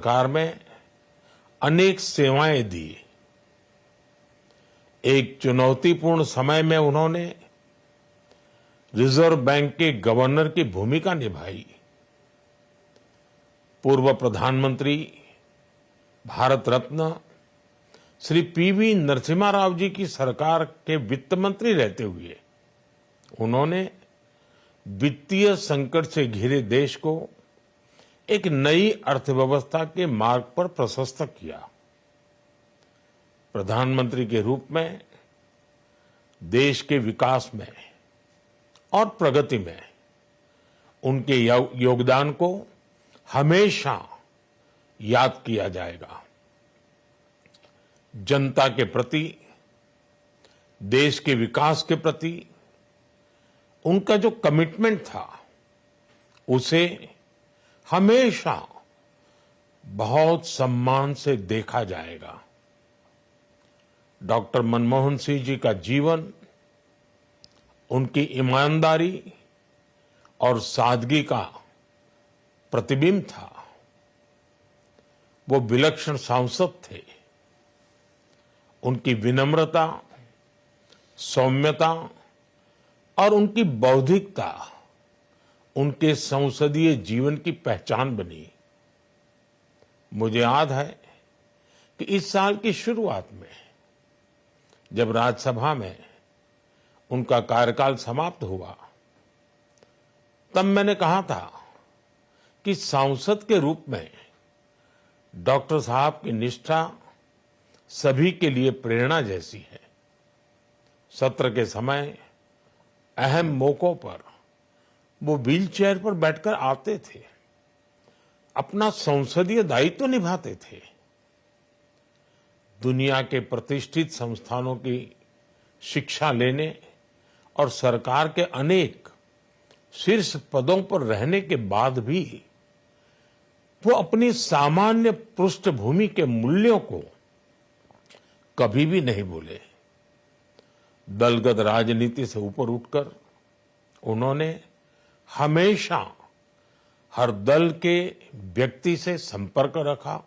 सरकार में अनेक सेवाएं दी। एक चुनौतीपूर्ण समय में उन्होंने रिजर्व बैंक के गवर्नर की भूमिका निभाई। पूर्व प्रधानमंत्री भारत रत्न श्री पीवी नरसिम्हा राव जी की सरकार के वित्त मंत्री रहते हुए उन्होंने वित्तीय संकट से घिरे देश को एक नई अर्थव्यवस्था के मार्ग पर प्रशस्त किया। प्रधानमंत्री के रूप में देश के विकास में और प्रगति में उनके योगदान को हमेशा याद किया जाएगा। जनता के प्रति, देश के विकास के प्रति उनका जो कमिटमेंट था उसे हमेशा बहुत सम्मान से देखा जाएगा। डॉक्टर मनमोहन सिंह जी का जीवन उनकी ईमानदारी और सादगी का प्रतिबिंब था। वो विलक्षण सांसद थे। उनकी विनम्रता, सौम्यता और उनकी बौद्धिकता उनके संसदीय जीवन की पहचान बनी। मुझे याद है कि इस साल की शुरुआत में जब राज्यसभा में उनका कार्यकाल समाप्त हुआ, तब मैंने कहा था कि सांसद के रूप में डॉक्टर साहब की निष्ठा सभी के लिए प्रेरणा जैसी है। सत्र के समय अहम मौकों पर वो व्हीलचेयर पर बैठकर आते थे, अपना संसदीय दायित्व निभाते थे। दुनिया के प्रतिष्ठित संस्थानों की शिक्षा लेने और सरकार के अनेक शीर्ष पदों पर रहने के बाद भी वो अपनी सामान्य पृष्ठभूमि के मूल्यों को कभी भी नहीं भूले। दलगत राजनीति से ऊपर उठकर उन्होंने हमेशा हर दल के व्यक्ति से संपर्क रखा,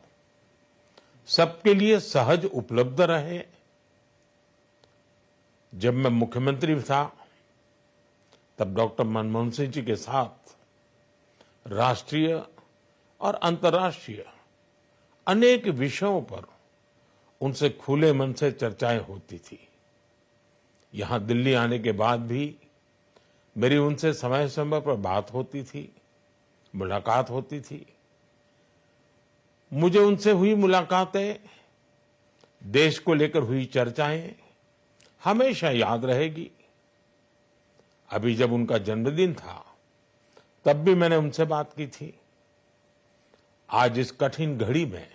सबके लिए सहज उपलब्ध रहे। जब मैं मुख्यमंत्री था तब डॉक्टर मनमोहन सिंह जी के साथ राष्ट्रीय और अंतर्राष्ट्रीय अनेक विषयों पर उनसे खुले मन से चर्चाएं होती थी। यहां दिल्ली आने के बाद भी मेरी उनसे समय समय पर बात होती थी, मुलाकात होती थी। मुझे उनसे हुई मुलाकातें, देश को लेकर हुई चर्चाएं हमेशा याद रहेगी। अभी जब उनका जन्मदिन था तब भी मैंने उनसे बात की थी। आज इस कठिन घड़ी में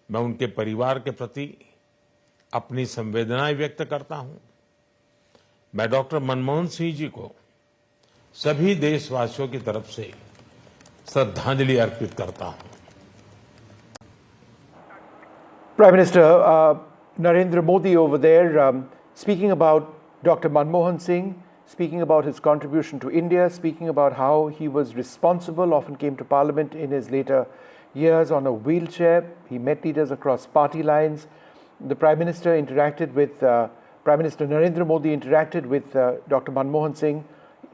मैं उनके परिवार के प्रति अपनी संवेदनाएं व्यक्त करता हूं। मैं डॉक्टर मनमोहन सिंह जी को सभी देशवासियों की तरफ से श्रद्धांजलि अर्पित करता हूं। Prime Minister Narendra Modi over there speaking about Dr. Manmohan Singh, speaking about his contribution to India, speaking about how he was responsible, often came to Parliament in his later years on a wheelchair. He met leaders across party lines. The Prime Minister interacted with, Prime Minister Narendra Modi interacted with Dr. Manmohan Singh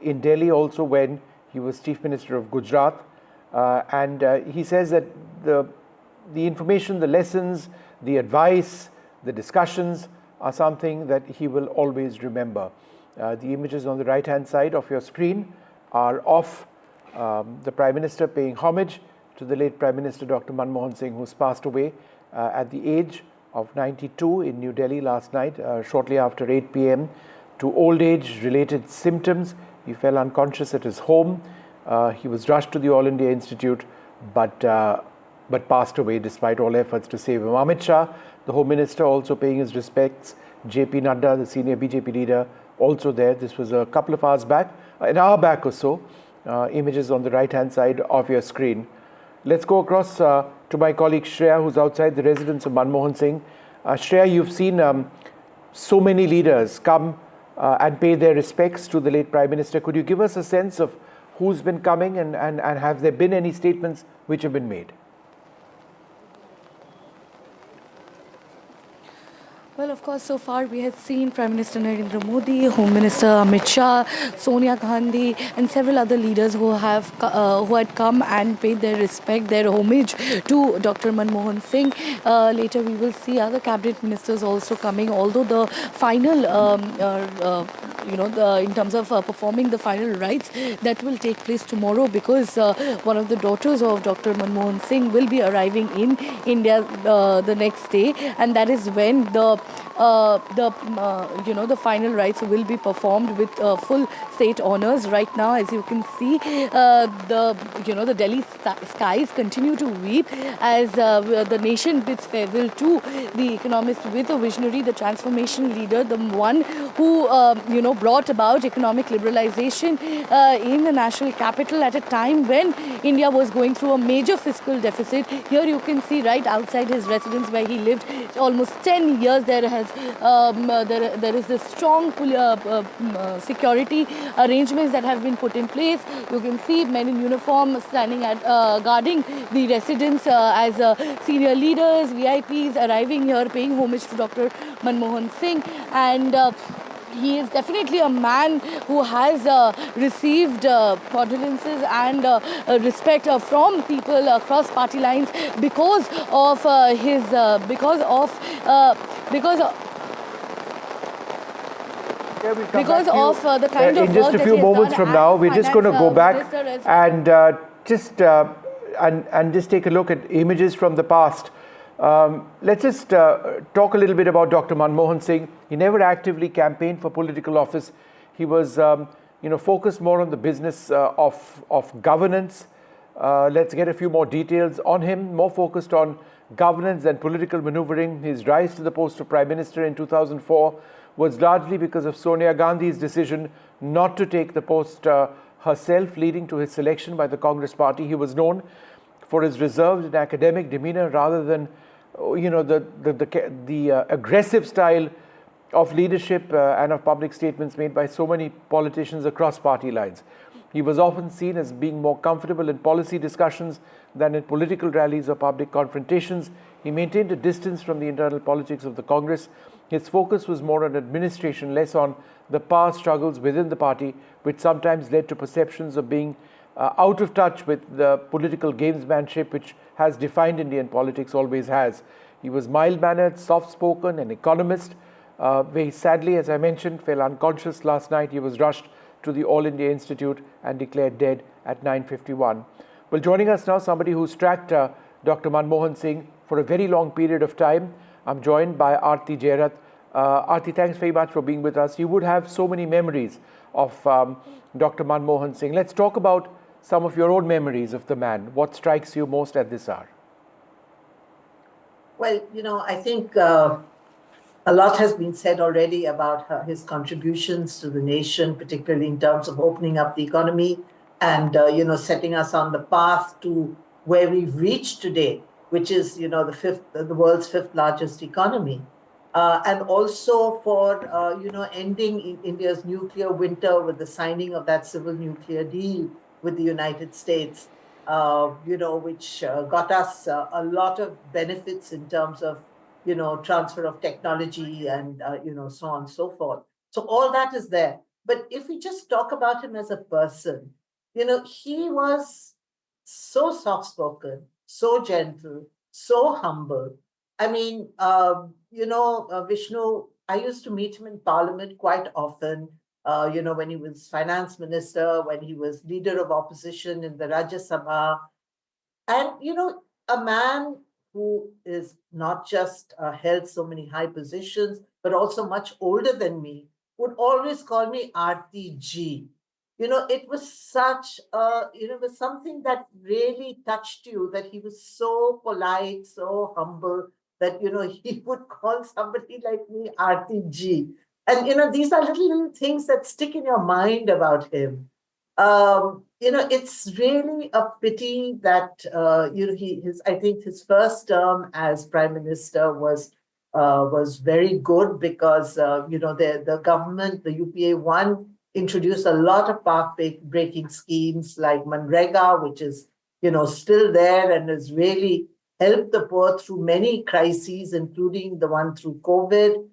in Delhi also when he was Chief Minister of Gujarat. And he says that the information, the lessons, the advice, the discussions are something that he will always remember. The images on the right-hand side of your screen are of the Prime Minister paying homage to the late Prime Minister Dr. Manmohan Singh, who's passed away at the age of 92 in New Delhi last night, shortly after 8 p.m. to old age-related symptoms. He fell unconscious at his home. He was rushed to the All India Institute, but passed away despite all efforts to save him. Amit Shah, the Home Minister, also paying his respects. JP Nadda, the senior BJP leader, also there. This was a couple of hours back, an hour back or so. Images on the right-hand side of your screen. Let's go across to my colleague Shreya, who's outside the residence of Manmohan Singh. Shreya, you've seen so many leaders come and pay their respects to the late Prime Minister. Could you give us a sense of who's been coming and have there been any statements which have been made? Well, of course, so far we have seen Prime Minister Narendra Modi, Home Minister Amit Shah, Sonia Gandhi, and several other leaders who had come and paid their respect, their homage to Dr. Manmohan Singh. Later, we will see other cabinet ministers also coming. Although the final, in terms of performing the final rites, that will take place tomorrow, because one of the daughters of Dr. Manmohan Singh will be arriving in India the next day, and that is when the final rites will be performed with full state honors. Right now, as you can see, the Delhi skies continue to weep as the nation bids farewell to the economist with a visionary, the transformation leader, the one who brought about economic liberalization in the national capital at a time when India was going through a major fiscal deficit. Here you can see right outside his residence where he lived almost 10 years, there is this strong security arrangements that have been put in place. You can see men in uniform standing at guarding the residence as senior leaders, VIPs arriving here, paying homage to Dr. Manmohan Singh. And he is definitely a man who has received condolences and respect from people across party lines because of the kind of in just work a that few he has moments done from now. as We're just going to go finance back minister as and just take a look at images from the past. Let's just talk a little bit about Dr. Manmohan Singh. He never actively campaigned for political office. He was, focused more on the business of governance. Let's get a few more details on him. More focused on governance and political maneuvering. His rise to the post of Prime Minister in 2004 was largely because of Sonia Gandhi's decision not to take the post herself, leading to his selection by the Congress party. He was known for his reserved and academic demeanor rather than the aggressive style of leadership and of public statements made by so many politicians across party lines. He was often seen as being more comfortable in policy discussions than in political rallies or public confrontations. He maintained a distance from the internal politics of the Congress. His focus was more on administration, less on the power struggles within the party, which sometimes led to perceptions of being out of touch with the political gamesmanship which has defined Indian politics, always has. He was mild-mannered, soft-spoken, an economist. He sadly, as I mentioned, fell unconscious last night. He was rushed to the All India Institute and declared dead at 9:51. Well, joining us now, somebody who's tracked Dr. Manmohan Singh for a very long period of time. I'm joined by Aarti Jairat. Aarti, thanks very much for being with us. You would have so many memories of Dr. Manmohan Singh. Let's talk about some of your own memories of the man. What strikes you most at this hour? Well, I think a lot has been said already about his contributions to the nation, particularly in terms of opening up the economy and, setting us on the path to where we've reached today, which is, the world's fifth largest economy. And also for, ending India's nuclear winter with the signing of that civil nuclear deal with the United States, which got us a lot of benefits in terms of, transfer of technology and, so on and so forth. So all that is there. But if we just talk about him as a person, he was so soft-spoken, so gentle, so humble. I mean, Vishnu, I used to meet him in Parliament quite often. When he was finance minister, when he was leader of opposition in the Rajya Sabha. And, a man who is not just held so many high positions, but also much older than me, would always call me Aarti Ji. It was such it was something that really touched you, that he was so polite, so humble, that, he would call somebody like me Aarti Ji. And, these are little things that stick in your mind about him. It's really a pity that, I think his first term as Prime Minister was very good because, the government, the UPA one, introduced a lot of path-breaking schemes like Manrega, which is, still there and is really helped the poor through many crises, including the one through COVID,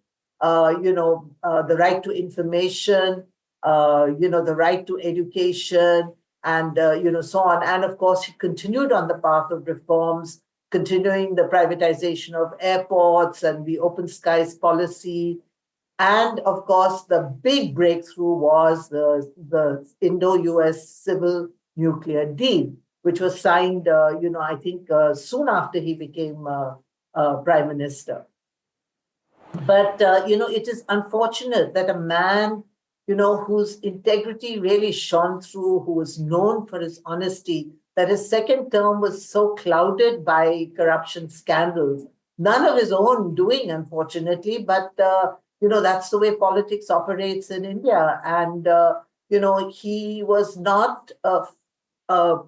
the right to information, the right to education, and, so on. And of course, he continued on the path of reforms, continuing the privatization of airports and the open skies policy. And of course, the big breakthrough was the Indo-US civil nuclear deal, which was signed, I think soon after he became Prime Minister. But, it is unfortunate that a man, whose integrity really shone through, who was known for his honesty, that his second term was so clouded by corruption scandals, none of his own doing, unfortunately, but, that's the way politics operates in India. And, he was not a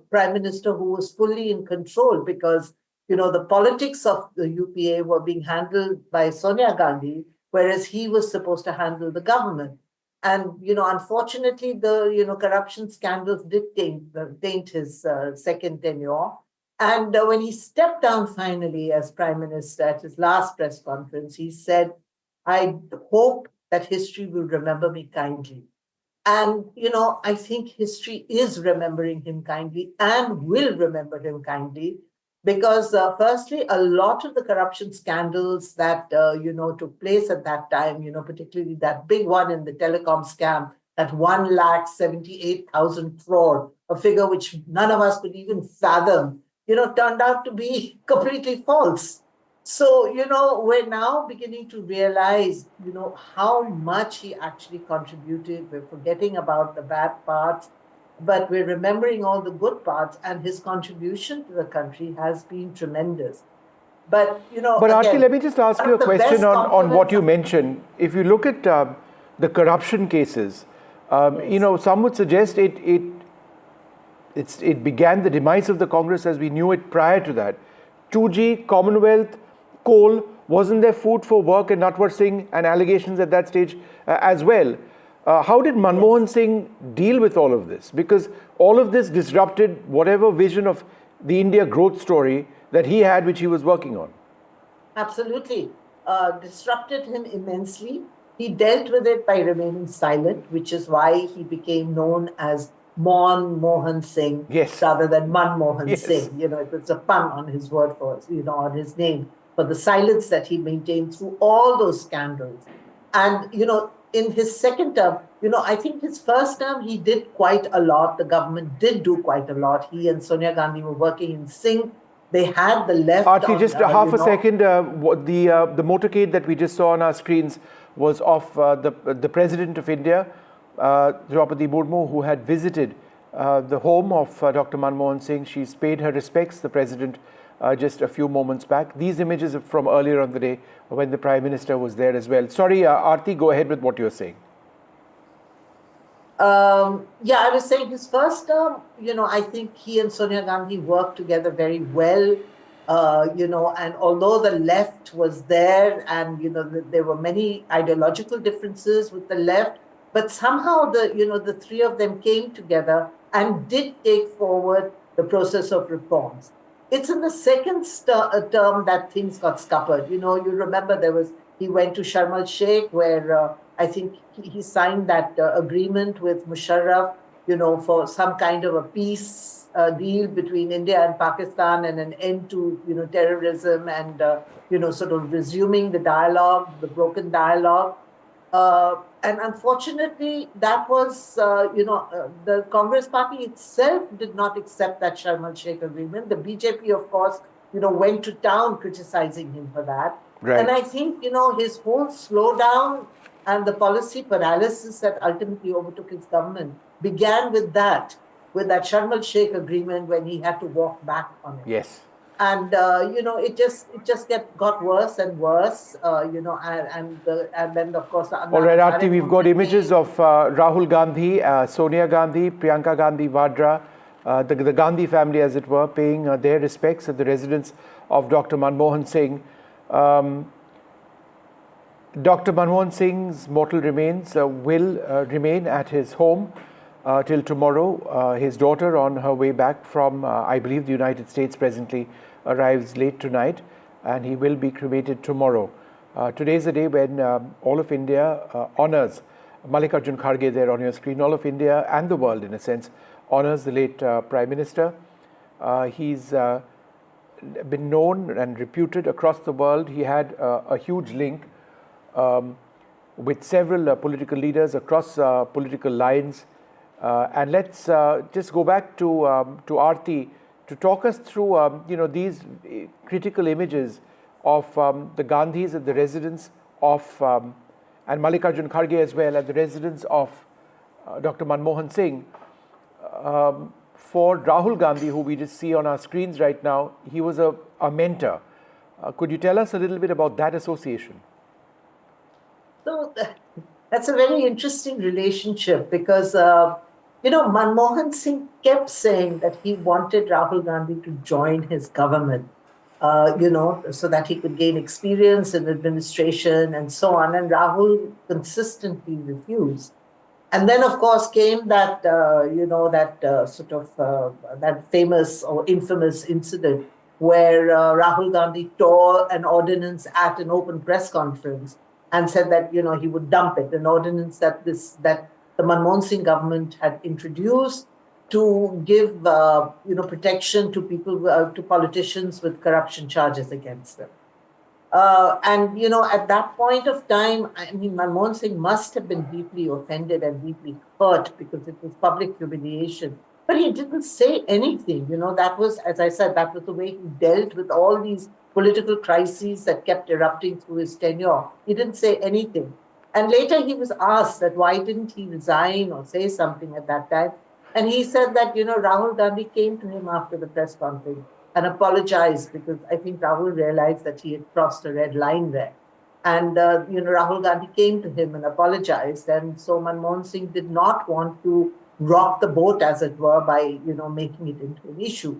prime minister who was fully in control because, the politics of the UPA were being handled by Sonia Gandhi, whereas he was supposed to handle the government. And, unfortunately, the, corruption scandals did taint his second tenure. And when he stepped down finally as prime minister at his last press conference, he said, I hope that history will remember me kindly. And, I think history is remembering him kindly and will remember him kindly because, firstly, a lot of the corruption scandals that, took place at that time, particularly that big one in the telecom scam, that 1,78,000 crore, a figure which none of us could even fathom, turned out to be completely false. So, we're now beginning to realize, how much he actually contributed. We're forgetting about the bad parts, but we're remembering all the good parts, and his contribution to the country has been tremendous. But, But Aarti, let me just ask you a question on what you mentioned. If you look at the corruption cases, some would suggest it began the demise of the Congress as we knew it prior to that. 2G, Commonwealth, coal, wasn't there food for work and Natwar Singh and allegations at that stage as well? How did Manmohan Singh deal with all of this? Because all of this disrupted whatever vision of the India growth story that he had, which he was working on. Absolutely. Disrupted him immensely. He dealt with it by remaining silent, which is why he became known as Manmohan Singh rather than Manmohan Singh. It was a pun on his word for, on his name, for the silence that he maintained through all those scandals. And, in his second term, I think his first term, he did quite a lot. The government did do quite a lot. He and Sonia Gandhi were working in sync. They had the left. Aarti, just half a second. The motorcade that we just saw on our screens was of the President of India, Draupadi Murmu, who had visited the home of Dr. Manmohan Singh. She's paid her respects, the President, just a few moments back. These images are from earlier on the day when the Prime Minister was there as well. Sorry, Aarti, go ahead with what you're saying. I was saying his first term, I think he and Sonia Gandhi worked together very well, and although the left was there and, there were many ideological differences with the left, but somehow the three of them came together and did take forward the process of reforms. It's in the second term that things got scuppered. You remember he went to Sharm el-Sheikh where I think he signed that agreement with Musharraf, for some kind of a peace deal between India and Pakistan and an end to, terrorism and, sort of resuming the dialogue, the broken dialogue. And unfortunately, that was, the Congress party itself did not accept that Sharm el-Sheikh agreement. The BJP, of course, went to town criticizing him for that. Right. And I think, his whole slowdown and the policy paralysis that ultimately overtook his government began with that Sharm el-Sheikh agreement when he had to walk back on it. Yes. And, it just got worse and worse, and then, of course... All right, Aarti, we've got images of Rahul Gandhi, Sonia Gandhi, Priyanka Gandhi Vadra, the Gandhi family, as it were, paying their respects at the residence of Dr. Manmohan Singh. Dr. Manmohan Singh's mortal remains will remain at his home till tomorrow. His daughter, on her way back from, I believe, the United States presently, arrives late tonight, and he will be cremated tomorrow. Today is the day when all of India honors Mallikarjun Kharge there on your screen. All of India and the world, in a sense, honors the late Prime Minister. He's been known and reputed across the world. He had a huge link with several political leaders across political lines. And let's just go back to Aarti to talk us through these critical images of the Gandhis at the residence of, and Mallikarjun Kharge as well, at the residence of Dr. Manmohan Singh. For Rahul Gandhi, who we just see on our screens right now, he was a mentor. Could you tell us a little bit about that association? So that's a very interesting relationship because, Manmohan Singh kept saying that he wanted Rahul Gandhi to join his government, so that he could gain experience in administration and so on. And Rahul consistently refused. And then, of course, came that, that famous or infamous incident where Rahul Gandhi tore an ordinance at an open press conference and said that, he would dump it, an ordinance that the Manmohan Singh government had introduced to give, protection to people, to politicians with corruption charges against them. At that point of time, Manmohan Singh must have been deeply offended and deeply hurt because it was public humiliation. But he didn't say anything. That was, as I said, that was the way he dealt with all these political crises that kept erupting through his tenure. He didn't say anything. And later he was asked that why didn't he resign or say something at that time. And he said that, Rahul Gandhi came to him after the press conference and apologized because I think Rahul realized that he had crossed a red line there. And, Rahul Gandhi came to him and apologized. And so Manmohan Singh did not want to rock the boat, as it were, by, making it into an issue.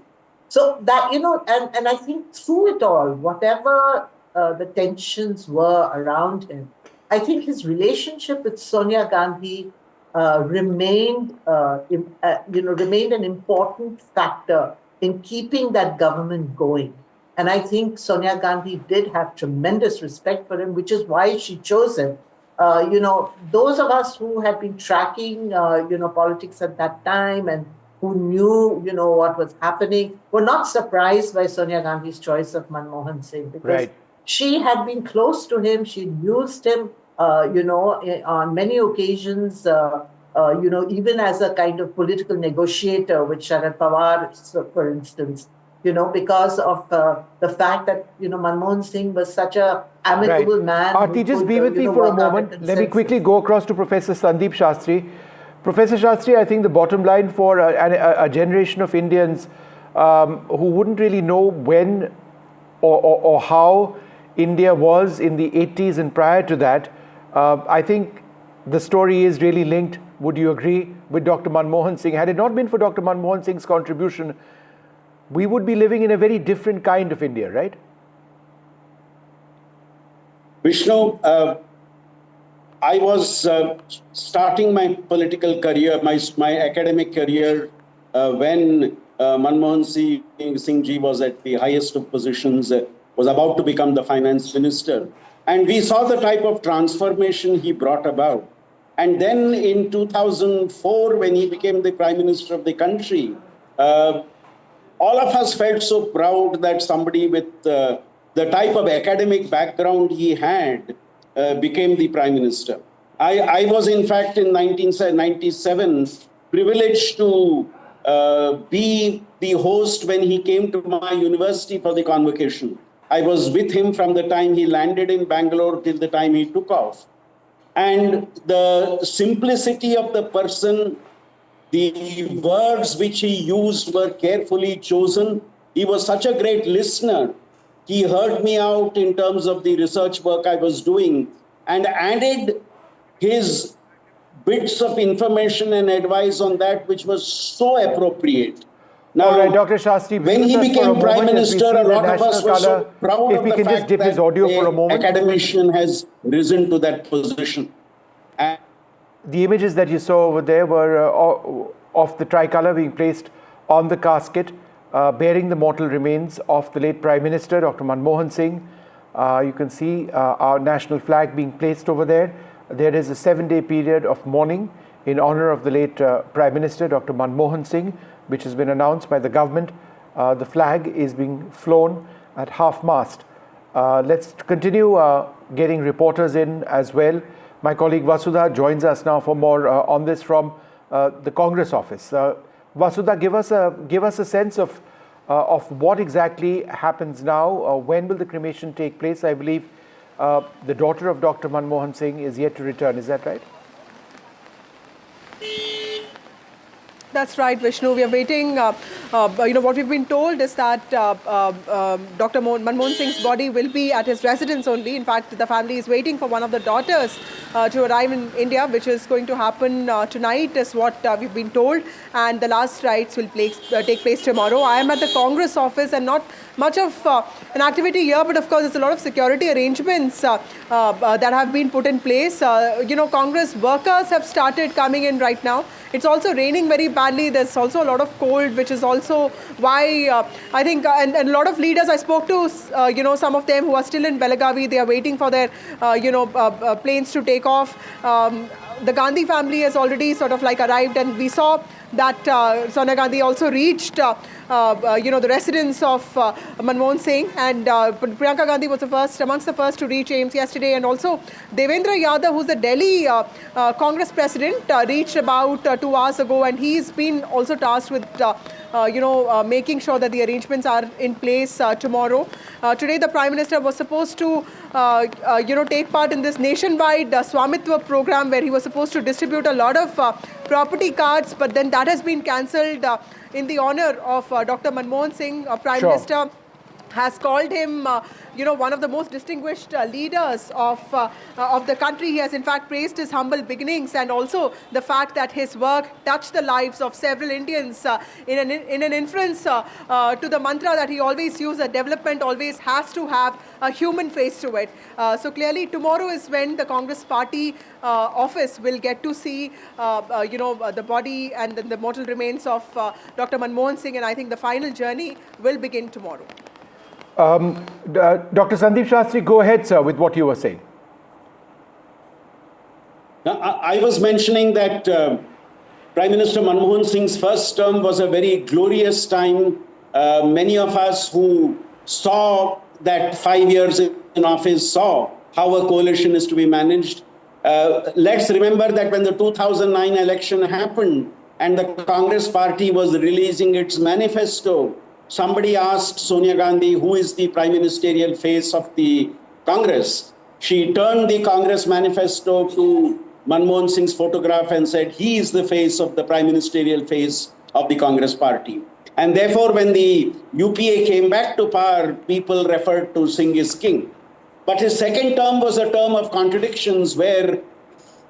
So that, and I think through it all, whatever the tensions were around him, I think his relationship with Sonia Gandhi remained an important factor in keeping that government going. And I think Sonia Gandhi did have tremendous respect for him, which is why she chose him. Those of us who had been tracking, politics at that time and who knew, what was happening, were not surprised by Sonia Gandhi's choice of Manmohan Singh because she had been close to him. She'd used him, on many occasions, even as a kind of political negotiator with Sharad Pawar, for instance, because of the fact that, Manmohan Singh was such a amicable man. Aarti, just be with me for a moment. Let me quickly go across to Professor Sandeep Shastri. Professor Shastri, I think the bottom line for a generation of Indians who wouldn't really know when or how India was in the 80s and prior to that, I think the story is really linked, would you agree, with Dr. Manmohan Singh. Had it not been for Dr. Manmohan Singh's contribution, we would be living in a very different kind of India, right? Vishnu, I was starting my political career, my academic career, when Manmohan Singh ji was at the highest of positions, was about to become the finance minister. And we saw the type of transformation he brought about. And then in 2004, when he became the prime minister of the country, all of us felt so proud that somebody with the type of academic background he had became the prime minister. I was, in fact, in 1997, privileged to be the host when he came to my university for the convocation. I was with him from the time he landed in Bangalore till the time he took off. And the simplicity of the person, the words which he used were carefully chosen. He was such a great listener. He heard me out in terms of the research work I was doing and added his bits of information and advice on that, which was so appropriate. Now, all right, Dr. Shastri, when he became Prime Minister, a lot of us were so proud of the fact that an academician has risen to that position. And the images that you saw over there were of the tricolour being placed on the casket bearing the mortal remains of the late Prime Minister, Dr. Manmohan Singh. You can see our national flag being placed over there. There is a 7-day period of mourning in honor of the late Prime Minister, Dr. Manmohan Singh, which has been announced by the government. The flag is being flown at half-mast. Let's continue getting reporters in as well. My colleague Vasudha joins us now for more on this from the Congress office. Vasudha, give us a sense of what exactly happens now. When will the cremation take place? I believe the daughter of Dr. Manmohan Singh is yet to return. Is that right? That's right, Vishnu. We are waiting. What we've been told is that Dr. Manmohan Singh's body will be at his residence only. In fact, the family is waiting for one of the daughters to arrive in India, which is going to happen tonight, is what we've been told. And the last rites will take place tomorrow. I am at the Congress office, and not much of an activity here, but of course, there's a lot of security arrangements that have been put in place. Congress workers have started coming in right now. It's also raining very badly. There's also a lot of cold, which is also why I think, and a lot of leaders I spoke to, some of them who are still in Belagavi, they are waiting for their, planes to take off. The Gandhi family has already sort of like arrived, and we saw that Sonia Gandhi also reached, the residence of Manmohan Singh, and Priyanka Gandhi was amongst the first to reach AIIMS yesterday, and also Devendra Yadav, who's the Delhi Congress president, reached about 2 hours ago, and he's been also tasked with making sure that the arrangements are in place tomorrow. Today, the Prime Minister was supposed to, take part in this nationwide Swamitwa program, where he was supposed to distribute a lot of property cards, but then that has been cancelled in the honor of Dr. Manmohan Singh. Prime Minister has called him, one of the most distinguished leaders of the country. He has in fact praised his humble beginnings, and also the fact that his work touched the lives of several Indians in an inference to the mantra that he always used, that development always has to have a human face to it. So clearly tomorrow is when the Congress party office will get to see, the body and the mortal remains of Dr. Manmohan Singh, and I think the final journey will begin tomorrow. Dr. Sandeep Shastri, go ahead, sir, with what you were saying. I was mentioning that Prime Minister Manmohan Singh's first term was a very glorious time. Many of us who saw that 5 years in office saw how a coalition is to be managed. Let's remember that when the 2009 election happened and the Congress party was releasing its manifesto, somebody asked Sonia Gandhi, who is the prime ministerial face of the Congress? She turned the Congress manifesto to Manmohan Singh's photograph and said, he is the face of the prime ministerial face of the Congress party. And therefore, when the UPA came back to power, people referred to Singh as king. But his second term was a term of contradictions, where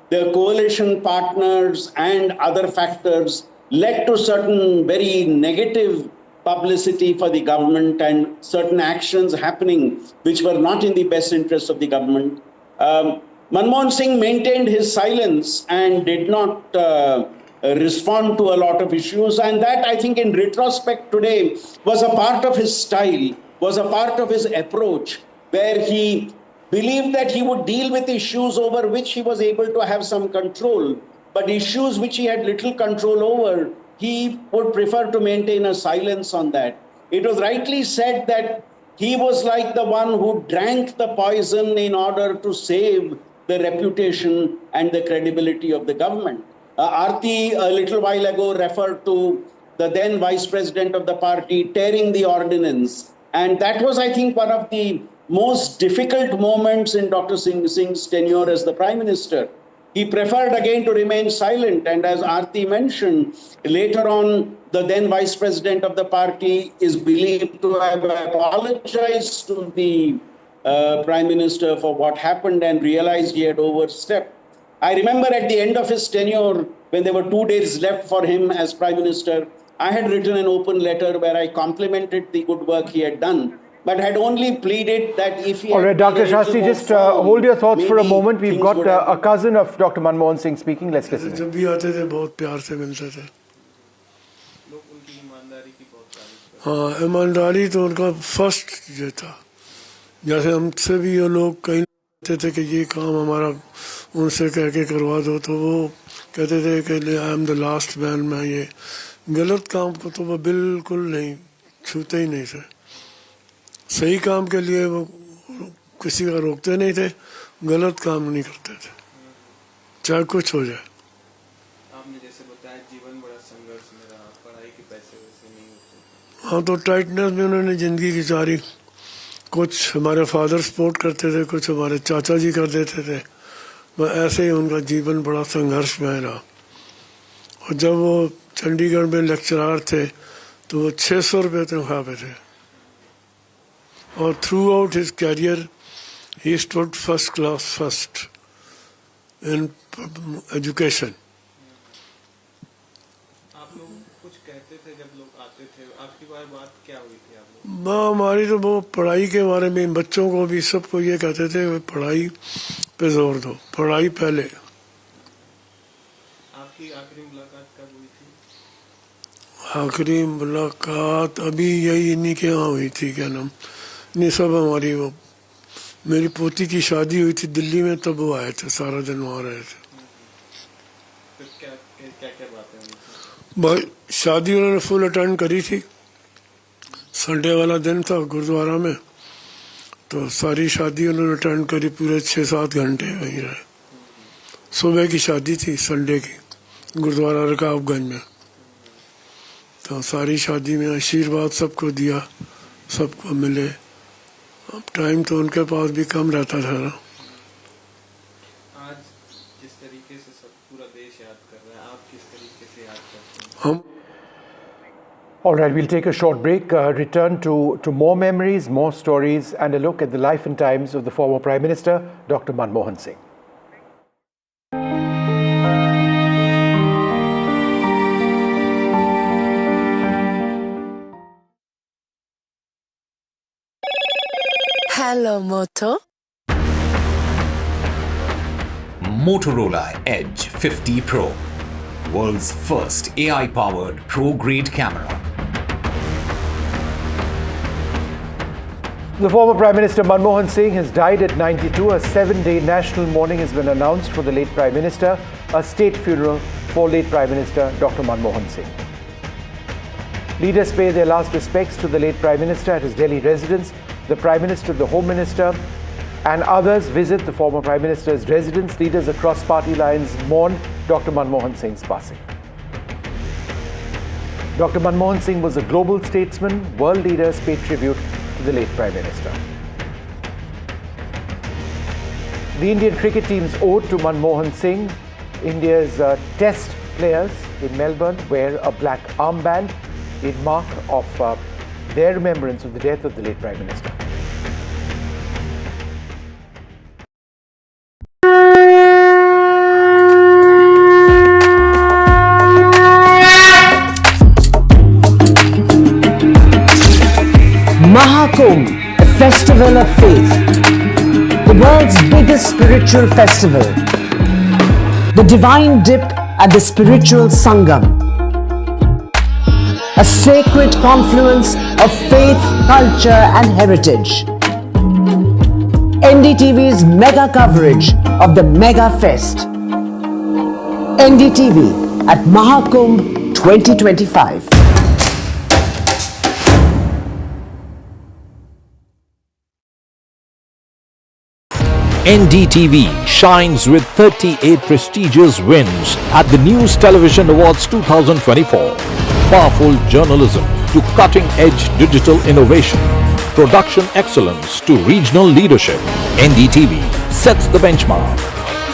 the coalition partners and other factors led to certain very negative publicity for the government and certain actions happening which were not in the best interest of the government. Manmohan Singh maintained his silence and did not respond to a lot of issues. And that, I think, in retrospect today, was a part of his style, was a part of his approach, where he believed that he would deal with issues over which he was able to have some control, but issues which he had little control over, he would prefer to maintain a silence on that. It was rightly said that he was like the one who drank the poison in order to save the reputation and the credibility of the government. Aarti, a little while ago, referred to the then vice president of the party tearing the ordinance. And that was, I think, one of the most difficult moments in Dr. Singh's tenure as the prime minister. He preferred again to remain silent, and as Aarti mentioned, later on, the then vice president of the party is believed to have apologized to the prime minister for what happened and realized he had overstepped. I remember at the end of his tenure, when there were 2 days left for him as prime minister, I had written an open letter where I complimented the good work he had done, but had only pleaded that if he... All right, Dr. Shastri, just hold your thoughts for a moment. We've got a cousin of Dr. Manmohan Singh speaking. Let's listen. हाँ, ईमानदारी तो उनका first ये था। जैसे हमसे भी ये लोग कहीं कहते थे कि ये काम हमारा उनसे कह के करवा दो, तो वो कहते थे कि I am the last man, मैं ये गलत काम को तो वो बिल्कुल नहीं छूते ही नहीं थे। सही काम के लिए वो किसी का रोकते नहीं थे, गलत काम नहीं करते थे, चाहे कुछ हो जाए। आपने जैसे बताया जीवन बड़ा संघर्ष में रहा, पढ़ाई के पैसे वैसे नहीं होते। हाँ, तो टाइटनेस में उन्होंने ज़िंदगी गुजारी। कुछ हमारे फादर सपोर्ट करते थे, कुछ हमारे चाचा जी कर देते थे, बस ऐसे ही उनका जीवन बड़ा संघर्ष में रहा। और जब वो चंडीगढ़ में लेक्चरार थे तो वो 600 रुपये तनख्वाह पे थे, और throughout his career he stood first class first in education. आप लोग कुछ कहते थे जब लोग आते थे, आपकी बात क्या हुई थी आप लोग? हमारी तो वो पढ़ाई के बारे में बच्चों को भी सबको ये कहते थे पढ़ाई पे जोर दो, पढ़ाई पहले। आपकी आखिरी मुलाकात कब हुई थी? आखिरी मुलाकात अभी यही इन्हीं के यहाँ हुई थी, क्या नाम, नहीं सब हमारी वो मेरी पोती की शादी हुई थी दिल्ली में, तब वो आए थे, सारा दिन वहाँ रहे थे। तो क्या क्या क्या बातें हुई थी? भाई शादी उन्होंने फुल अटेंड करी थी, संडे वाला दिन था गुरुद्वारा में, तो सारी शादी उन्होंने अटेंड करी, पूरे 6-7 घंटे वहीं रहे। सुबह की शादी थी संडे की, गुरुद्वारा रकाबगंज में, तो सारी शादी में आशीर्वाद सबको दिया, सबको मिले। अब टाइम तो उनके पास भी कम रहता था ना। आज जिस तरीके से सब पूरा देश याद कर रहा है, आप किस तरीके से याद करते हैं? हम All right, we'll take a short break, return to more memories, more stories, and a look at the life and times of the former Prime Minister, Dr. Manmohan Singh. Hello, Moto. Motorola Edge 50 Pro, world's first AI-powered pro-grade camera. The former Prime Minister Manmohan Singh has died at 92. A 7-day national mourning has been announced for the late Prime Minister, a state funeral for late Prime Minister Dr. Manmohan Singh. Leaders pay their last respects to the late Prime Minister at his Delhi residence. The Prime Minister, the Home Minister, and others visit the former Prime Minister's residence. Leaders across party lines mourn Dr. Manmohan Singh's passing. Dr. Manmohan Singh was a global statesman. World leaders paid tribute to the late Prime Minister. The Indian cricket team's ode to Manmohan Singh. India's test players in Melbourne wear a black armband in mark of their remembrance of the death of the late Prime Minister. Mahakumbh, a festival of faith, the world's biggest spiritual festival, the divine dip at the spiritual Sangam, a sacred confluence of faith, culture and heritage. NDTV's mega coverage of the Mega Fest. NDTV at Mahakumbh 2025. NDTV shines with 38 prestigious wins at the News Television Awards 2024. Powerful journalism to cutting-edge digital innovation. Production excellence to regional leadership. NDTV sets the benchmark.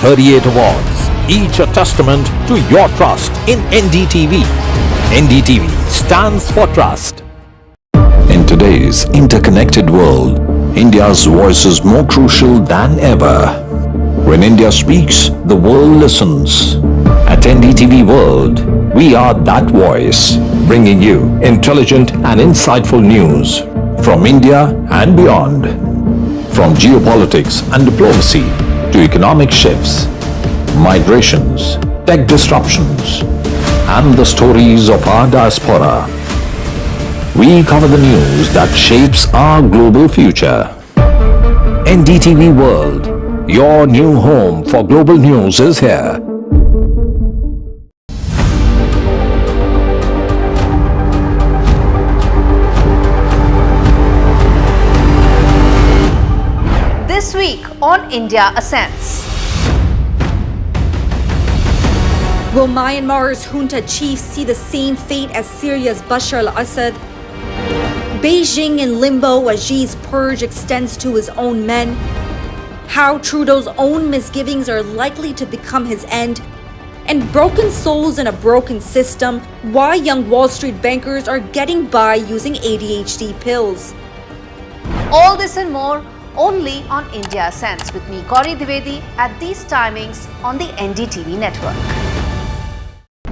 38 awards, each a testament to your trust in NDTV. NDTV stands for trust. In today's interconnected world, India's voice is more crucial than ever. When India speaks, the world listens. At NDTV World, we are that voice, bringing you intelligent and insightful news from India and beyond. From geopolitics and diplomacy to economic shifts, migrations, tech disruptions, and the stories of our diaspora. We cover the news that shapes our global future. NDTV World, your new home for global news is here. This week on India Ascends. Will Myanmar's junta chiefs see the same fate as Syria's Bashar al-Assad? Beijing in limbo as Xi's purge extends to his own men? How Trudeau's own misgivings are likely to become his end? And broken souls in a broken system, why young Wall Street bankers are getting by using ADHD pills. All this and more only on India Ascends with me, Gauri Dwivedi, at these timings on the NDTV network.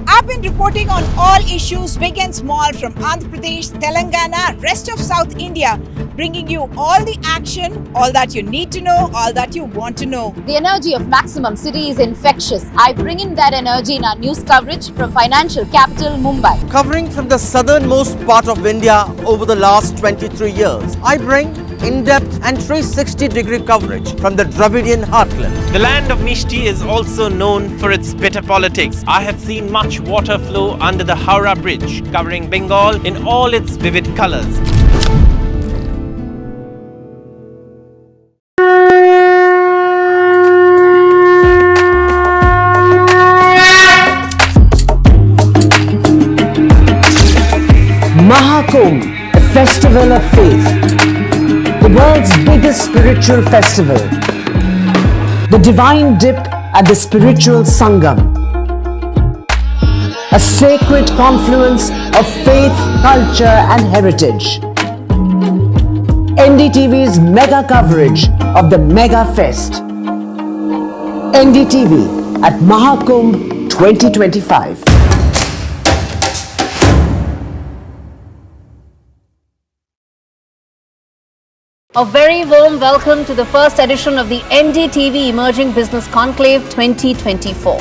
I've been reporting on all issues big and small from Andhra Pradesh, Telangana, rest of South India, bringing you all the action, all that you need to know, all that you want to know. The energy of Maximum City is infectious. I bring in that energy in our news coverage from financial capital Mumbai. Covering from the southernmost part of India over the last 23 years, I bring in-depth and 360-degree coverage from the Dravidian heartland. The land of Mishti is also known for its bitter politics. I have seen much water flow under the Howrah Bridge, covering Bengal in all its vivid colors. Mahakumbh, a festival of faith. The world's biggest spiritual festival. The divine dip at the spiritual Sangam. A sacred confluence of faith, culture and heritage. NDTV's mega coverage of the Mega Fest. NDTV at Mahakumbh 2025. A very warm welcome to the first edition of the NDTV Emerging Business Conclave 2024.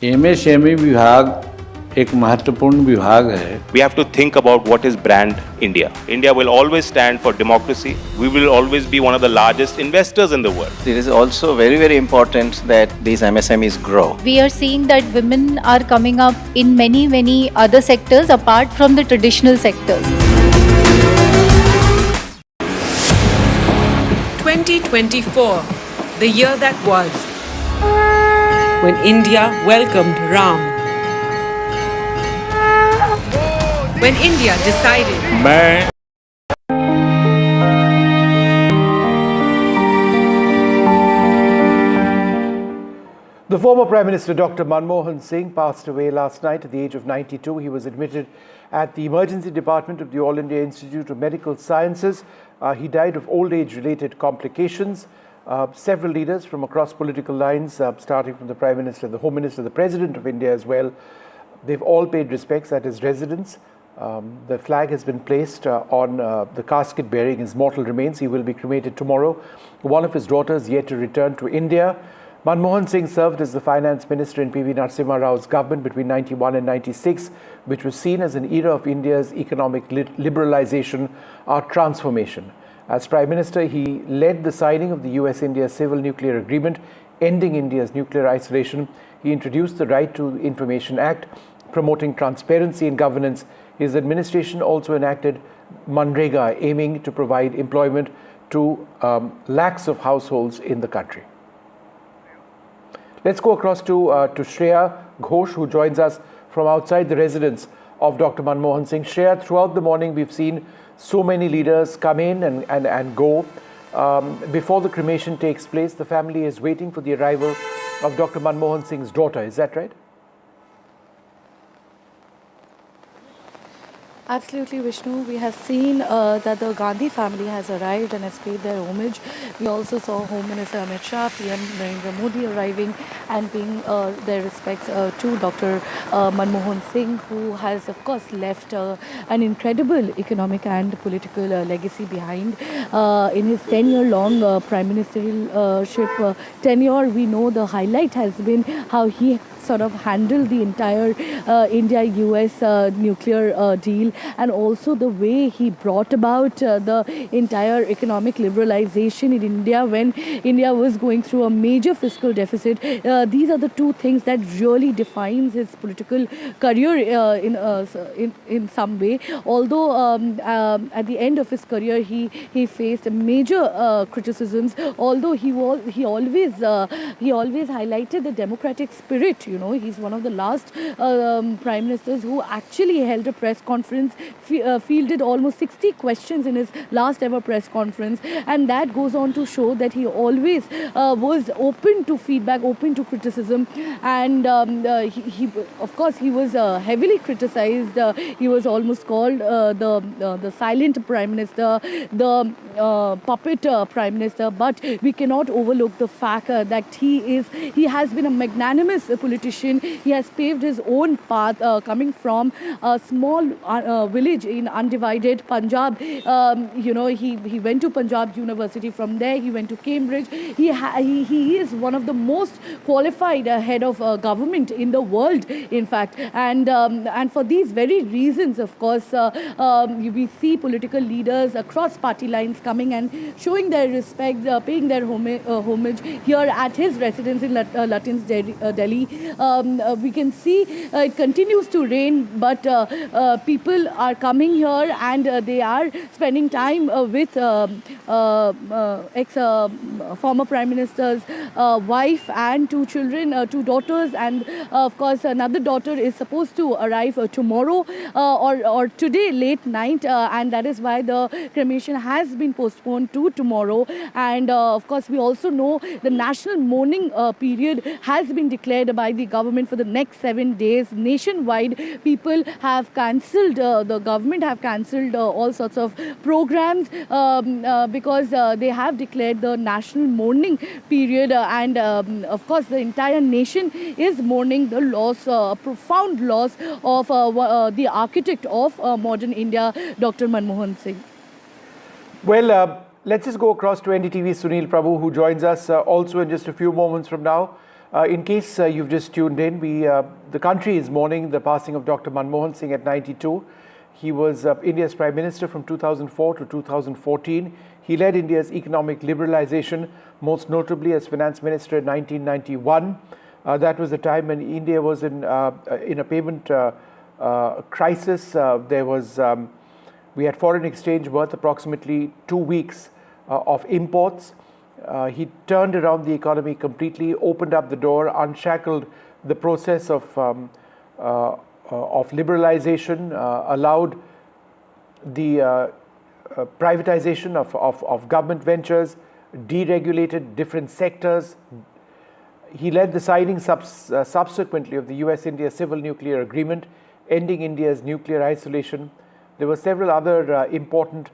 MSME विभाग एक महत्वपूर्ण विभाग है. We have to think about what is brand India. India will always stand for democracy. We will always be one of the largest investors in the world. It is also very, very important that these MSMEs grow. We are seeing that women are coming up in many other sectors apart from the traditional sectors. 2024, the year that was, when India welcomed Ram. When India decided, The former Prime Minister Dr. Manmohan Singh passed away last night at the age of 92. He was admitted at the Emergency Department of the All India Institute of Medical Sciences. He died of old age-related complications. Several leaders from across political lines, starting from the Prime Minister, the Home Minister, the President of India as well, they've all paid respects at his residence. The flag has been placed on the casket bearing his mortal remains. He will be cremated tomorrow. One of his daughters yet to return to India. Manmohan Singh served as the finance minister in P.V. Narasimha Rao's government between 91 and 96, which was seen as an era of India's economic liberalization or transformation. As Prime Minister, he led the signing of the US-India Civil Nuclear Agreement, ending India's nuclear isolation. He introduced the Right to Information Act, promoting transparency in governance. His administration also enacted Manrega, aiming to provide employment to lakhs of households in the country. Let's go across to Shreya Ghosh, who joins us from outside the residence of Dr. Manmohan Singh. Shreya, throughout the morning, we've seen so many leaders come in and go. Before the cremation takes place, the family is waiting for the arrival of Dr. Manmohan Singh's daughter. Is that right? Absolutely, Vishnu. We have seen that the Gandhi family has arrived and has paid their homage. We also saw Home Minister Amit Shah, PM Narendra Modi arriving and paying their respects to Dr. Manmohan Singh, who has, of course, left an incredible economic and political legacy behind. In his 10-year-long prime ministership tenure, we know the highlight has been how he sort of handled the entire India-US nuclear deal and also the way he brought about the entire economic liberalization in India when India was going through a major fiscal deficit. These are the two things that really defines his political career in some way. Although at the end of his career he faced major criticisms, although he always highlighted the democratic spirit. You know, he's one of the last prime ministers who actually held a press conference, fielded almost 60 questions in his last ever press conference, and that goes on to show that he always was open to feedback, open to criticism, and he of course he was heavily criticized. He was almost called the silent prime minister, the puppet prime minister, but we cannot overlook the fact that he has been a magnanimous politician. He has paved his own path, coming from a small village in undivided Punjab. You know, he went to Punjab University. From there he went to Cambridge. He is one of the most qualified head of government in the world, in fact, and for these very reasons, of course, we see political leaders across party lines coming and showing their respect, paying their homage here at his residence in Lutyens, Delhi. We can see it continues to rain, but people are coming here and they are spending time with former Prime Minister's wife and two children, two daughters, and of course another daughter is supposed to arrive tomorrow or today late night, and that is why the cremation has been postponed to tomorrow. And of course we also know the national mourning period has been declared by the government for the next 7 days. Nationwide, people have cancelled, the government have cancelled all sorts of programs because they have declared the national mourning period, and of course the entire nation is mourning the loss, profound loss of the architect of modern India, Dr. Manmohan Singh. Well, let's just go across to NDTV Sunil Prabhu, who joins us also in just a few moments from now. In case you've just tuned in, the country is mourning the passing of Dr. Manmohan Singh at 92. He was India's Prime Minister from 2004 to 2014. He led India's economic liberalization, most notably as Finance Minister in 1991. That was the time when India was in a payment crisis. We had foreign exchange worth approximately 2 weeks of imports. He turned around the economy completely, opened up the door, unshackled the process of liberalization, allowed the privatization of government ventures, deregulated different sectors. He led the signing subsequently of the US-India Civil Nuclear Agreement, ending India's nuclear isolation. There were several other important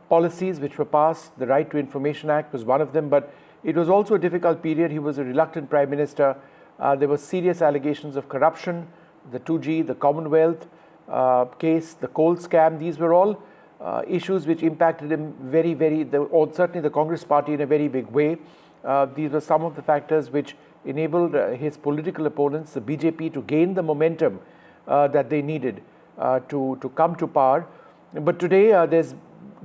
policies which were passed. The Right to Information Act was one of them, but it was also a difficult period. He was a reluctant Prime Minister. There were serious allegations of corruption, the 2G, the Commonwealth case, the coal scam. These were all issues which impacted him or certainly the Congress party in a very big way. These were some of the factors which enabled his political opponents, the BJP, to gain the momentum that they needed to come to power. But today there's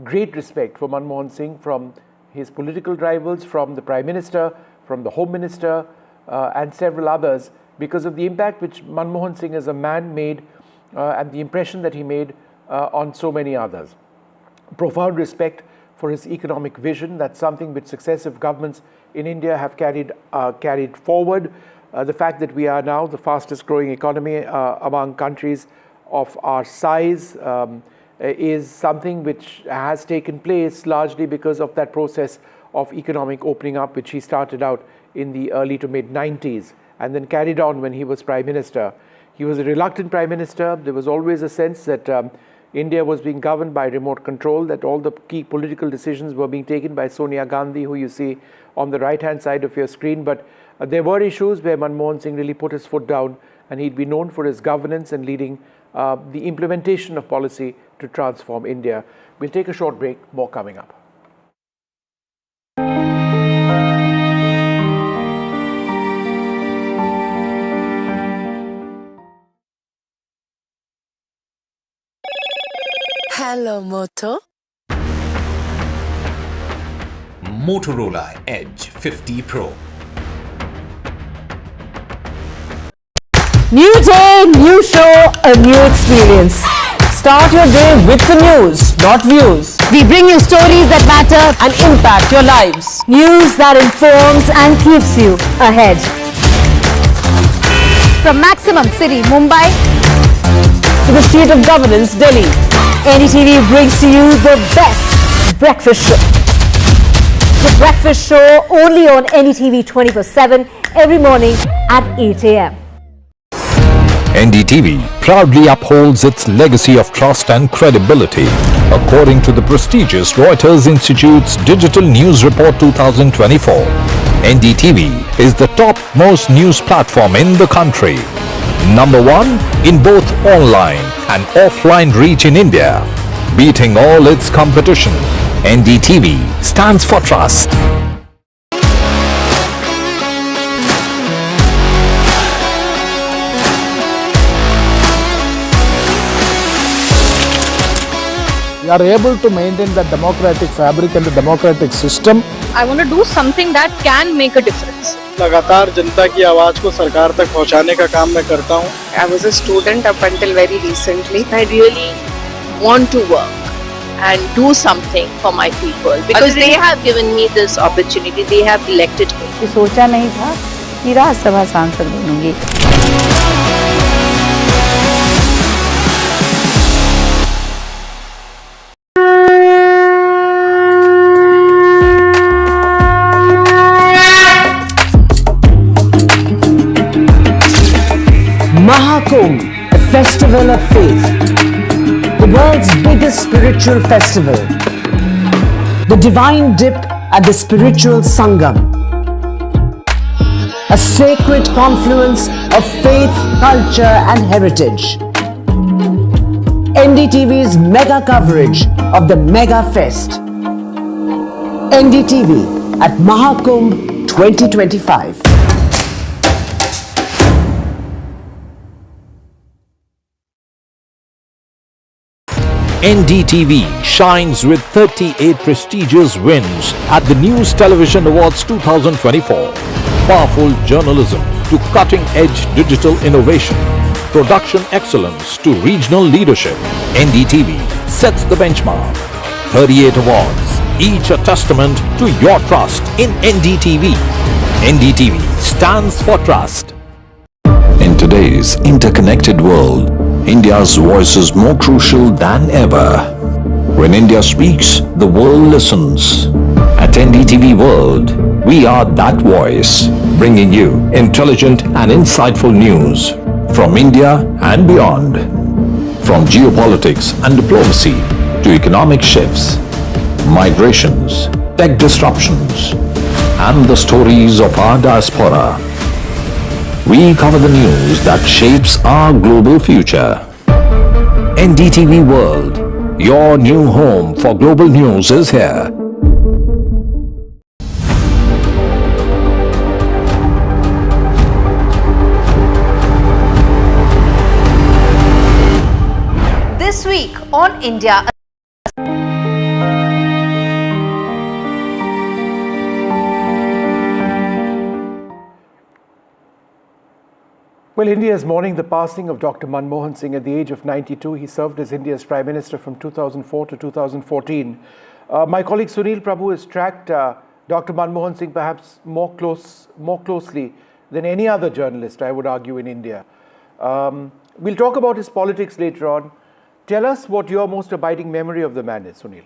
great respect for Manmohan Singh from his political rivals, from the Prime Minister, from the Home Minister, and several others, because of the impact which Manmohan Singh as a man made and the impression that he made on so many others. Profound respect for his economic vision. That's something which successive governments in India have carried forward. The fact that we are now the fastest growing economy among countries of our size is something which has taken place largely because of that process of economic opening up, which he started out in the early to mid 90s and then carried on when he was Prime Minister. He was a reluctant Prime Minister. There was always a sense that India was being governed by remote control, that all the key political decisions were being taken by Sonia Gandhi, who you see on the right-hand side of your screen. But there were issues where Manmohan Singh really put his foot down, and he'd be known for his governance and leading the implementation of policy to transform India. We'll take a short break, more coming up. Hello, Moto. Motorola Edge 50 Pro. New day, new show, a new experience. Start your day with the news, not views. We bring you stories that matter and impact your lives. News that informs and keeps you ahead. From Maximum City, Mumbai, to the seat of governance, Delhi, NDTV brings to you the best breakfast show. The breakfast show only on NDTV 24/7 every morning at 8 a.m. NDTV proudly upholds its legacy of trust and credibility. According to the prestigious Reuters Institute's Digital News Report 2024, NDTV is the top-most news platform in the country. Number one in both online and offline reach in India. Beating all its competition, NDTV stands for trust. We are able to maintain the democratic fabric and the democratic system. I want to do something that can make a difference. लगातार जनता की आवाज को सरकार तक पहुंचाने का काम मैं करता हूं. I was a student up until very recently. I really want to work and do something for my people because they have given me this opportunity. They have elected me. सोचा नहीं था कि राज्यसभा सांसद बनूंगी. Mahakumbh, a festival of faith, the world's biggest spiritual festival, the divine dip at the spiritual Sangam, a sacred confluence of faith, culture and heritage. NDTV's mega coverage of the Mega Fest. NDTV at Mahakumbh 2025. NDTV shines with 38 prestigious wins at the News Television Awards 2024. Powerful journalism to cutting-edge digital innovation. Production excellence to regional leadership. NDTV sets the benchmark. 38 awards, each a testament to your trust in NDTV. NDTV stands for trust. In today's interconnected world, India's voice is more crucial than ever. When India speaks, the world listens. At NDTV World, we are that voice, bringing you intelligent and insightful news from India and beyond. From geopolitics and diplomacy to economic shifts, migrations, tech disruptions, and the stories of our diaspora. We cover the news that shapes our global future. NDTV World, your new home for global news is here. This week on India. Well, India is mourning the passing of Dr. Manmohan Singh at the age of 92. He served as India's Prime Minister from 2004 to 2014. My colleague Sunil Prabhu has tracked Dr. Manmohan Singh perhaps more closely than any other journalist, I would argue, in India. We'll talk about his politics later on. Tell us what your most abiding memory of the man is, Sunil.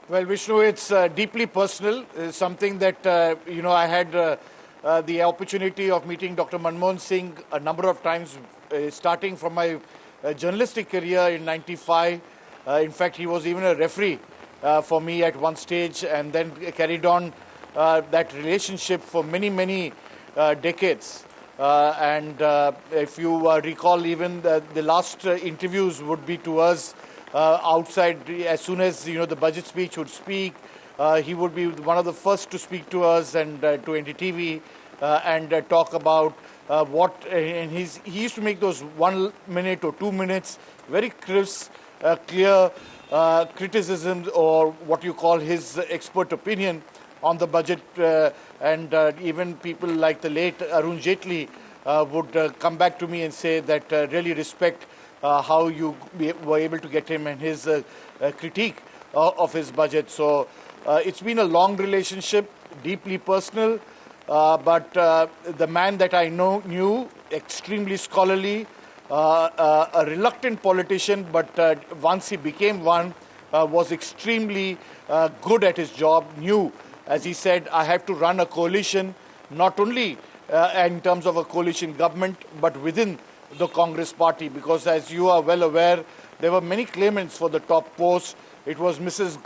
Well, Vishnu, it's deeply personal. It's something that, I had the opportunity of meeting Dr. Manmohan Singh a number of times, starting from my journalistic career in '95. In fact, he was even a referee for me at one stage, and then carried on that relationship for many decades. And if you recall, even the last interviews would be to us outside. As soon as the budget speech would speak, he would be one of the first to speak to us and to NDTV. and talk about and he used to make those 1 minute or 2 minutes, very crisp, clear criticisms or what you call his expert opinion on the budget, and even people like the late Arun Jaitley would come back to me and say that really respect how you were able to get him and his critique of his budget. So it's been a long relationship, deeply personal, but the man that I knew, extremely scholarly, a reluctant politician, but once he became one, was extremely good at his job, knew, as he said, I have to run a coalition, not only in terms of a coalition government, but within the Congress party, because as you are well aware, there were many claimants for the top post. It was Mrs.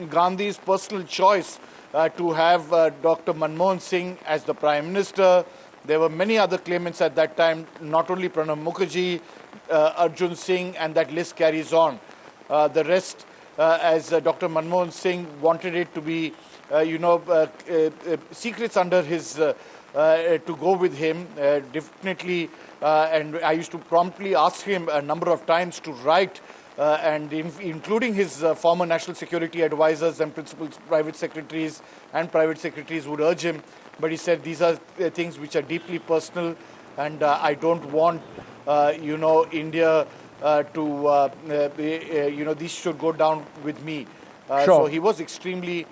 Gandhi's personal choice to have Dr. Manmohan Singh as the Prime Minister. There were many other claimants at that time, not only Pranab Mukherjee, Arjun Singh, and that list carries on. The rest, as Dr. Manmohan Singh wanted it to be, secrets under his, to go with him, definitely, and I used to promptly ask him a number of times to write, and including his former national security advisors and principal private secretaries and private secretaries would urge him, but he said these are things which are deeply personal, and I don't want, India to, these should go down with me. Sure. So he was extremely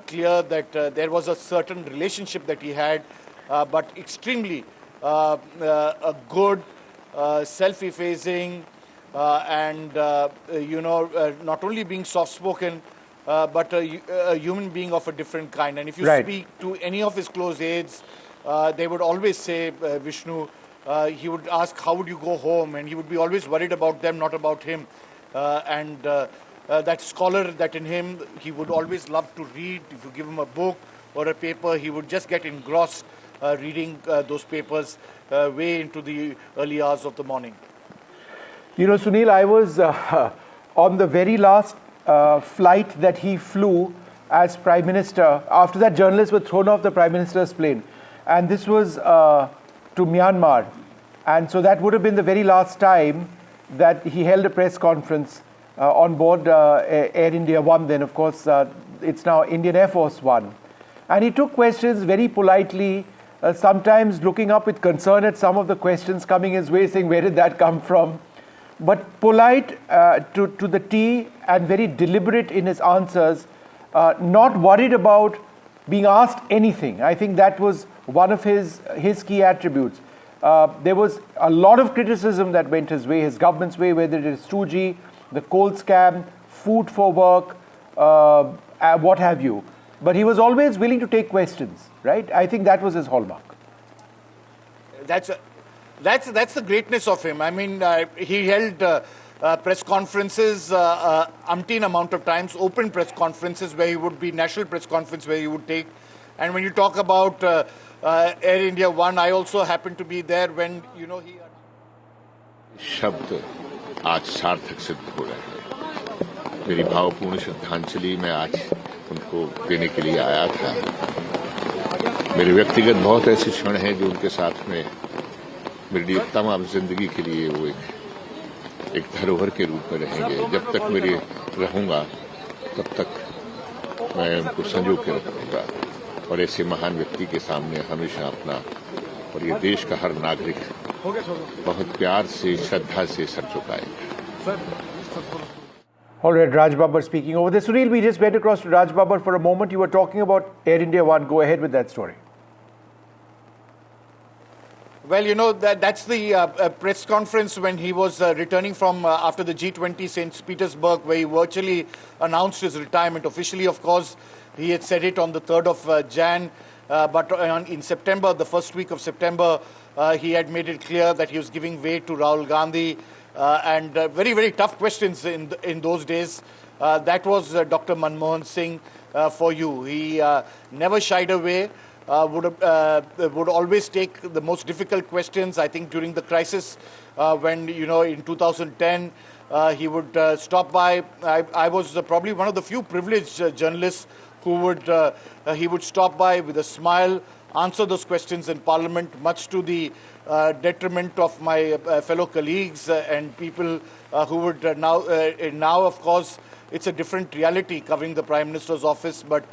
clear that there was a certain relationship that he had, but extremely a good, self-effacing, and not only being soft-spoken, but a human being of a different kind. And if you speak to any of his close aides, they would always say, Vishnu, he would ask, how would you go home? And he would be always worried about them, not about him. And that scholar that in him, he would always love to read. If you give him a book or a paper, he would just get engrossed reading those papers way into the early hours of the morning. You know, Sunil, I was on the very last flight that he flew as Prime Minister. After that, journalists were thrown off the Prime Minister's plane. And this was to Myanmar. And so that would have been the very last time that he held a press conference on board Air India One. Then, of course, it's now Indian Air Force One. And he took questions very politely, sometimes looking up with concern at some of the questions coming his way, saying, where did that come from? But polite to the T and very deliberate in his answers, not worried about being asked anything. I think that was one of his key attributes. There was a lot of criticism that went his way, his government's way, whether it is 2G, the coal scam, food for work, what have you. But he was always willing to take questions, right? I think that was his hallmark. That's the greatness of him. I mean, he held press conferences umpteen amount of times, open press conferences where he would be, national press conference where he would take. And when you talk about Air India One, I also happened to be there when, he... शब्द आज सार्थक सिद्ध हो रहे हैं। मेरी भावपूर्ण श्रद्धांजलि मैं आज उनको देने के लिए आया था। मेरे व्यक्तिगत बहुत ऐसे क्षण हैं जो उनके साथ में मेरे लिए तमाम जिंदगी के लिए वो एक धरोहर के रूप में रहेंगे। जब तक मेरे रहूंगा तब तक मैं उनको संजो के रखूंगा और ऐसे महान व्यक्ति के सामने हमेशा अपना और ये देश का हर नागरिक बहुत प्यार से, श्रद्धा से sir झुकाएगा। All right, Raj Babbar speaking over there. Sunil, we just went across to Raj Babbar for a moment. You were talking about Air India One. Go ahead with that story. Well, that's the press conference when he was returning from after the G20 St. Petersburg, where he virtually announced his retirement. Officially, of course, he had said it on the 3rd of Jan, but in September, the first week of September, he had made it clear that he was giving way to Rahul Gandhi, and very, very tough questions in those days. That was Dr. Manmohan Singh for you. He never shied away. Would always take the most difficult questions. I think during the crisis, when in 2010, he would stop by. I was probably one of the few privileged journalists who would he would stop by with a smile, answer those questions in Parliament, much to the detriment of my fellow colleagues and people who would now, of course, it's a different reality covering the Prime Minister's office, but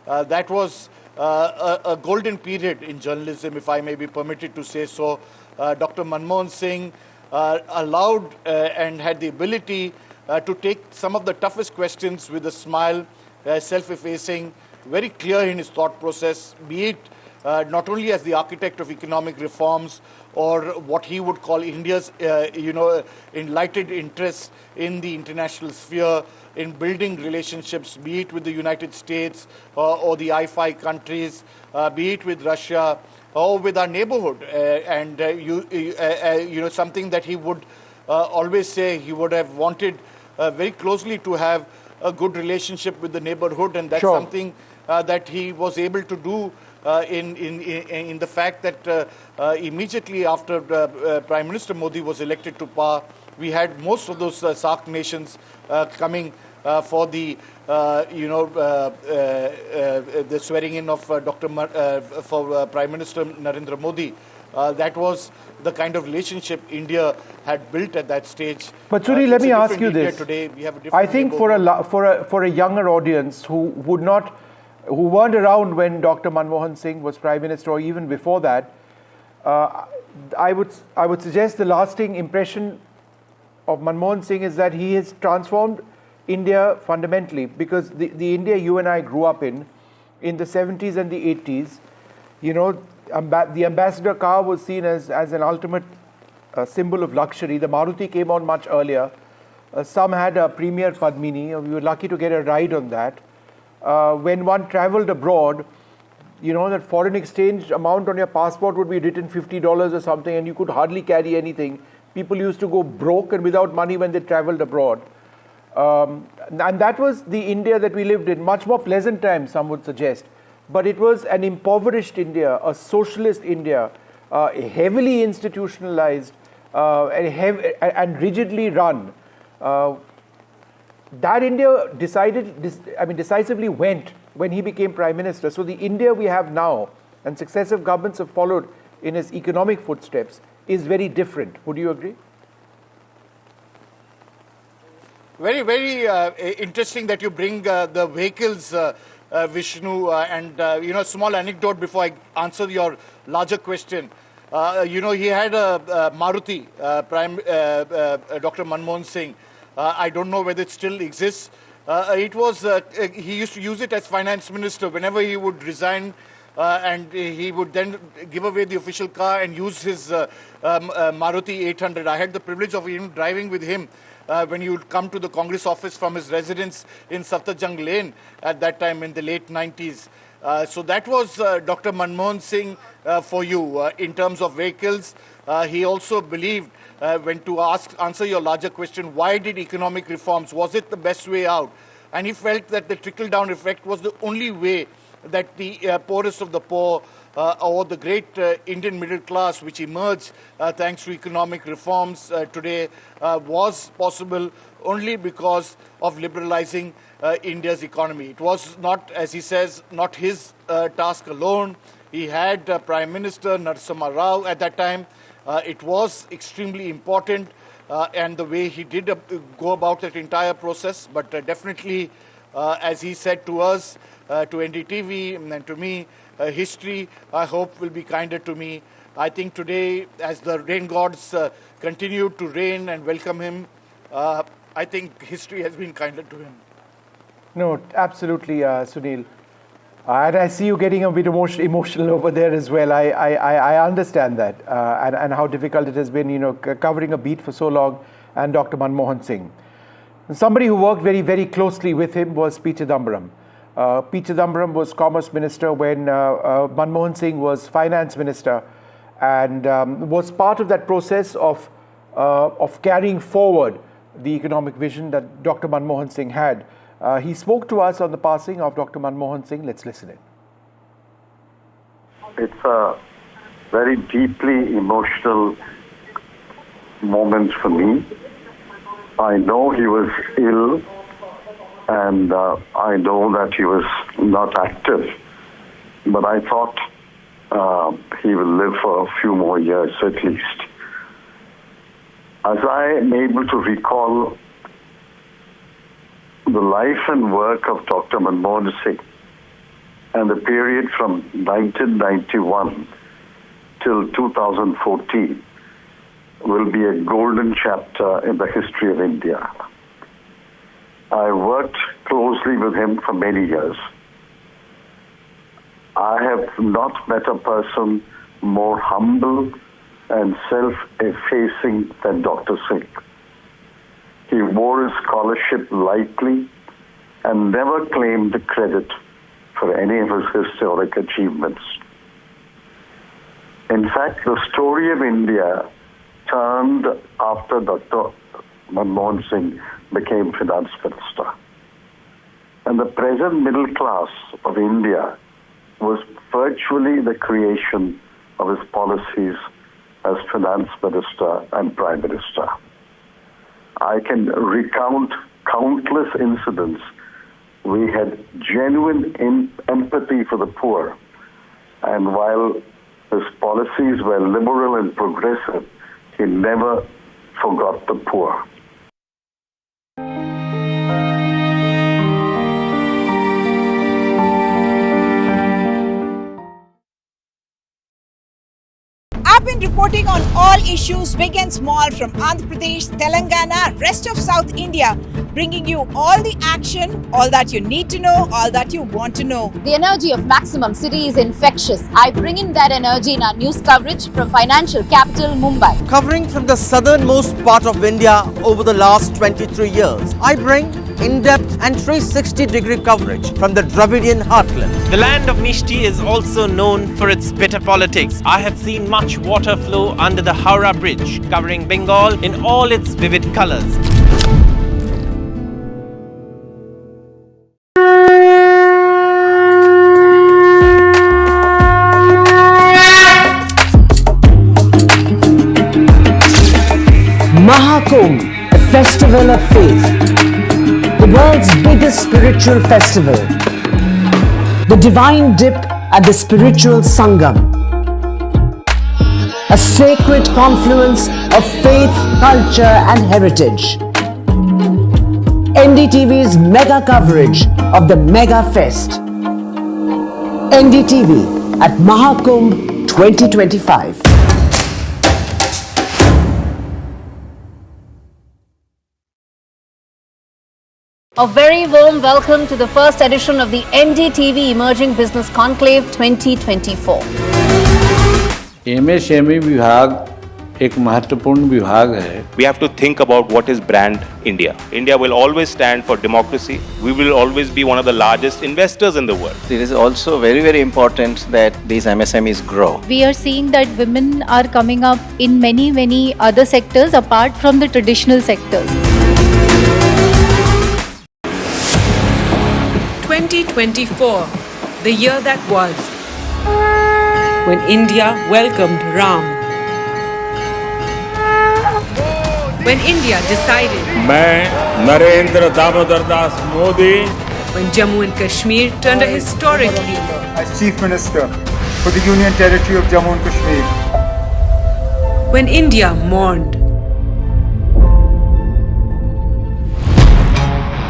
that was a golden period in journalism, if I may be permitted to say so. Dr. Manmohan Singh allowed and had the ability to take some of the toughest questions with a smile, self-effacing, very clear in his thought process, be it not only as the architect of economic reforms or what he would call India's, enlightened interest in the international sphere, in building relationships, be it with the United States or the I-5 countries, be it with Russia or with our neighborhood. Something that he would always say he would have wanted very closely to have a good relationship with the neighborhood, and that's something that he was able to do in the fact that immediately after Prime Minister Modi was elected to power, we had most of those SAARC nations coming for the swearing in of Prime Minister Narendra Modi. That was the kind of relationship India had built at that stage. But Sunil, let me ask you India this. Today, we have a I think for a younger audience who weren't around when Dr. Manmohan Singh was Prime Minister or even before that, I would suggest the lasting impression of Manmohan Singh is that he has transformed India fundamentally, because the India you and I grew up in the 70s and the 80s, the ambassador car was seen as an ultimate symbol of luxury. The Maruti came on much earlier. Some had a Premier Padmini. We were lucky to get a ride on that. When one traveled abroad, that foreign exchange amount on your passport would be written $50 or something, and you could hardly carry anything. People used to go broke and without money when they traveled abroad. And that was the India that we lived in. Much more pleasant times, some would suggest. But it was an impoverished India, a socialist India, heavily institutionalized and rigidly run. That India decisively went when he became Prime Minister. So the India we have now, and successive governments have followed in his economic footsteps, is very different. Would you agree? Very, very interesting that you bring the vehicles, Vishnu, and a small anecdote before I answer your larger question. He had a Maruti, Dr. Manmohan Singh. I don't know whether it still exists. He used to use it as finance minister whenever he would resign, and he would then give away the official car and use his Maruti 800. I had the privilege of even driving with him when he would come to the Congress office from his residence in Safdarjung Lane at that time in the late 90s. So that was Dr. Manmohan Singh for you in terms of vehicles. He also believed, when to answer your larger question, why did economic reforms, was it the best way out? And he felt that the trickle-down effect was the only way that the poorest of the poor or the great Indian middle class, which emerged thanks to economic reforms today, was possible only because of liberalizing India's economy. It was not, as he says, not his task alone. He had Prime Minister Narasimha Rao at that time. It was extremely important, and the way he did go about that entire process. But definitely, as he said to us, to NDTV and to me, history, I hope, will be kinder to me. I think today, as the rain gods continue to rain and welcome him, I think history has been kinder to him. No, absolutely, Sunil. And I see you getting a bit emotional over there as well. I understand that and how difficult it has been, covering a beat for so long, and Dr. Manmohan Singh. And somebody who worked very, very closely with him was P. Chidambaram. P. Chidambaram was Commerce Minister when Manmohan Singh was Finance Minister, and was part of that process of carrying forward the economic vision that Dr. Manmohan Singh had. He spoke to us on the passing of Dr. Manmohan Singh. Let's listen in. It's a very deeply emotional moment for me. I know he was ill, and I know that he was not active, but I thought he will live for a few more years at least. As I am able to recall the life and work of Dr. Manmohan Singh and the period from 1991 till 2014 will be a golden chapter in the history of India. I worked closely with him for many years. I have not met a person more humble and self-effacing than Dr. Singh. He wore his scholarship lightly and never claimed the credit for any of his historic achievements. In fact, the story of India turned after Dr. Manmohan Singh became finance minister. And the present middle class of India was virtually the creation of his policies as finance minister and prime minister. I can recount countless incidents. We had genuine empathy for the poor. And while his policies were liberal and progressive, he never forgot the poor. I've been reporting on all issues, big and small, from Andhra Pradesh, Telangana, rest of South India, bringing you all the action, all that you need to know, all that you want to know. The energy of Maximum City is infectious. I bring in that energy in our news coverage from financial capital Mumbai. Covering from the southernmost part of India over the last 23 years, I bring in-depth and 360-degree coverage from the Dravidian heartland. The land of Mishti is also known for its bitter politics. I have seen much water flow under the Howrah Bridge, covering Bengal in all its vivid colors. Mahakumbh, a festival of faith. The world's biggest spiritual festival. The divine dip at the spiritual Sangam. A sacred confluence of faith, culture and heritage. NDTV's mega coverage of the Mega Fest. NDTV at Mahakumbh 2025. A very warm welcome to the first edition of the NDTV Emerging Business Conclave 2024. MSME विभाग एक महत्वपूर्ण विभाग है. We have to think about what is brand India. India will always stand for democracy. We will always be one of the largest investors in the world. It is also very, very important that these MSMEs grow. We are seeing that women are coming up in many other sectors apart from the traditional sectors. 2024, the year that was, when India welcomed Ram. When India decided, मैं Narendra Damodar Das Modi, when Jammu and Kashmir turned a historic leaf, as Chief Minister for the Union Territory of Jammu and Kashmir, when India mourned,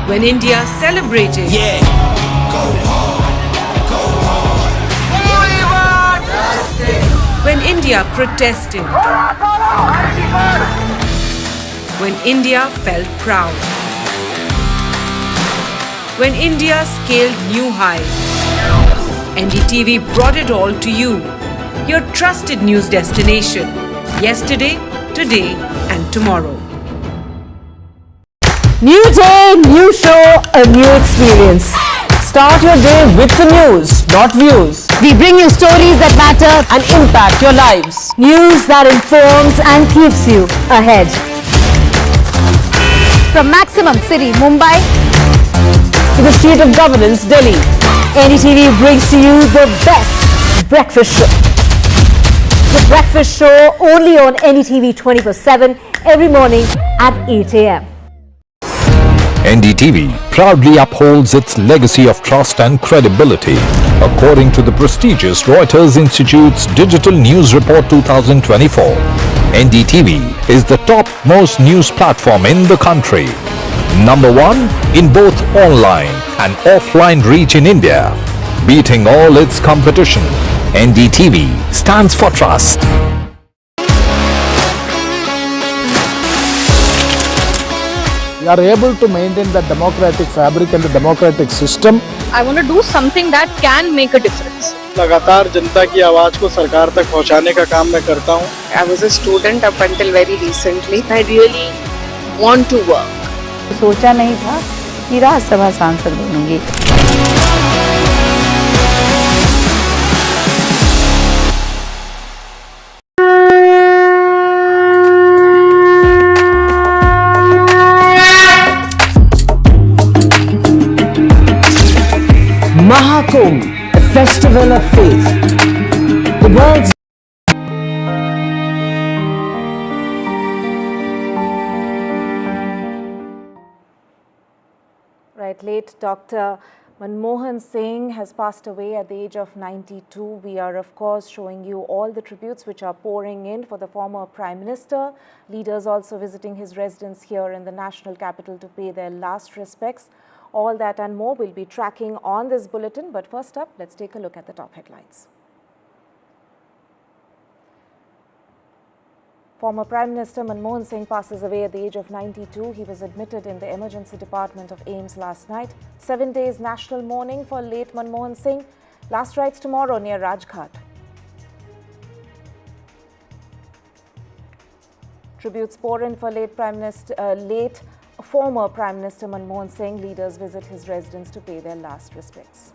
when India celebrated, when India protested, when India felt proud, when India scaled new heights, NDTV brought it all to you, your trusted news destination, yesterday, today and tomorrow. New day, new show, a new experience. Start your day with the news, not views. We bring you stories that matter and impact your lives. News that informs and keeps you ahead. From Maximum City, Mumbai, to the seat of governance, Delhi, NDTV brings to you the best breakfast show. The breakfast show only on NDTV 24/7 every morning at 8 a.m. NDTV proudly upholds its legacy of trust and credibility. According to the prestigious Reuters Institute's Digital News Report 2024, NDTV is the top-most news platform in the country. Number 1 in both online and offline reach in India. Beating all its competition, NDTV stands for trust. We are able to maintain the democratic fabric and the democratic system. I want to do something that can make a difference. लगातार जनता की आवाज को सरकार तक पहुंचाने का काम मैं करता हूं. I was a student up until very recently. I really want to work. सोचा नहीं था कि राज्यसभा सांसद बनूंगी. Mahakumbh, a festival of faith. The world's Right, late Dr. Manmohan Singh has passed away at the age of 92. We are, of course, showing you all the tributes which are pouring in for the former Prime Minister. Leaders also visiting his residence here in the national capital to pay their last respects. All that and more we'll be tracking on this bulletin. But first up, let's take a look at the top headlines. Former Prime Minister Manmohan Singh passes away at the age of 92. He was admitted in the emergency department of AIIMS last night. 7 days national mourning for late Manmohan Singh. Last rites tomorrow near Rajghat. Tributes pour in for former Prime Minister Manmohan Singh. Leaders visit his residence to pay their last respects.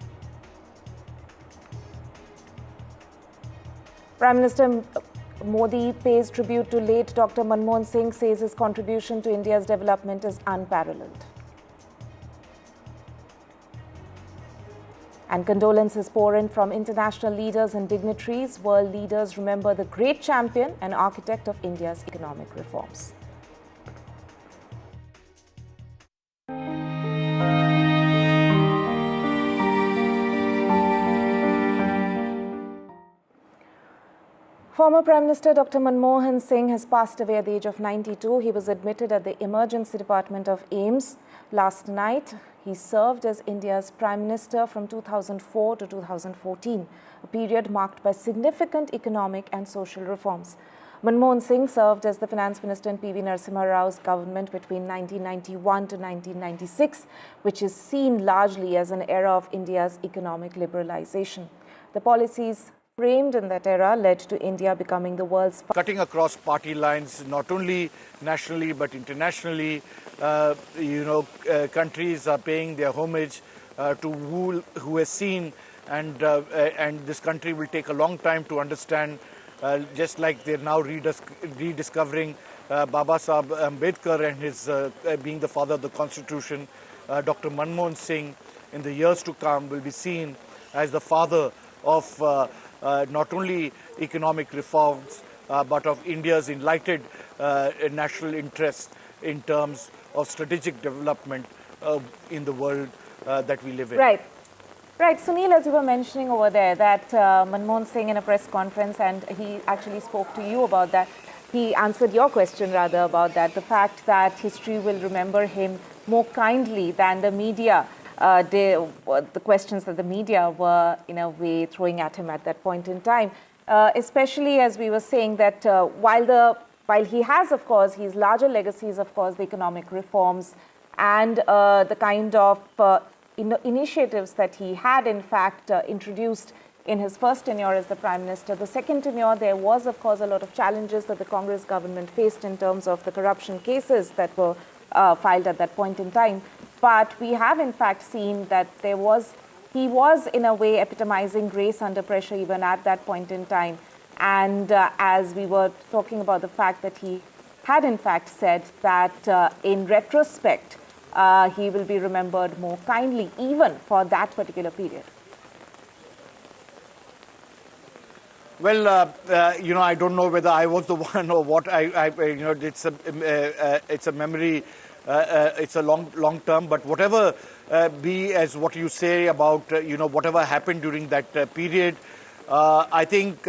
Prime Minister Modi pays tribute to late Dr. Manmohan Singh, says his contribution to India's development is unparalleled. And condolences pour in from international leaders and dignitaries. World leaders remember the great champion and architect of India's economic reforms. Former Prime Minister Dr. Manmohan Singh has passed away at the age of 92. He was admitted at the emergency department of AIIMS last night. He served as India's Prime Minister from 2004 to 2014, a period marked by significant economic and social reforms. Manmohan Singh served as the Finance Minister in P.V. Narasimha Rao's government between 1991 to 1996, which is seen largely as an era of India's economic liberalization. The policies framed in that era led to India becoming the world's... Cutting across party lines, not only nationally but internationally, countries are paying their homage to who has seen, and this country will take a long time to understand, just like they're now rediscovering Baba Sahib Ambedkar and his being the father of the Constitution. Dr. Manmohan Singh in the years to come will be seen as the father of not only economic reforms, but of India's enlightened national interest in terms of strategic development in the world that we live in. Right. Right. Sunil, as you were mentioning over there, that Manmohan Singh in a press conference, and he actually spoke to you about that. He answered your question rather about that, the fact that history will remember him more kindly than the media. The questions that the media were, in a way, throwing at him at that point in time, especially as we were saying that while he has, of course, his larger legacies, of course, the economic reforms and the kind of initiatives that he had, in fact, introduced in his first tenure as the Prime Minister. The second tenure, there was, of course, a lot of challenges that the Congress government faced in terms of the corruption cases that were filed at that point in time. But we have, in fact, seen that he was, in a way, epitomizing grace under pressure even at that point in time. And as we were talking about the fact that he had, in fact, said that in retrospect, he will be remembered more kindly, even for that particular period. Well, I don't know whether I was the one or what. It's a memory it's a long term. But whatever be as what you say about whatever happened during that period, I think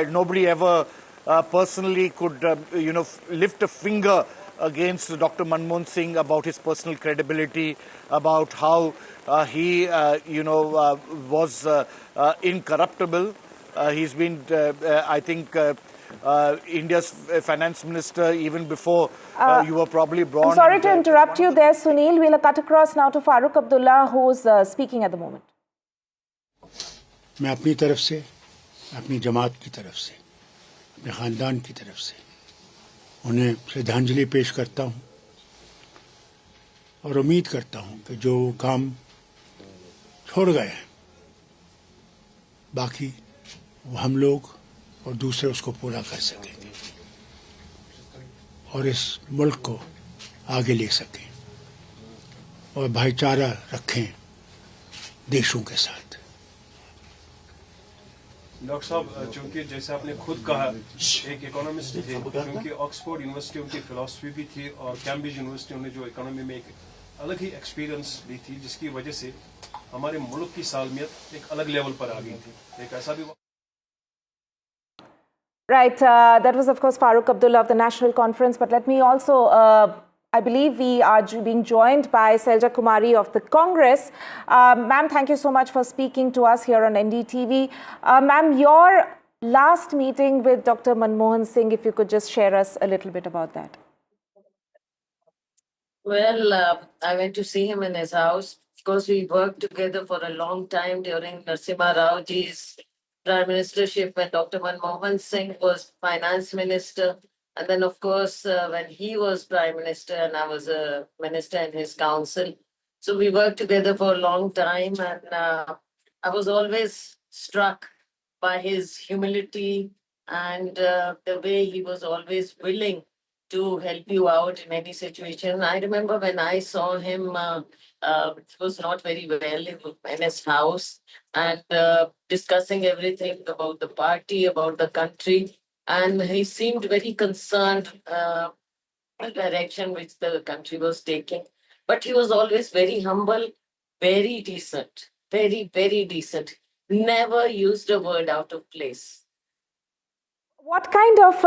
nobody ever personally could lift a finger against Dr. Manmohan Singh about his personal credibility, about how he was incorruptible. He's been, I think, India's finance minister even before you were probably born. I'm sorry to interrupt you there, Sunil. We'll cut across now to Farooq Abdullah, who's speaking at the moment. मैं अपनी तरफ से, अपनी जमात की तरफ से, अपने ख़ानदान की तरफ से उन्हें श्रद्धांजलि पेश करता हूं और उम्मीद करता हूं कि जो काम छोड़ गए हैं बाकी वो हम लोग और दूसरे उसको पूरा कर सकेंगे और इस मुल्क को आगे ले सकें और भाईचारा रखें देशों के साथ। डॉक्टर साहब, चूंकि जैसे आपने खुद कहा एक इकोनॉमिस्ट थे, क्योंकि ऑक्सफोर्ड यूनिवर्सिटी उनकी फिलॉसफी भी थी और कैम्ब्रिज यूनिवर्सिटी उन्हें जो इकोनॉमी में एक अलग ही एक्सपीरियंस दी थी, जिसकी वजह से हमारे मुल्क की सालमियत एक अलग लेवल पर आ गई थी। एक ऐसा भी Right, that was of course Farooq Abdullah of the National Conference, but let me also I believe we are being joined by Selja Kumari of the Congress. Ma'am, thank you so much for speaking to us here on NDTV. Ma'am, your last meeting with Dr. Manmohan Singh, if you could just share us a little bit about that. Well, I went to see him in his house. Of course, we worked together for a long time during Narasimha Rao ji's Prime Ministership when Dr. Manmohan Singh was Finance Minister. And then, of course, when he was Prime Minister and I was a minister in his council. So we worked together for a long time, and I was always struck by his humility and the way he was always willing to help you out in any situation. I remember when I saw him, it was not very well in his house, and discussing everything about the party, about the country. And he seemed very concerned the direction which the country was taking. But he was always very humble, very decent, very, very decent. Never used a word out of place. What kind of,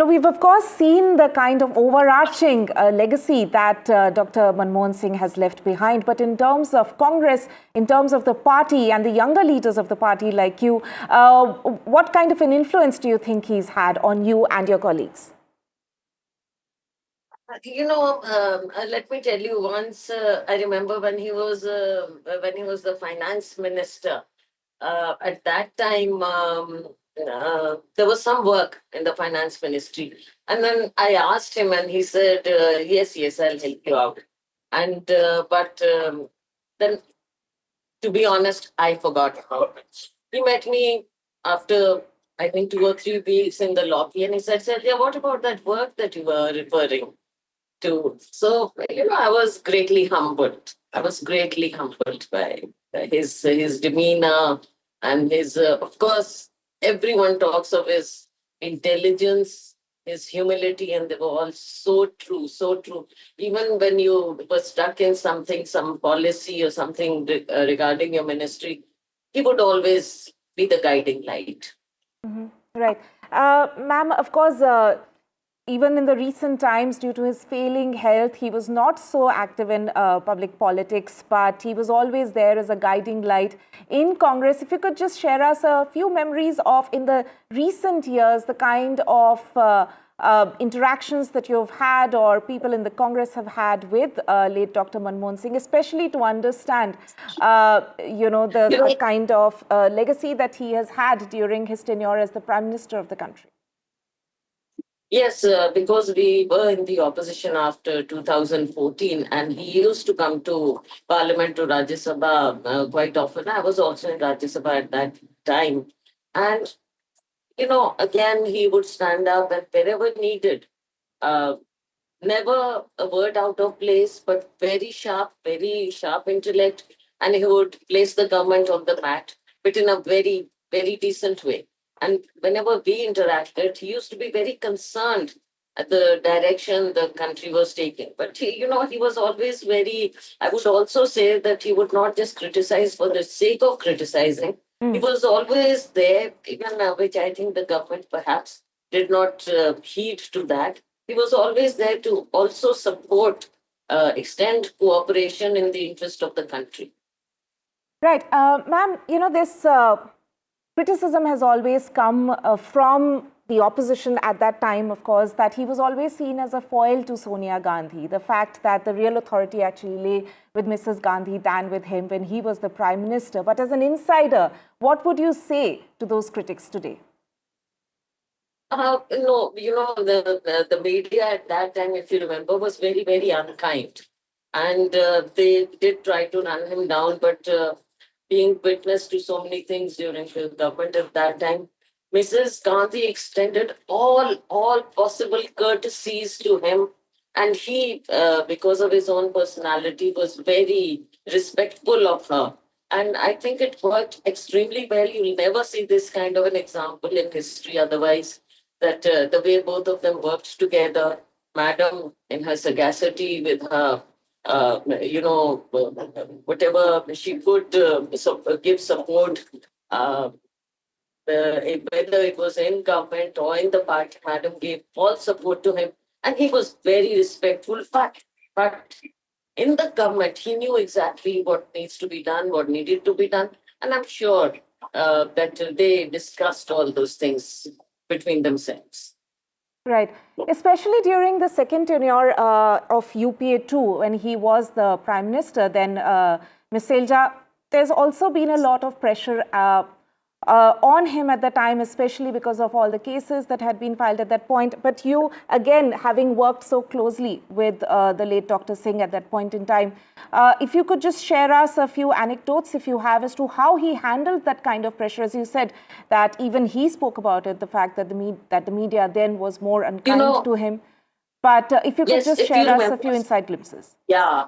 we've of course seen the kind of overarching legacy that Dr. Manmohan Singh has left behind. But in terms of Congress, in terms of the party and the younger leaders of the party like you, what kind of an influence do you think he's had on you and your colleagues? Let me tell you, once I remember when he was the finance minister, at that time, there was some work in the finance ministry. And then I asked him and he said, yes, I'll help you out. And, then, to be honest, I forgot about it. He met me after, I think, 2 or 3 weeks in the lobby and he said, yeah, what about that work that you were referring to? So, I was greatly humbled. I was greatly humbled by his demeanor and his, of course, everyone talks of his intelligence, his humility, and they were all so true, so true. Even when you were stuck in something, some policy or something regarding your ministry, he would always be the guiding light. Mm-hmm. Right. Ma'am, of course, even in the recent times, due to his failing health, he was not so active in public politics, but he was always there as a guiding light in Congress. If you could just share us a few memories of, in the recent years, the kind of interactions that you've had or people in the Congress have had with late Dr. Manmohan Singh, especially to understand, the kind of legacy that he has had during his tenure as the Prime Minister of the country. Yes, because we were in the opposition after 2014 and he used to come to Parliament, to Rajya Sabha quite often. I was also in Rajya Sabha at that time. And, again, he would stand up and wherever needed, never a word out of place, but very sharp intellect. And he would place the government on the mat, but in a very, very decent way. And whenever we interacted, he used to be very concerned the direction the country was taking. But he was always very, I would also say that he would not just criticize for the sake of criticizing. He was always there, even which I think the government perhaps did not heed to that. He was always there to also support, extend cooperation in the interest of the country. Right. Ma'am, this criticism has always come from the opposition at that time, of course, that he was always seen as a foil to Sonia Gandhi. The fact that the real authority actually lay with Mrs. Gandhi than with him when he was the Prime Minister. But as an insider, what would you say to those critics today? No, the media at that time, if you remember, was very, very unkind. And they did try to run him down, but being witness to so many things during the government at that time, Mrs. Gandhi extended all possible courtesies to him. And he, because of his own personality, was very respectful of her. And I think it worked extremely well. You'll never see this kind of an example in history otherwise, that the way both of them worked together, Madam in her sagacity with her, whatever she could give support, whether it was in government or in the party, Madam gave all support to him. And he was very respectful. But in the government, he knew exactly what needs to be done, what needed to be done. And I'm sure that they discussed all those things between themselves. Right. Especially during the second tenure of UPA 2, when he was the Prime Minister, then Ms. Selja, there's also been a lot of pressure on him at the time, especially because of all the cases that had been filed at that point. But you, again, having worked so closely with the late Dr. Singh at that point in time, if you could just share us a few anecdotes, if you have, as to how he handled that kind of pressure. As you said, that even he spoke about it, the fact that the media then was more unkind to him. But if you could just share us a few inside glimpses. Yeah.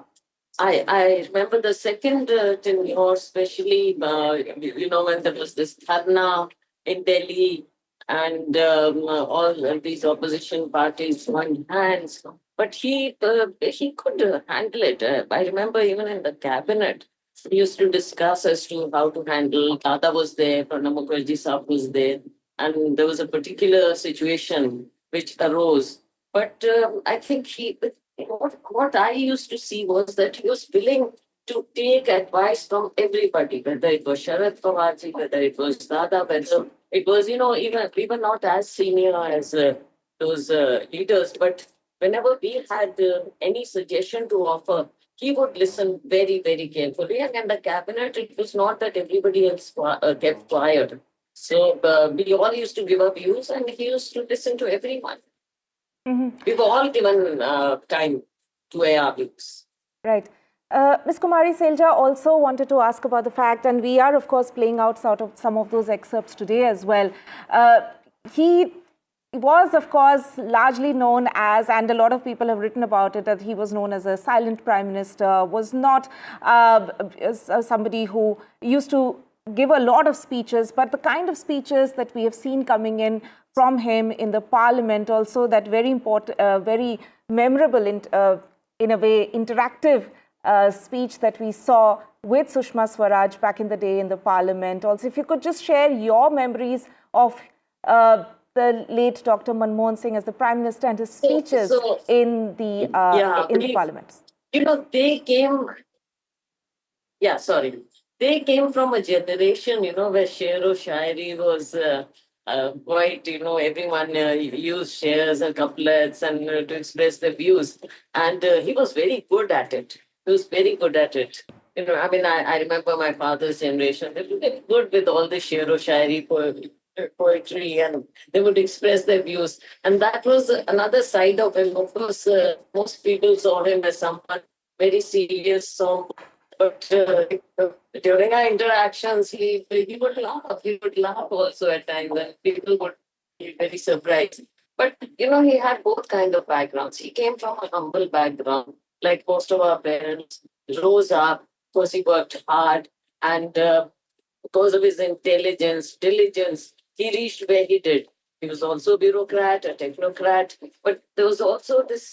I remember the second tenure, especially, when there was this dharna in Delhi and all these opposition parties joined hands. But he could handle it. I remember even in the cabinet, we used to discuss as to how to handle. Dada was there, Pranab Mukherjee Saab was there, and there was a particular situation which arose. But I think what I used to see was that he was willing to take advice from everybody, whether it was Sharad Pawarji, whether it was Dada, whether it was, even we were not as senior as those leaders, but whenever we had any suggestion to offer, he would listen very, very carefully. And in the cabinet, it was not that everybody else kept quiet. So we all used to give our views, and he used to listen to everyone. We were all given time to air our views. Right. Ms. Kumari Selja also wanted to ask about the fact, and we are, of course, playing out sort of some of those excerpts today as well. He was, of course, largely known as, and a lot of people have written about it, that he was known as a silent Prime Minister, was not somebody who used to give a lot of speeches, but the kind of speeches that we have seen coming in from him in the Parliament, also that very important, very memorable, in a way, interactive speech that we saw with Sushma Swaraj back in the day in the Parliament. Also, if you could just share your memories of the late Dr. Manmohan Singh as the Prime Minister and his speeches in the Parliament. They came. Yeah, sorry. They came from a generation, where Sher-o-Shairi was quite, everyone used shares and couplets and to express their views. And he was very good at it. He was very good at it. I remember my father's generation. They were very good with all the Sher-o-Shairi poetry, and they would express their views. And that was another side of him. Of course, most people saw him as someone very serious, but during our interactions, he would laugh. He would laugh also at times, and people would be very surprised. But, he had both kind of backgrounds. He came from a humble background, like most of our parents, rose up because he worked hard, and because of his intelligence, diligence, he reached where he did. He was also a bureaucrat, a technocrat, but there was also this,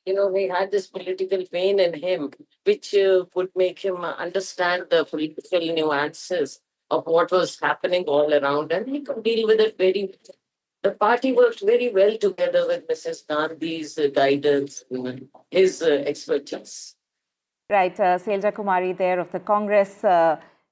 he had this political vein in him, which would make him understand the political nuances of what was happening all around, and he could deal with it very well. The party worked very well together with Mrs. Gandhi's guidance and his expertise. Right, Selja Kumari there of the Congress,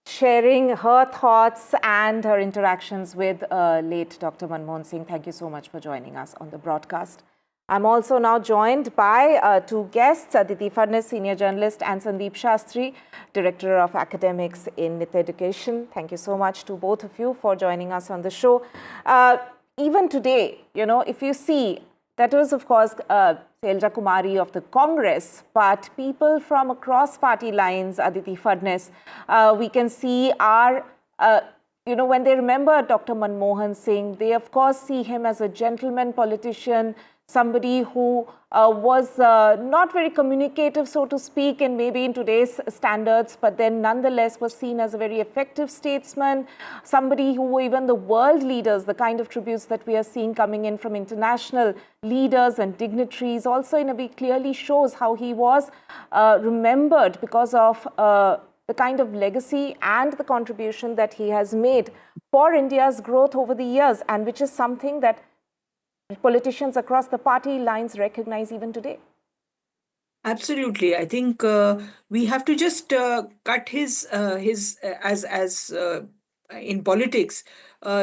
sharing her thoughts and her interactions with late Dr. Manmohan Singh. Thank you so much for joining us on the broadcast. I'm also now joined by two guests, Aditi Fadnis, senior journalist, and Sandeep Shastri, director of academics in NIT Education. Thank you so much to both of you for joining us on the show. Even today, if you see, that was, of course, Selja Kumari of the Congress, but people from across party lines, Aditi Fadnis, we can see are, when they remember Dr. Manmohan Singh, they of course see him as a gentleman politician, somebody who was not very communicative, so to speak, and maybe in today's standards, but then nonetheless was seen as a very effective statesman, somebody who even the world leaders, the kind of tributes that we are seeing coming in from international leaders and dignitaries, also in a way clearly shows how he was remembered because of the kind of legacy and the contribution that he has made for India's growth over the years, and which is something that politicians across the party lines recognize even today. Absolutely, I think we have to just cut his as in politics,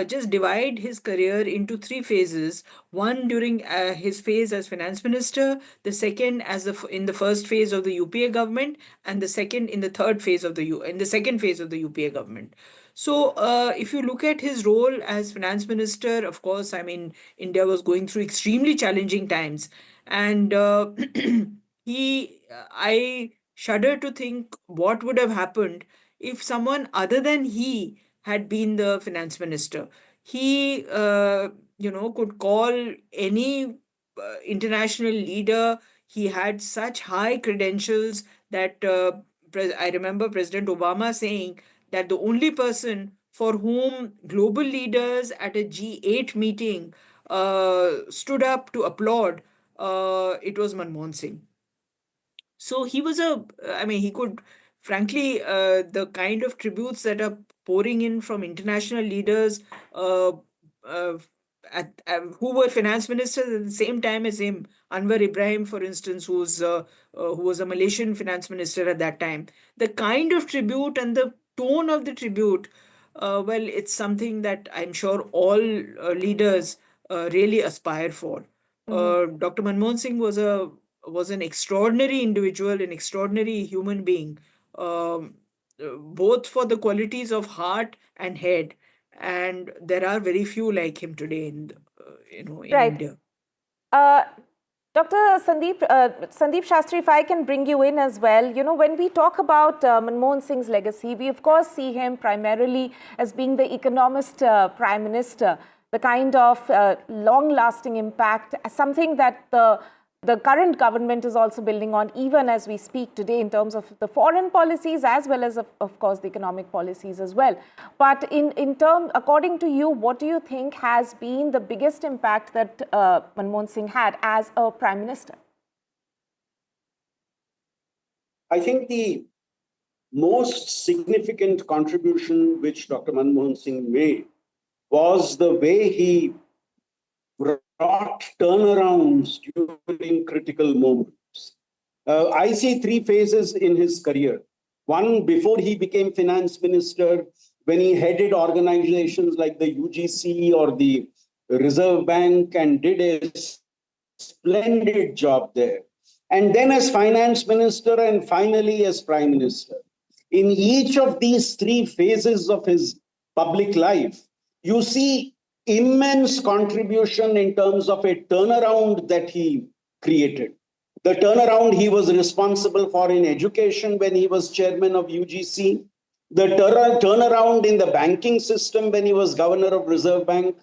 just divide his career into three phases. One during his phase as finance minister, the second as in the first phase of the UPA government, and the second in the third phase of the second phase of the UPA government. So if you look at his role as finance minister, of course, I mean, India was going through extremely challenging times, and I shudder to think what would have happened if someone other than he had been the finance minister. He, could call any international leader. He had such high credentials that I remember President Obama saying that the only person for whom global leaders at a G8 meeting stood up to applaud, it was Manmohan Singh. So he was he could, frankly, the kind of tributes that are pouring in from international leaders who were finance ministers at the same time as him, Anwar Ibrahim, for instance, who was a Malaysian finance minister at that time. The kind of tribute and the tone of the tribute, it's something that I'm sure all leaders really aspire for. Dr. Manmohan Singh was an extraordinary individual, an extraordinary human being, both for the qualities of heart and head. And there are very few like him today in India. Dr. Sandeep Shastri, if I can bring you in as well, when we talk about Manmohan Singh's legacy, we of course see him primarily as being the economist prime minister, the kind of long-lasting impact, something that the current government is also building on, even as we speak today, in terms of the foreign policies as well as, of course, the economic policies as well. But according to you, what do you think has been the biggest impact that Manmohan Singh had as a prime minister? I think the most significant contribution which Dr. Manmohan Singh made was the way he brought turnarounds during critical moments. I see three phases in his career. One, before he became finance minister, when he headed organizations like the UGC or the Reserve Bank and did a splendid job there. And then as finance minister and finally as prime minister. In each of these three phases of his public life, you see immense contribution in terms of a turnaround that he created. The turnaround he was responsible for in education when he was chairman of UGC, the turnaround in the banking system when he was governor of Reserve Bank,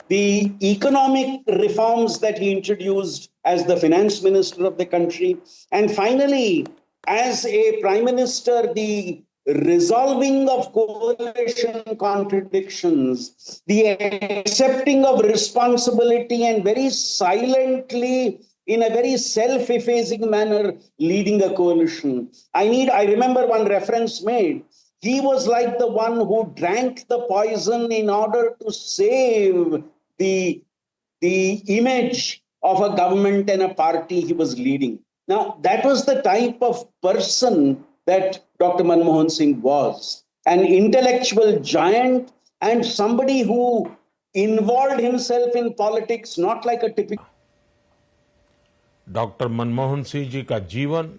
the economic reforms that he introduced as the finance minister of the country, and finally, as a prime minister, the resolving of coalition contradictions, the accepting of responsibility, and very silently, in a very self-effacing manner, leading a coalition. I remember one reference made. He was like the one who drank the poison in order to save the image of a government and a party he was leading. Now, that was the type of person that Dr. Manmohan Singh was, an intellectual giant and somebody who involved himself in politics not like a typical. Doctor Manmohan Singh ji का जीवन,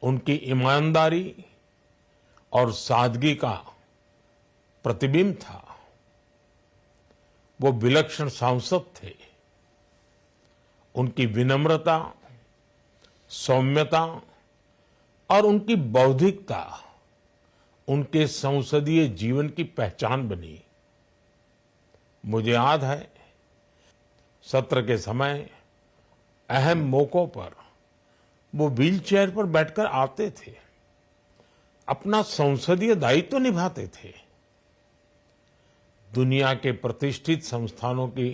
उनकी ईमानदारी और सादगी का प्रतिबिंब था। वो विलक्षण सांसद थे। उनकी विनम्रता, सौम्यता और उनकी बौद्धिकता उनके संसदीय जीवन की पहचान बनी। मुझे याद है, सत्र के समय अहम मौकों पर वो व्हीलचेयर पर बैठकर आते थे, अपना संसदीय दायित्व निभाते थे। दुनिया के प्रतिष्ठित संस्थानों की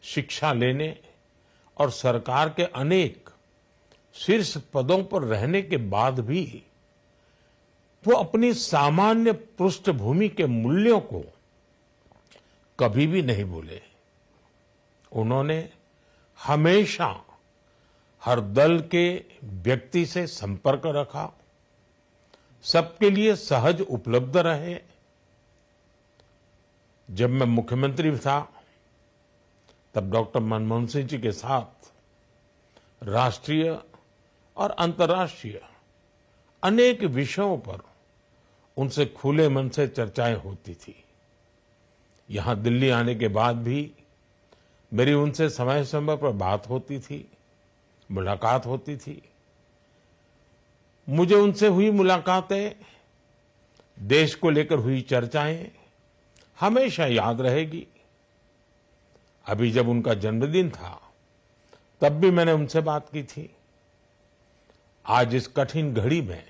शिक्षा लेने और सरकार के अनेक शीर्ष पदों पर रहने के बाद भी वो अपनी सामान्य पृष्ठभूमि के मूल्यों को कभी भी नहीं भूले। उन्होंने हमेशा हर दल के व्यक्ति से संपर्क रखा, सबके लिए सहज उपलब्ध रहे। जब मैं मुख्यमंत्री था, तब डॉक्टर मनमोहन सिंह जी के साथ राष्ट्रीय और अंतर्राष्ट्रीय अनेक विषयों पर उनसे खुले मन से चर्चाएं होती थी। यहां दिल्ली आने के बाद भी मेरी उनसे समय समय पर बात होती थी, मुलाकात होती थी। मुझे उनसे हुई मुलाकातें, देश को लेकर हुई चर्चाएं हमेशा याद रहेगी। अभी जब उनका जन्मदिन था, तब भी मैंने उनसे बात की थी। आज इस कठिन घड़ी में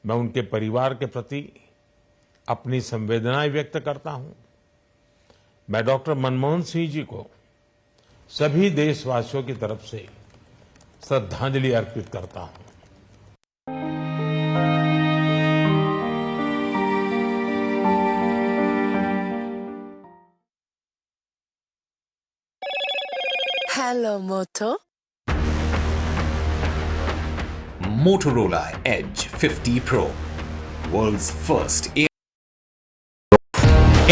मैं उनके परिवार के प्रति अपनी संवेदनाएं व्यक्त करता हूं। मैं डॉक्टर मनमोहन सिंह जी को सभी देशवासियों की तरफ से श्रद्धांजलि अर्पित करता हूं। Hello, Moto. Motorola Edge 50 Pro, world's first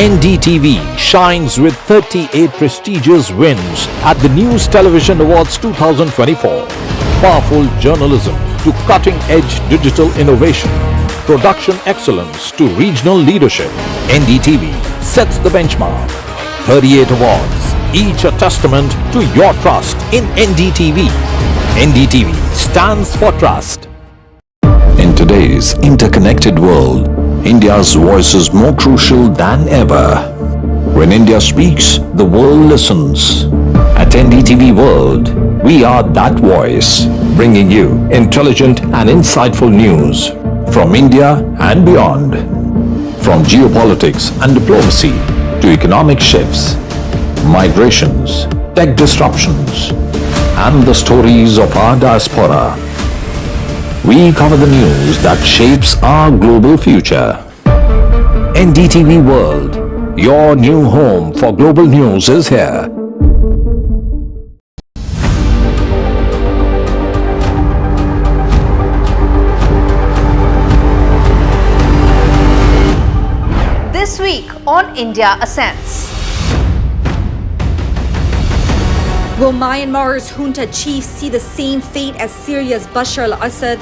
NDTV shines with 38 prestigious wins at the News Television Awards 2024. Powerful journalism to cutting-edge digital innovation, production excellence to regional leadership, NDTV sets the benchmark. 38 awards, each a testament to your trust in NDTV. NDTV stands for trust. In today's interconnected world, India's voice is more crucial than ever. When India speaks, the world listens. At NDTV World, we are that voice, bringing you intelligent and insightful news from India and beyond. From geopolitics and diplomacy to economic shifts, migrations, tech disruptions, and the stories of our diaspora. We cover the news that shapes our global future. NDTV World, your new home for global news is here. This week on India Ascends. Will Myanmar's junta chiefs see the same fate as Syria's Bashar al-Assad?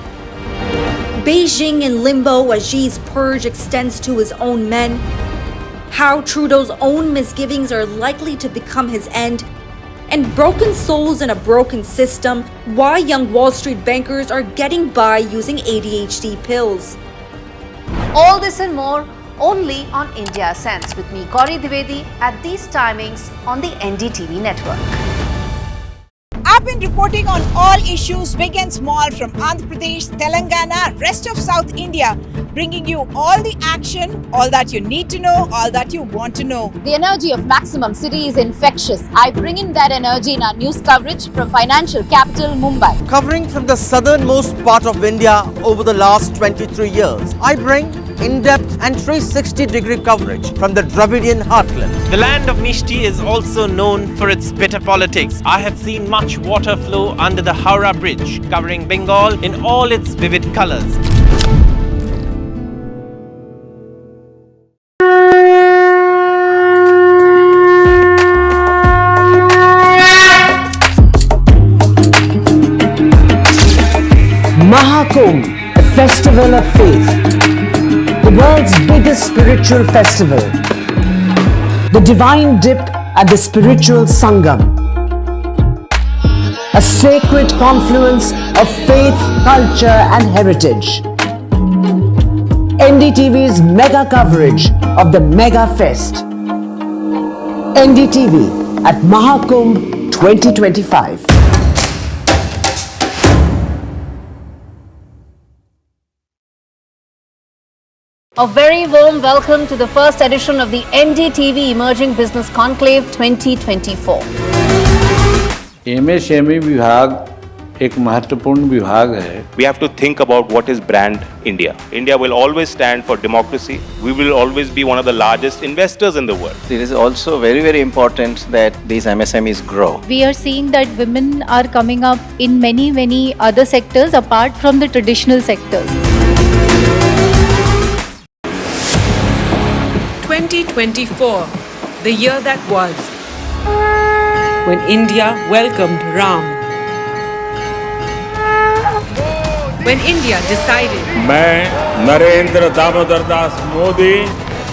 Beijing in limbo as Xi's purge extends to his own men? How Trudeau's own misgivings are likely to become his end? And broken souls in a broken system, why young Wall Street bankers are getting by using ADHD pills. All this and more only on India Ascends with me, Gauri Dwivedi, at these timings on the NDTV network. have been reporting on all issues big and small from Andhra Pradesh, Telangana, rest of South India, bringing you all the action, all that you need to know, all that you want to know. The energy of Maximum City is infectious. I bring in that energy in our news coverage from financial capital Mumbai. Covering from the southernmost part of India over the last 23 years, I bring in-depth and 360-degree coverage from the Dravidian heartland. The land of Mishti is also known for its bitter politics. I have seen much water flow under the Howrah Bridge, covering Bengal in all its vivid colors. Mahakumbh, a festival of faith. The world's biggest spiritual festival. The divine dip at the spiritual Sangam. A sacred confluence of faith, culture and heritage. NDTV's mega coverage of the Mega Fest. NDTV at Mahakumbh 2025. A very warm welcome to the first edition of the NDTV Emerging Business Conclave 2024. MSME विभाग एक महत्वपूर्ण विभाग है. We have to think about what is brand India. India will always stand for democracy. We will always be one of the largest investors in the world. It is also very, very important that these MSMEs grow. We are seeing that women are coming up in many other sectors apart from the traditional sectors. 2024, the year that was, when India welcomed Ram. When India decided, मैं Narendra Damodar Das Modi,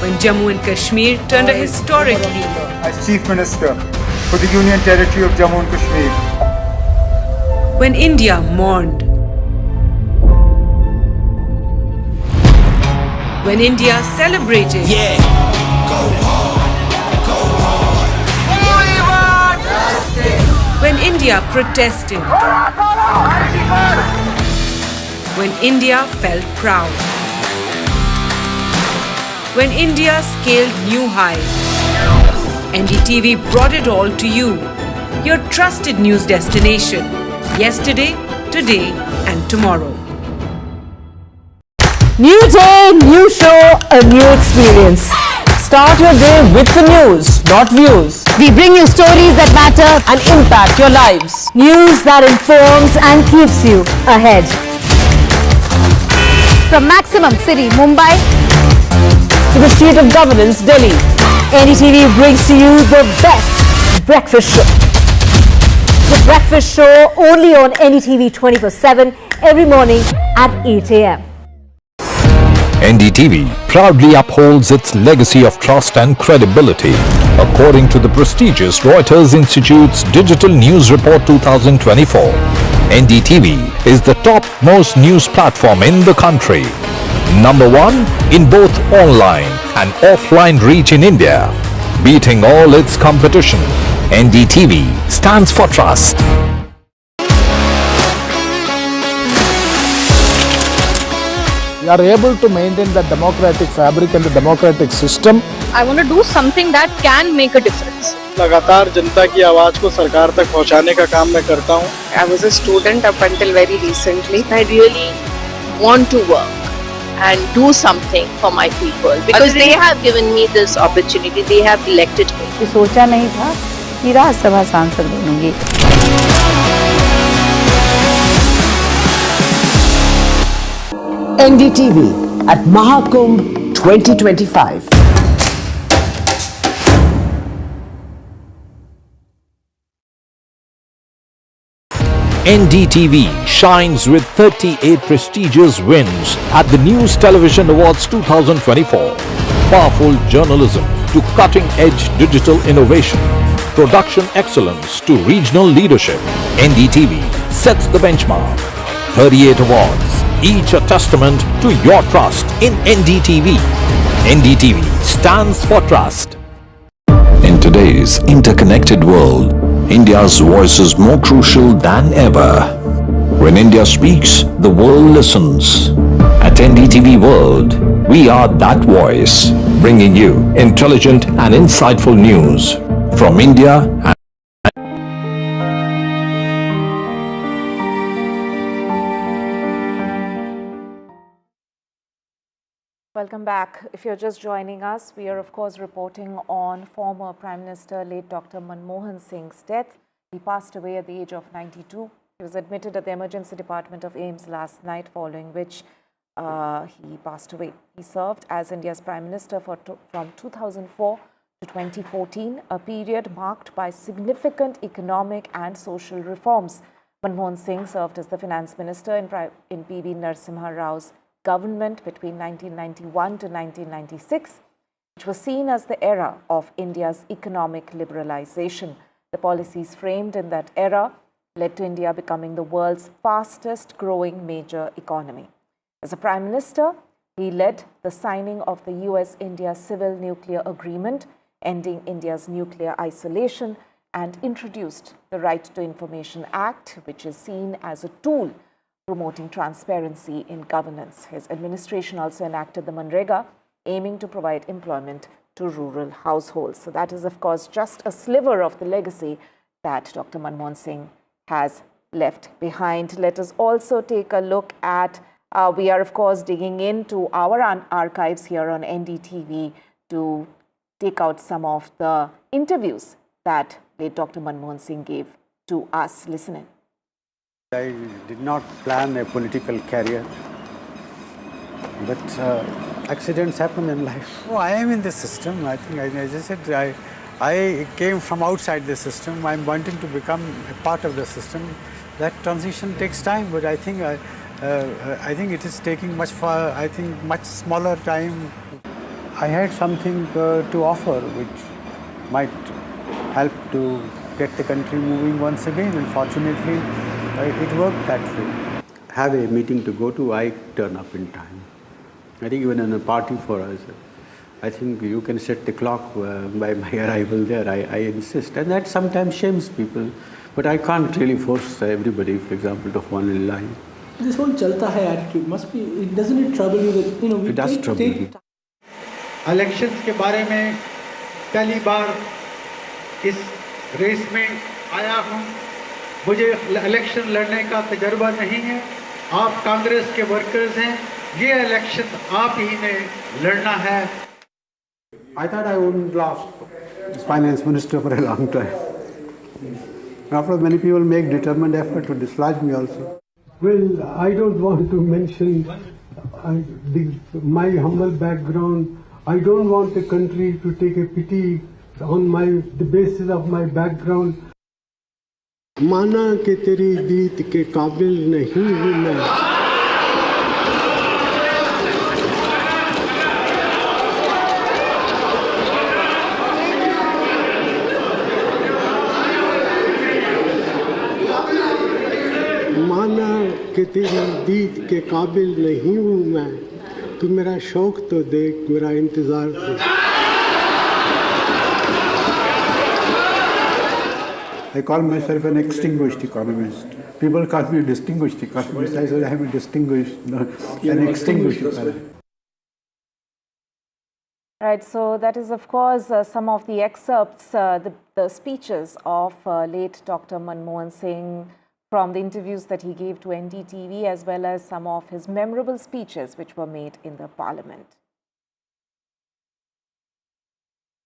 when Jammu and Kashmir turned a historic leaf. As Chief Minister for the Union Territory of Jammu and Kashmir. When India mourned. When India celebrated. When India protested. When India felt proud. When India scaled new highs. NDTV brought it all to you. Your trusted news destination. Yesterday, today and tomorrow. New day, new show, a new experience. Start your day with the news, not views. We bring you stories that matter and impact your lives. News that informs and keeps you ahead. From Maximum City, Mumbai, to the seat of governance, Delhi, NDTV brings to you the best breakfast show. The breakfast show only on NDTV 24/7 every morning at 8 a.m. NDTV proudly upholds its legacy of trust and credibility. According to the prestigious Reuters Institute's Digital News Report 2024, NDTV is the top-most news platform in the country. Number one in both online and offline reach in India. Beating all its competition, NDTV stands for trust. We are able to maintain the democratic fabric and the democratic system. I want to do something that can make a difference. लगातार जनता की आवाज को सरकार तक पहुंचाने का काम मैं करता हूं. I was a student up until very recently. I really want to work and do something for my people because they have given me this opportunity. They have elected me. सोचा नहीं था कि राज्यसभा सांसद बनूंगी. NDTV at Mahakumbh 2025. NDTV shines with 38 prestigious wins at the News Television Awards 2024. Powerful journalism to cutting-edge digital innovation. Production excellence to regional leadership. NDTV sets the benchmark. 38 awards, each a testament to your trust in NDTV. NDTV stands for trust. In today's interconnected world, India's voice is more crucial than ever. When India speaks, the world listens. At NDTV World, we are that voice, bringing you intelligent and insightful news from India and Welcome back. If you're just joining us, we are of course reporting on former Prime Minister late Dr. Manmohan Singh's death. He passed away at the age of 92. He was admitted at the emergency department of AIIMS last night, following which he passed away. He served as India's Prime Minister from 2004 to 2014, a period marked by significant economic and social reforms. Manmohan Singh served as the Finance Minister in P.V. Narasimha Rao's government between 1991 to 1996, which was seen as the era of India's economic liberalization. The policies framed in that era led to India becoming the world's fastest growing major economy. As a Prime Minister, he led the signing of the US-India Civil Nuclear Agreement, ending India's nuclear isolation, and introduced the Right to Information Act, which is seen as a tool promoting transparency in governance. His administration also enacted the Manrega, aiming to provide employment to rural households. So that is, of course, just a sliver of the legacy that Dr. Manmohan Singh has left behind. Let us also take a look at, we are, of course, digging into our archives here on NDTV to take out some of the interviews that late Dr. Manmohan Singh gave to us. Listen in. I did not plan a political career, but accidents happen in life. Oh, I am in the system. I think, as I said, I came from outside the system. I'm wanting to become a part of the system. That transition takes time, but I think it is taking much smaller time. I had something to offer, which might help to get the country moving once again. Unfortunately, it worked that way. Have a meeting to go to, I turn up in time. I think even in a party for us, I think you can set the clock by my arrival there. I insist, and that sometimes shames people. But I can't really force everybody, for example, to fall in line. This whole chalta hai attitude must be, doesn't it trouble you that, we it does trouble me. Elections के बारे में पहली बार इस race में आया हूं। मुझे election लड़ने का तजर्बा नहीं है। आप कांग्रेस के वर्कर्स हैं, ये इलेक्शन आप ही ने लड़ना है। I thought I wouldn't last as finance minister for a long time. After many people make determined effort to dislodge me also. Well, I don't want to mention my humble background. I don't want the country to take a pity on the basis of my background. माना कि तेरी दीद के काबिल नहीं हूँ मैं। माना कि तेरी दीद के काबिल नहीं हूँ मैं, तू मेरा शौक तो देख, मेरा इंतजार देख। I call myself an extinguished economist. People call me a distinguished economist. I said I am a distinguished, no, an extinguished economist. Right, so that is, of course, some of the excerpts, the speeches of late Dr. Manmohan Singh from the interviews that he gave to NDTV, as well as some of his memorable speeches which were made in the parliament.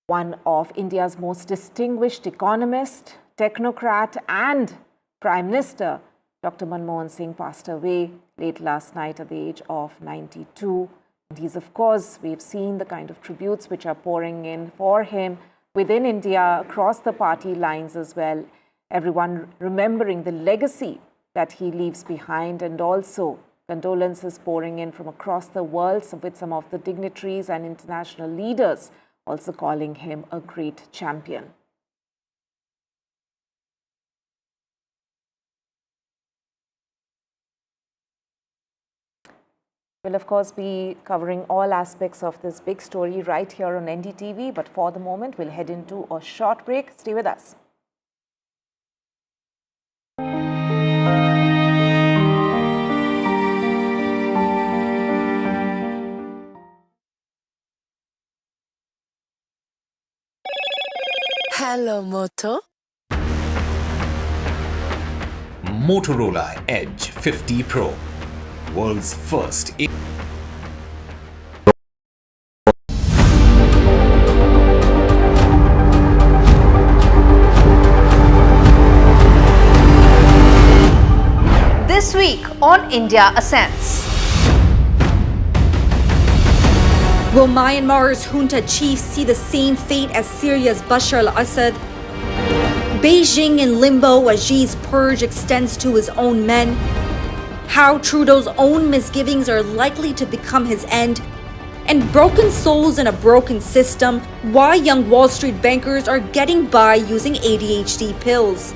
One of India's most distinguished economists, technocrat and Prime Minister, Dr. Manmohan Singh passed away late last night at the age of 92. And he's, of course, we've seen the kind of tributes which are pouring in for him within India, across the party lines as well. Everyone remembering the legacy that he leaves behind, and also condolences pouring in from across the world with some of the dignitaries and international leaders also calling him a great champion. We'll, of course, be covering all aspects of this big story right here on NDTV. But for the moment, we'll head into a short break. Stay with us. Hello, Moto. Motorola Edge 50 Pro, world's first. This week on India Ascents. Will Myanmar's junta chiefs see the same fate as Syria's Bashar al-Assad? Beijing in limbo as Xi's purge extends to his own men? How Trudeau's own misgivings are likely to become his end? And broken souls in a broken system, why young Wall Street bankers are getting by using ADHD pills.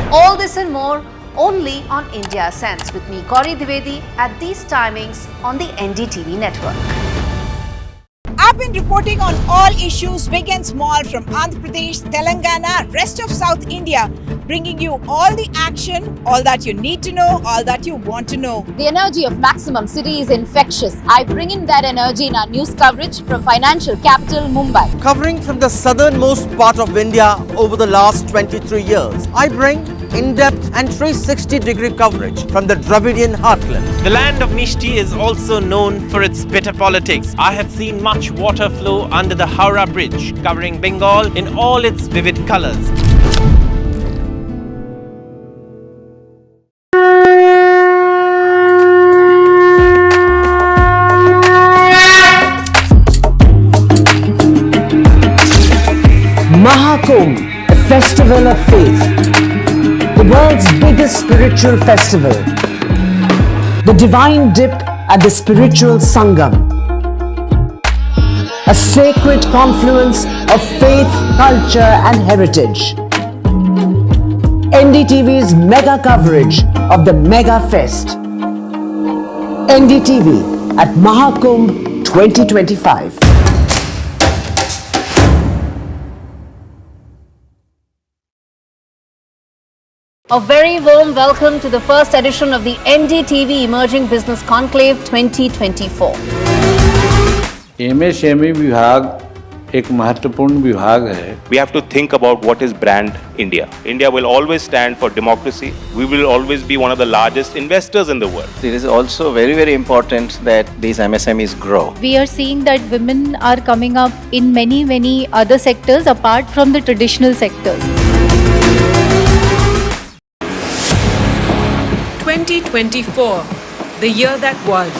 All this and more only on India Ascents with me, Gauri Dwivedi, at these timings on the NDTV network. I've been reporting on all issues big and small from Andhra Pradesh, Telangana, rest of South India, bringing you all the action, all that you need to know, all that you want to know. The energy of Maximum City is infectious. I bring in that energy in our news coverage from financial capital Mumbai. Covering from the southernmost part of India over the last 23 years, I bring in-depth and 360-degree coverage from the Dravidian heartland. The land of Mishti is also known for its bitter politics. I have seen much water flow under the Howrah Bridge, covering Bengal in all its vivid colors. Mahakumbh, a festival of faith. The world's biggest spiritual festival. The divine dip at the spiritual Sangam. A sacred confluence of faith, culture and heritage. NDTV's mega coverage of the Mega Fest. NDTV at Mahakumbh 2025. A very warm welcome to the first edition of the NDTV Emerging Business Conclave 2024. MSME विभाग एक महत्वपूर्ण विभाग है. We have to think about what is brand India. India will always stand for democracy. We will always be one of the largest investors in the world. It is also very, very important that these MSMEs grow. We are seeing that women are coming up in many other sectors apart from the traditional sectors. 2024, the year that was,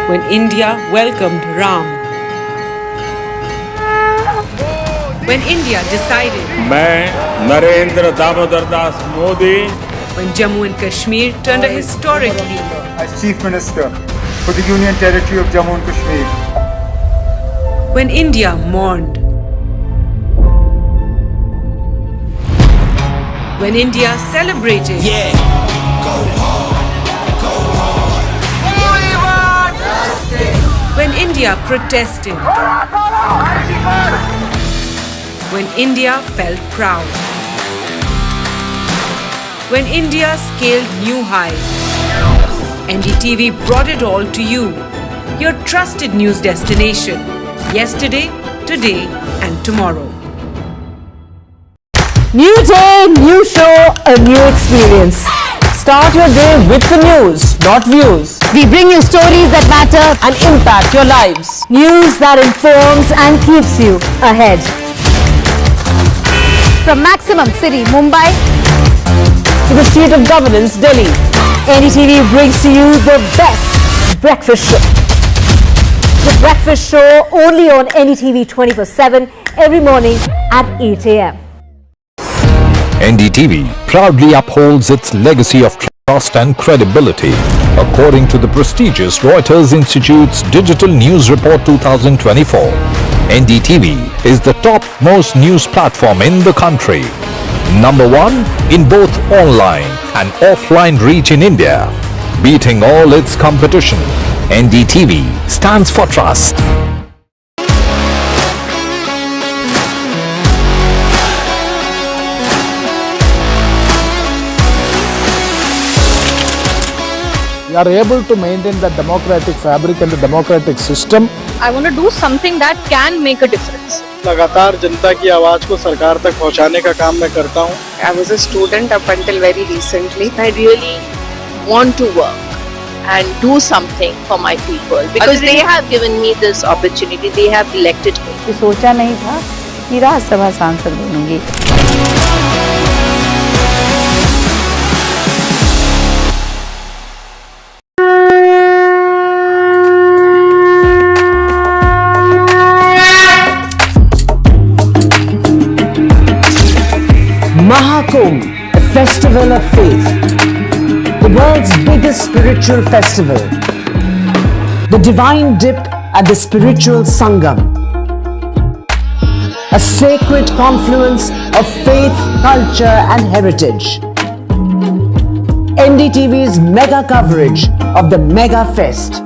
when India welcomed Ram. When India decided, मैं Narendra Damodar Das Modi, when Jammu and Kashmir turned a historic leaf. As Chief Minister for the Union Territory of Jammu and Kashmir. When India mourned. When India celebrated. When India protested. When India felt proud. When India scaled new heights. NDTV brought it all to you. Your trusted news destination. Yesterday, today and tomorrow. New day, new show, a new experience. Start your day with the news, not views. We bring you stories that matter and impact your lives. News that informs and keeps you ahead. From Maximum City, Mumbai, to the seat of governance, Delhi, NDTV brings to you the best breakfast show. The breakfast show only on NDTV 24/7 every morning at 8 a.m. NDTV proudly upholds its legacy of trust and credibility. According to the prestigious Reuters Institute's Digital News Report 2024, NDTV is the top-most news platform in the country. Number one in both online and offline reach in India. Beating all its competition, NDTV stands for trust. We are able to maintain the democratic fabric and the democratic system. I want to do something that can make a difference. लगातार जनता की आवाज को सरकार तक पहुंचाने का काम मैं करता हूं। I was a student up until very recently. I really want to work and do something for my people because they have given me this opportunity. They have elected me. सोचा नहीं था कि राज्यसभा सांसद बनूंगी। Mahakumbh, a festival of faith, the world's biggest spiritual festival, the divine dip at the spiritual Sangam, a sacred confluence of faith, culture and heritage. NDTV's mega coverage of the Mega Fest.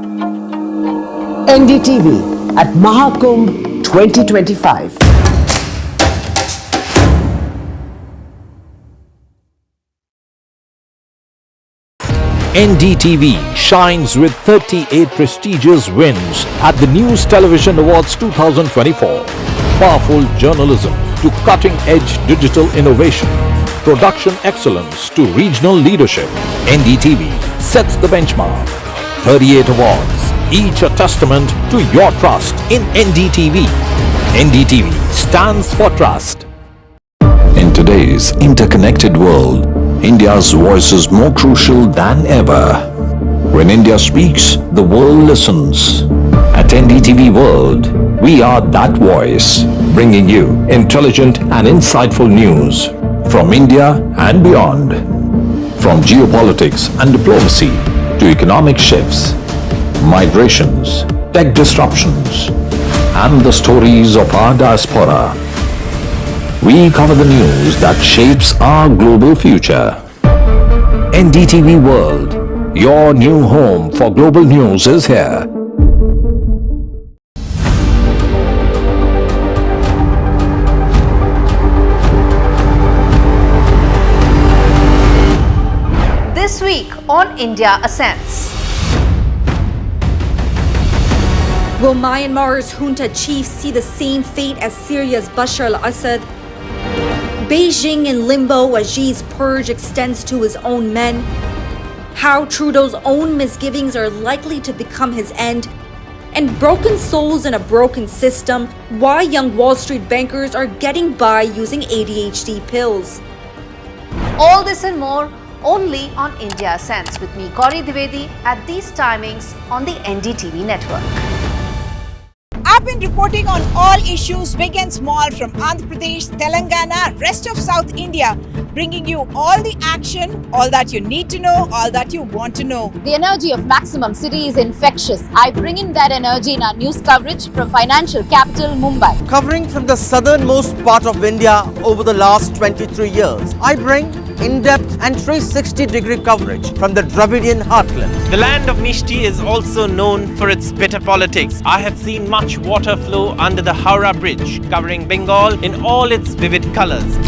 NDTV at Mahakumbh 2025. NDTV shines with 38 prestigious wins at the News Television Awards 2024. Powerful journalism to cutting-edge digital innovation. Production excellence to regional leadership. NDTV sets the benchmark. 38 awards, each a testament to your trust in NDTV. NDTV stands for trust. In today's interconnected world, India's voice is more crucial than ever. When India speaks, the world listens. At NDTV World, we are that voice, bringing you intelligent and insightful news from India and beyond. From geopolitics and diplomacy to economic shifts, migrations, tech disruptions, and the stories of our diaspora. We cover the news that shapes our global future. NDTV World, your new home for global news is here. This week on India Ascends. Will Myanmar's junta chiefs see the same fate as Syria's Bashar al-Assad? Beijing in limbo as Xi's purge extends to his own men? How Trudeau's own misgivings are likely to become his end? And broken souls in a broken system, why young Wall Street bankers are getting by using ADHD pills. All this and more only on India Ascends with me, Gauri Dwivedi, at these timings on the NDTV network. I've been reporting on all issues big and small from Andhra Pradesh, Telangana, rest of South India, bringing you all the action, all that you need to know, all that you want to know. The energy of Maximum City is infectious. I bring in that energy in our news coverage from financial capital Mumbai. Covering from the southernmost part of India over the last 23 years, I bring in-depth and 360-degree coverage from the Dravidian heartland. The land of Mishti is also known for its bitter politics. I have seen much water flow under the Howrah Bridge, covering Bengal in all its vivid colors.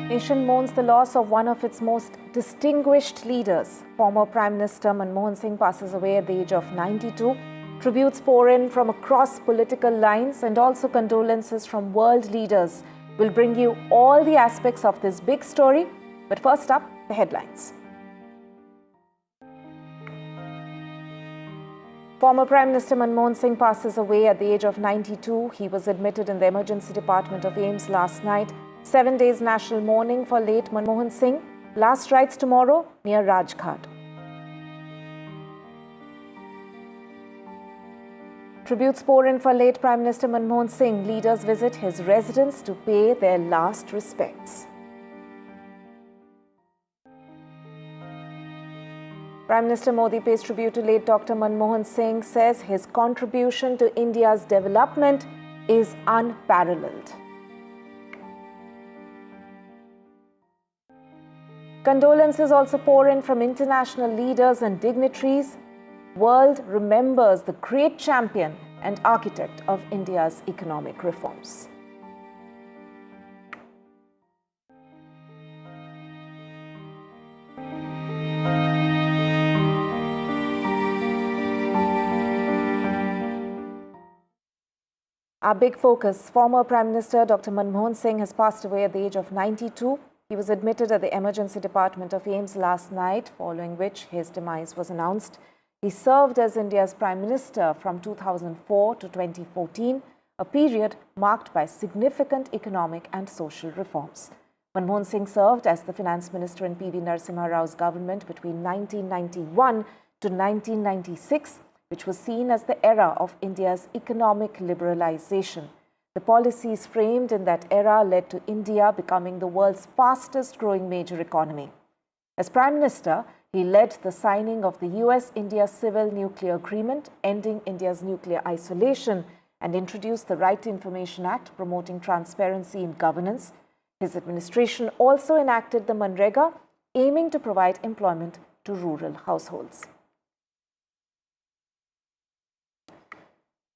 Nation mourns the loss of one of its most distinguished leaders. Former Prime Minister Manmohan Singh passes away at the age of 92. Tributes pour in from across political lines and also condolences from world leaders. We'll bring you all the aspects of this big story. But first up, the headlines. Former Prime Minister Manmohan Singh passes away at the age of 92. He was admitted in the emergency department of AIIMS last night. 7 days national mourning for late Manmohan Singh. Last rites tomorrow near Rajghat. Tributes pour in for late Prime Minister Manmohan Singh. Leaders visit his residence to pay their last respects. Prime Minister Modi pays tribute to late Dr. Manmohan Singh, says his contribution to India's development is unparalleled. Condolences also pour in from international leaders and dignitaries. World remembers the great champion and architect of India's economic reforms. Our big focus, former Prime Minister Dr. Manmohan Singh has passed away at the age of 92. He was admitted at the emergency department of AIIMS last night, following which his demise was announced. He served as India's Prime Minister from 2004 to 2014, a period marked by significant economic and social reforms. Manmohan Singh served as the Finance Minister in P.V. Narasimha Rao's government between 1991 to 1996, which was seen as the era of India's economic liberalization. The policies framed in that era led to India becoming the world's fastest growing major economy. As Prime Minister, he led the signing of the US-India Civil Nuclear Agreement, ending India's nuclear isolation, and introduced the Right to Information Act, promoting transparency in governance. His administration also enacted the Manrega, aiming to provide employment to rural households.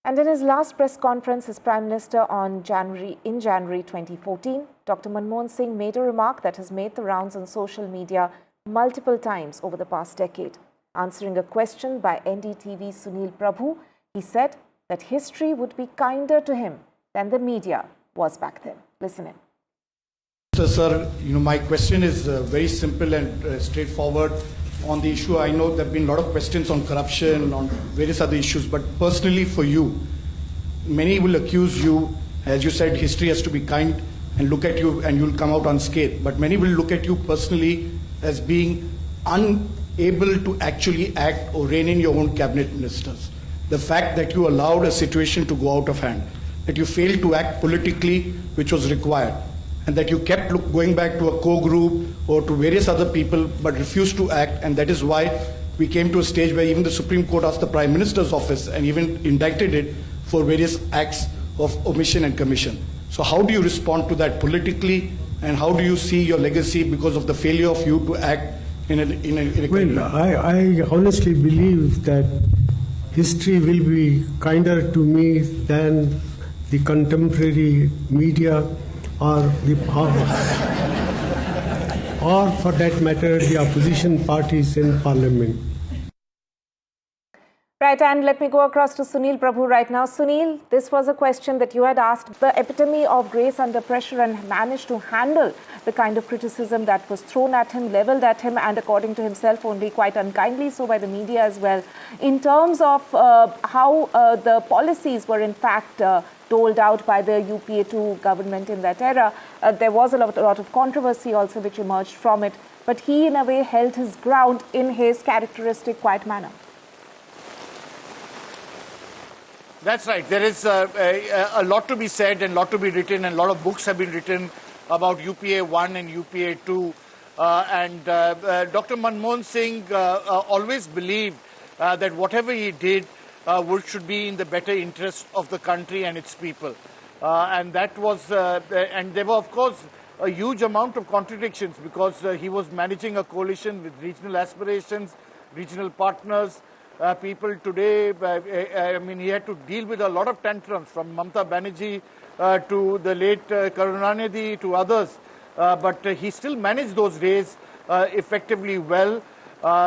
And in his last press conference as Prime Minister in January 2014, Dr. Manmohan Singh made a remark that has made the rounds on social media multiple times over the past decade. Answering a question by NDTV Sunil Prabhu, he said that history would be kinder to him than the media was back then. Listen in. Sir, my question is very simple and straightforward on the issue. I know there have been a lot of questions on corruption, on various other issues, but personally for you, many will accuse you, as you said, history has to be kind and look at you and you'll come out unscathed. But many will look at you personally as being unable to actually act or rein in your own cabinet ministers. The fact that you allowed a situation to go out of hand, that you failed to act politically, which was required, and that you kept going back to a co-group or to various other people but refused to act, and that is why we came to a stage where even the Supreme Court asked the Prime Minister's office and even indicted it for various acts of omission and commission. So how do you respond to that politically, and how do you see your legacy because of the failure of you to act in a Well, I honestly believe that history will be kinder to me than the contemporary media or for that matter, the opposition parties in parliament. Right, and let me go across to Sunil Prabhu right now. Sunil, this was a question that you had asked, the epitome of grace under pressure, and managed to handle the kind of criticism that was thrown at him, leveled at him, and according to himself only quite unkindly so by the media as well. In terms of how the policies were in fact doled out by the UPA2 government in that era, there was a lot of controversy also which emerged from it. But he in a way held his ground in his characteristic quiet manner. That's right. There is a lot to be said and a lot to be written, and a lot of books have been written about UPA 1 and UPA 2. Dr. Manmohan Singh always believed that whatever he did should be in the better interest of the country and its people. And that was, and there were, of course, a huge amount of contradictions because he was managing a coalition with regional aspirations, regional partners. People today, he had to deal with a lot of tantrums from Mamata Banerjee to the late Karunanidhi to others. But he still managed those days effectively well.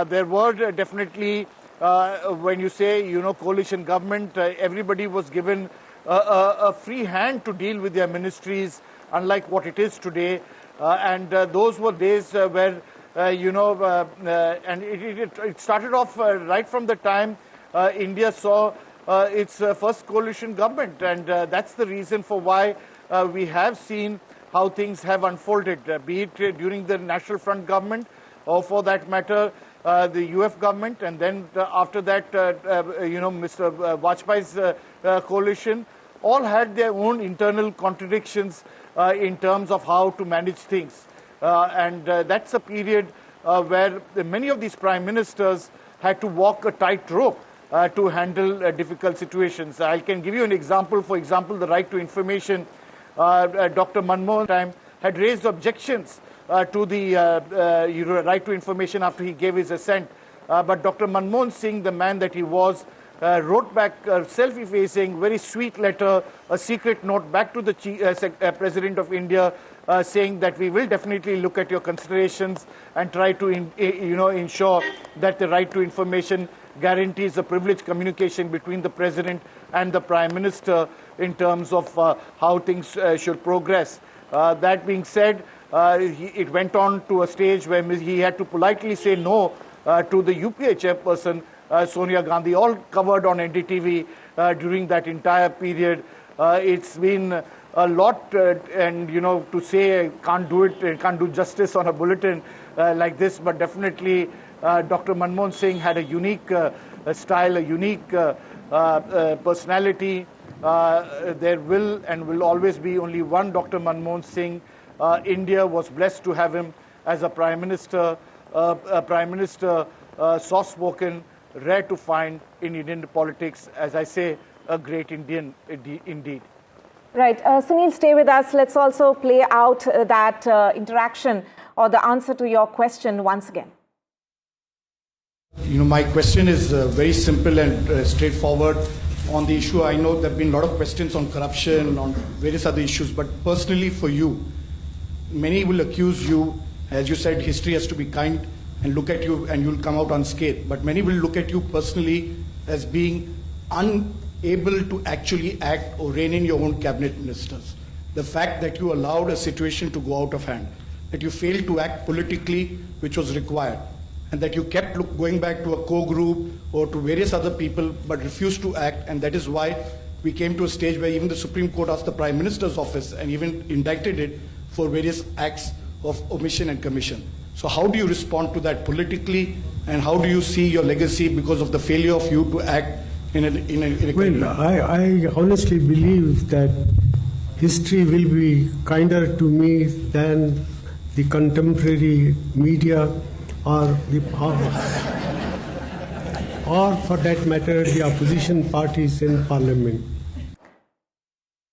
There were definitely, when you say, coalition government, everybody was given a free hand to deal with their ministries, unlike what it is today. And those were days where and it started off right from the time India saw its first coalition government, and that's the reason for why we have seen how things have unfolded, be it during the National Front government or for that matter the UF government, and then after that Mr. Vajpayee's coalition, all had their own internal contradictions in terms of how to manage things. And that's a period where many of these prime ministers had to walk a tightrope to handle difficult situations. I can give you an example. For example, the right to information. Dr. Manmohan Singh had raised objections to the right to information after he gave his assent. But Dr. Manmohan Singh, the man that he was, wrote back a self-effacing, very sweet letter, a secret note back to the President of India, saying that we will definitely look at your considerations and try to ensure that the right to information guarantees a privileged communication between the President and the Prime Minister in terms of how things should progress. That being said, it went on to a stage where he had to politely say no to the UPA chairperson, Sonia Gandhi, all covered on NDTV during that entire period. It's been a lot, and to say can't do justice on a bulletin like this, but definitely Dr. Manmohan Singh had a unique style, a unique personality. There will and will always be only one Dr. Manmohan Singh. India was blessed to have him as a Prime Minister, soft-spoken, rare to find in Indian politics, as I say, a great Indian indeed. Right. Sunil, stay with us. Let's also play out that interaction or the answer to your question once again. My question is very simple and straightforward on the issue. I know there have been a lot of questions on corruption, on various other issues, but personally for you, many will accuse you, as you said, history has to be kind and look at you and you'll come out unscathed. But many will look at you personally as being unable to actually act or rein in your own cabinet ministers. The fact that you allowed a situation to go out of hand, that you failed to act politically, which was required, and that you kept going back to a co-group or to various other people but refused to act, and that is why we came to a stage where even the Supreme Court asked the Prime Minister's office and even indicted it for various acts of omission and commission. So how do you respond to that politically, and how do you see your legacy because of the failure of you to act in a Well, I honestly believe that history will be kinder to me than the contemporary media or for that matter the opposition parties in parliament.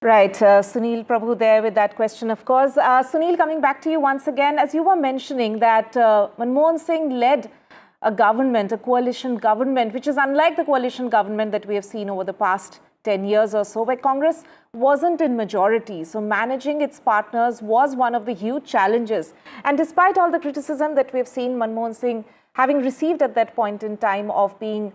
Right, Sunil Prabhu there with that question, of course. Sunil, coming back to you once again, as you were mentioning that Manmohan Singh led a government, a coalition government, which is unlike the coalition government that we have seen over the past 10 years or so, where Congress wasn't in majority. So managing its partners was one of the huge challenges. And despite all the criticism that we have seen Manmohan Singh having received at that point in time of being,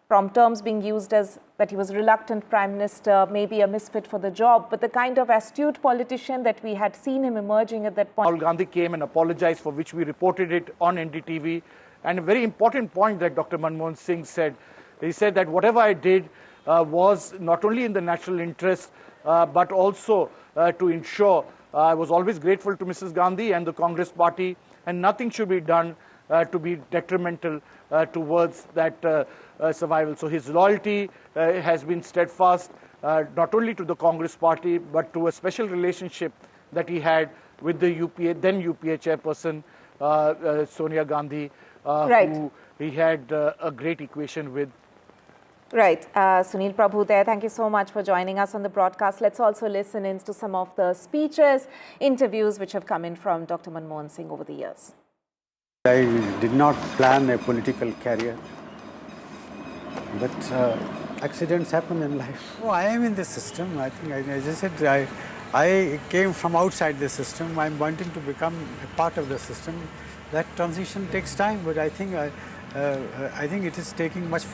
from terms being used as that he was reluctant Prime Minister, maybe a misfit for the job, but the kind of astute politician that we had seen him emerging at that point. Rahul Gandhi came and apologized, for which we reported it on NDTV. And a very important point that Dr. Manmohan Singh said, he said that whatever I did was not only in the national interest, but also to ensure I was always grateful to Mrs. Gandhi and the Congress party, and nothing should be done to be detrimental towards that survival. So his loyalty has been steadfast, not only to the Congress party, but to a special relationship that he had with the then UPA chairperson, Sonia Gandhi, who he had a great equation with. Right. Sunil Prabhu there, thank you so much for joining us on the broadcast. Let's also listen in to some of the speeches, interviews which have come in from Dr. Manmohan Singh over the years. I did not plan a political career, but accidents happen in life. Oh, I am in the system. I think, as I said, I came from outside the system. I'm wanting to become a part of the system. That transition takes time, but I think it is taking much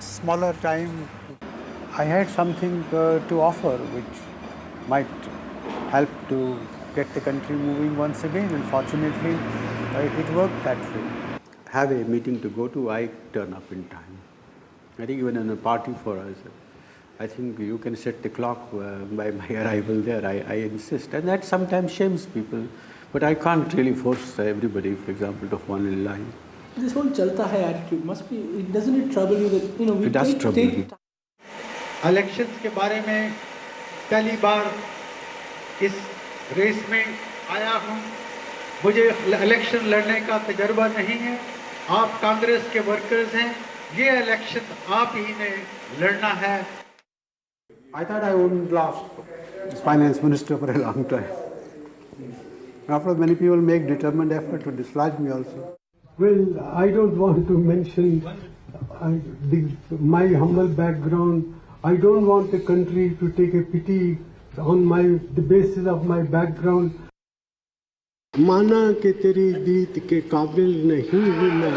smaller time. I had something to offer which might help to get the country moving once again, and fortunately it worked that way. Have a meeting to go to, I turn up in time. I think even in a party for us, I think you can set the clock by my arrival there. I insist, and that sometimes shames people, but I can't really force everybody, for example, to fall in line. This whole chalta hai attitude must be, doesn't it trouble you that, we it does trouble me. Elections के बारे में पहली बार इस race में आया हूँ. मुझे election लड़ने का तजर्बा नहीं है. आप कांग्रेस के वर्कर्स हैं. ये इलेक्शन आप ही ने लड़ना है. I thought I wouldn't last as finance minister for a long time. After many people make determined effort to dislodge me also. Well, I don't want to mention my humble background. I don't want the country to take a pity on the basis of my background. माना कि तेरी दीद के काबिल नहीं हूँ मैं,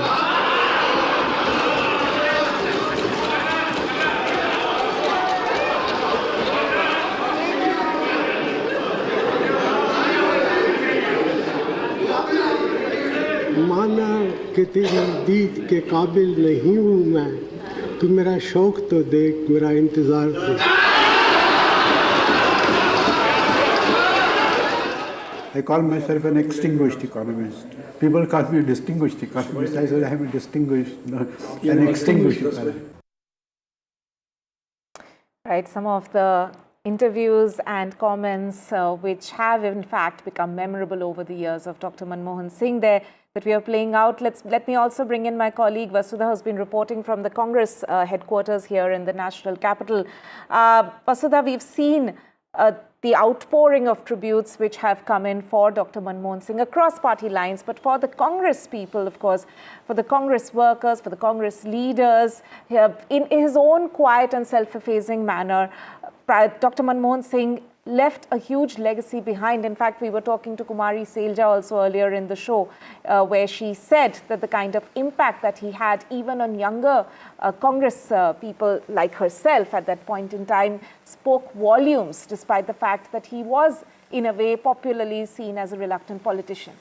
कि तेरी दीद के काबिल नहीं हूँ मैं, तू मेरा शौक तो देख, मेरा इंतज़ार देख। I call myself an extinguished economist. People call me a distinguished economist. I said I am a distinguished, no, an extinguished economist. Right, some of the interviews and comments which have in fact become memorable over the years of Dr. Manmohan Singh there that we are playing out. Let me also bring in my colleague Vasudha, who's been reporting from the Congress headquarters here in the national capital. Vasudha, we've seen the outpouring of tributes which have come in for Dr. Manmohan Singh across party lines, but for the Congress people, of course, for the Congress workers, for the Congress leaders, in his own quiet and self-effacing manner, Dr. Manmohan Singh left a huge legacy behind. In fact, we were talking to Kumari Selja also earlier in the show, where she said that the kind of impact that he had even on younger Congress people like herself at that point in time spoke volumes, despite the fact that he was, in a way, popularly seen as a reluctant politician.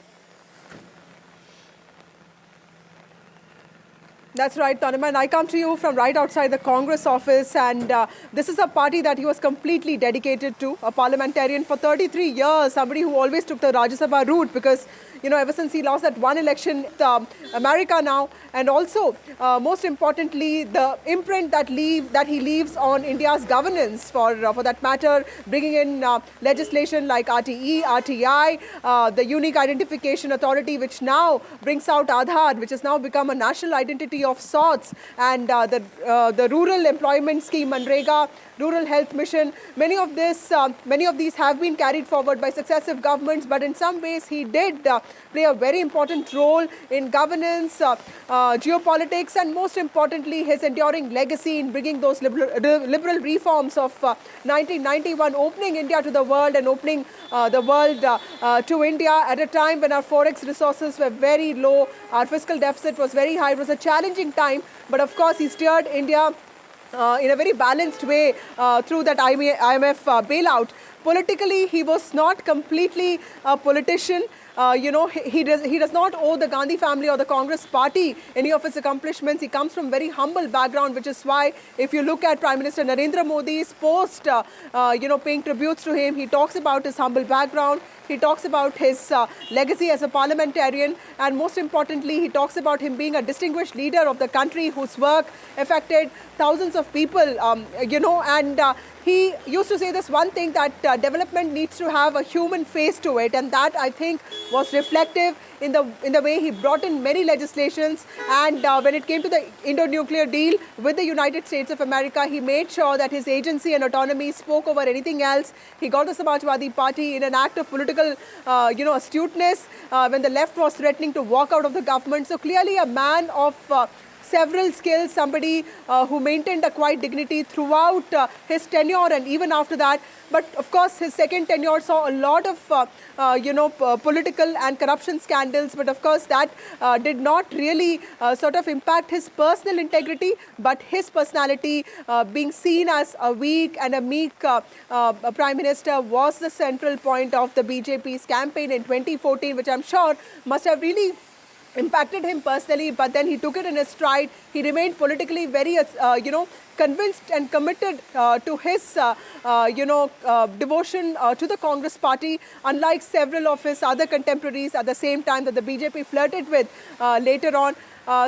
That's right, Tanima, and I come to you from right outside the Congress office, and this is a party that he was completely dedicated to, a parliamentarian for 33 years, somebody who always took the Rajya Sabha route because, you know, ever since he lost that one election, America now, and also, most importantly, the imprint that he leaves on India's governance, for that matter, bringing in legislation like RTE, RTI, the Unique Identification Authority, which now brings out Aadhaar, which has now become a national identity of sorts, and the rural employment scheme, Manrega, rural health mission. Many of these have been carried forward by successive governments, but in some ways he did play a very important role in governance, geopolitics, and most importantly his enduring legacy in bringing those liberal reforms of 1991, opening India to the world and opening the world to India at a time when our forex resources were very low, our fiscal deficit was very high. It was a challenging time, but of course he steered India in a very balanced way through that IMF bailout. Politically, he was not completely a politician. He does not owe the Gandhi family or the Congress party any of his accomplishments. He comes from very humble background, which is why if you look at Prime Minister Narendra Modi's post, paying tributes to him, he talks about his humble background. He talks about his legacy as a parliamentarian, and most importantly, he talks about him being a distinguished leader of the country whose work affected thousands of people, and he used to say this one thing, that development needs to have a human face to it, and that I think was reflective in the way he brought in many legislations. And when it came to the Indo-nuclear deal with the United States of America, he made sure that his agency and autonomy spoke over anything else. He got the Samajwadi Party in an act of political, astuteness when the left was threatening to walk out of the government. So clearly a man of several skills, somebody who maintained a quiet dignity throughout his tenure and even after that. But of course, his second tenure saw a lot of, political and corruption scandals. But of course, that did not really sort of impact his personal integrity, but his personality being seen as a weak and a meek Prime Minister was the central point of the BJP's campaign in 2014, which I'm sure must have really impacted him personally, but then he took it in his stride. He remained politically very, convinced and committed to his, devotion to the Congress party, unlike several of his other contemporaries at the same time that the BJP flirted with later on.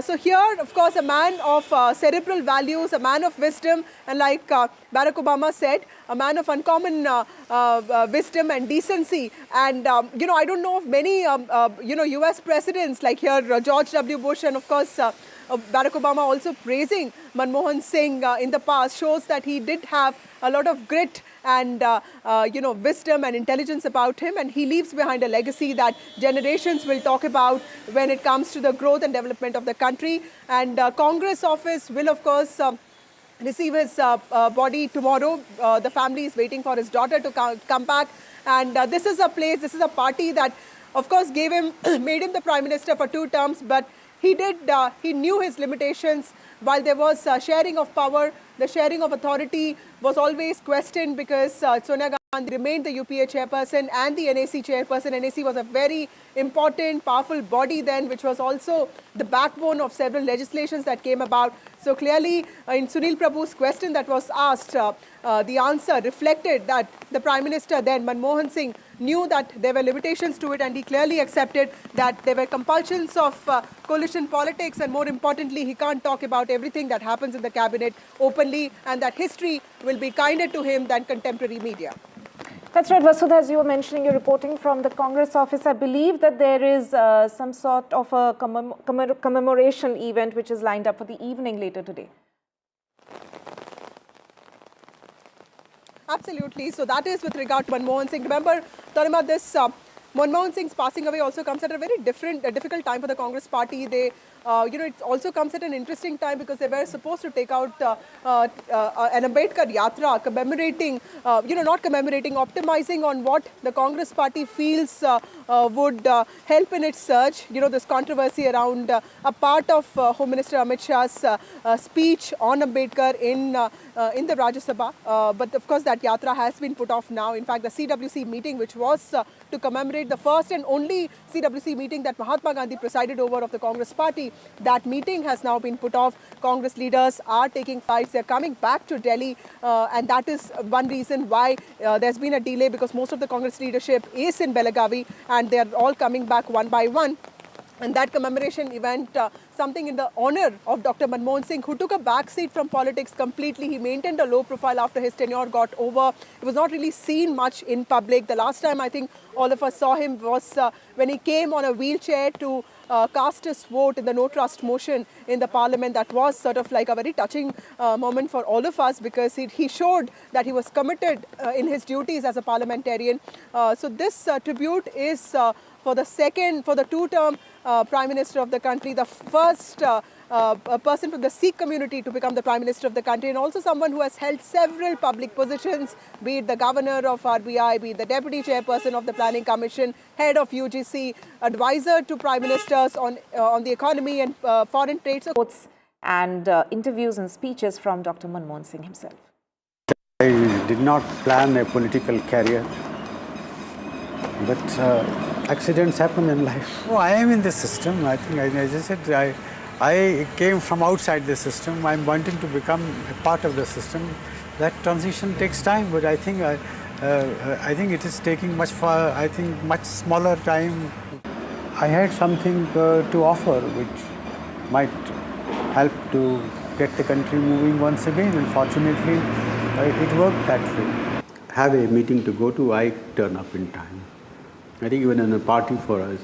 So here, of course, a man of cerebral values, a man of wisdom, and like Barack Obama said, a man of uncommon wisdom and decency. And, I don't know of many, US presidents like here, George W. Bush, and of course, Barack Obama also praising Manmohan Singh in the past, shows that he did have a lot of grit and, wisdom and intelligence about him. And he leaves behind a legacy that generations will talk about when it comes to the growth and development of the country. And Congress office will, of course, receive his body tomorrow. The family is waiting for his daughter to come back. And this is a place, this is a party that, of course, made him the Prime Minister for 2 terms, but he knew his limitations. While there was sharing of power, the sharing of authority was always questioned because Sonia Gandhi And remained the UPA chairperson and the NAC chairperson. NAC was a very important, powerful body then, which was also the backbone of several legislations that came about. So clearly, in Sunil Prabhu's question that was asked, the answer reflected that the Prime Minister then, Manmohan Singh, knew that there were limitations to it, and he clearly accepted that there were compulsions of coalition politics, and more importantly, he can't talk about everything that happens in the cabinet openly, and that history will be kinder to him than contemporary media. That's right, Vasudha, as you were mentioning, you're reporting from the Congress office. I believe that there is some sort of a commemoration event which is lined up for the evening later today. Absolutely. So that is with regard to Manmohan Singh. Remember, Tarima, this Manmohan Singh's passing away also comes at a very difficult time for the Congress party. They, it also comes at an interesting time because they were supposed to take out an Ambedkar Yatra commemorating, not commemorating, optimizing on what the Congress party feels would help in its surge. This controversy around a part of Home Minister Amit Shah's speech on Ambedkar in the Rajya Sabha. But of course, that Yatra has been put off now. In fact, the CWC meeting, which was to commemorate the first and only CWC meeting that Mahatma Gandhi presided over of the Congress party, that meeting has now been put off. Congress leaders are taking flights. They're coming back to Delhi. And that is one reason why there's been a delay, because most of the Congress leadership is in Belagavi and they're all coming back one by one. And that commemoration event, something in the honor of Dr. Manmohan Singh, who took a backseat from politics completely. He maintained a low profile after his tenure got over. It was not really seen much in public. The last time I think all of us saw him was when he came on a wheelchair to cast his vote in the no trust motion in the parliament. That was sort of like a very touching moment for all of us, because he showed that he was committed in his duties as a parliamentarian. So this tribute is for the two-term Prime Minister of the country, the first person from the Sikh community to become the Prime Minister of the country, and also someone who has held several public positions, be it the Governor of RBI, be it the Deputy Chairperson of the Planning Commission, Head of UGC, Advisor to Prime Ministers on the economy and foreign trade. And interviews and speeches from Dr. Manmohan Singh himself. I did not plan a political career, but accidents happen in life. Oh, I am in the system. I think, as I said, I came from outside the system. I'm wanting to become a part of the system. That transition takes time, but I think it is taking much smaller time. I had something to offer which might help to get the country moving once again, and fortunately it worked that way. Have a meeting to go to, I turn up in time. I think even in a party for us,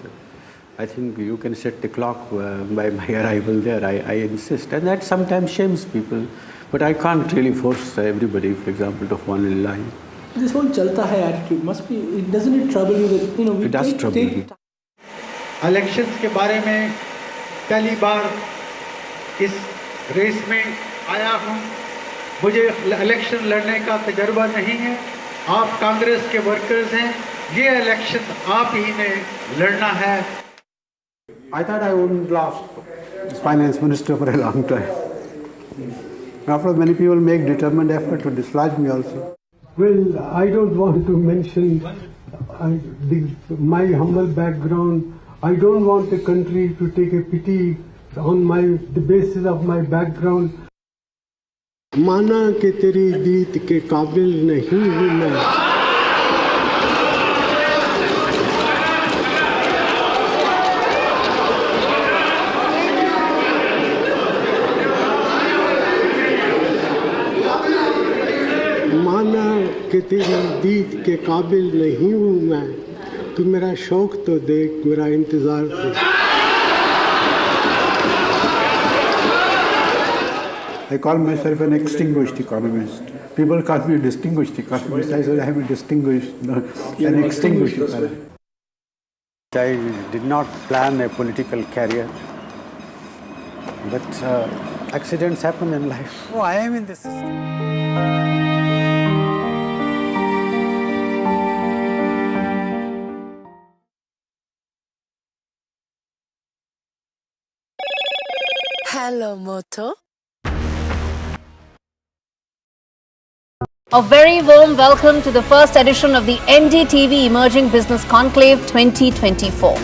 I think you can set the clock by my arrival there. I insist, and that sometimes shames people, but I can't really force everybody, for example, to fall in line. This whole chalta hai attitude must be, doesn't it trouble you that, we it does trouble me. Elections के बारे में पहली बार इस race में आया हूं। मुझे election लड़ने का तजर्बा नहीं है। आप कांग्रेस के वर्कर्स हैं, ये इलेक्शन आप ही ने लड़ना है। I thought I wouldn't last as finance minister for a long time. After many people make determined effort to dislodge me also. Well, I don't want to mention my humble background. I don't want the country to take a pity on the basis of my background. माना कि तेरी जीत के काबिल नहीं हूँ मैं। माना कि तेरी जीत के काबिल नहीं हूँ मैं, तू मेरा शौक तो देख, मेरा इंतजार देख। I call myself an extinguished economist. People call me a distinguished economist. I said I am a distinguished, an extinguished economist. I did not plan a political career, but accidents happen in life. Oh, I am in this system. Hello, Moto. A very warm welcome to the first edition of the NDTV Emerging Business Conclave 2024.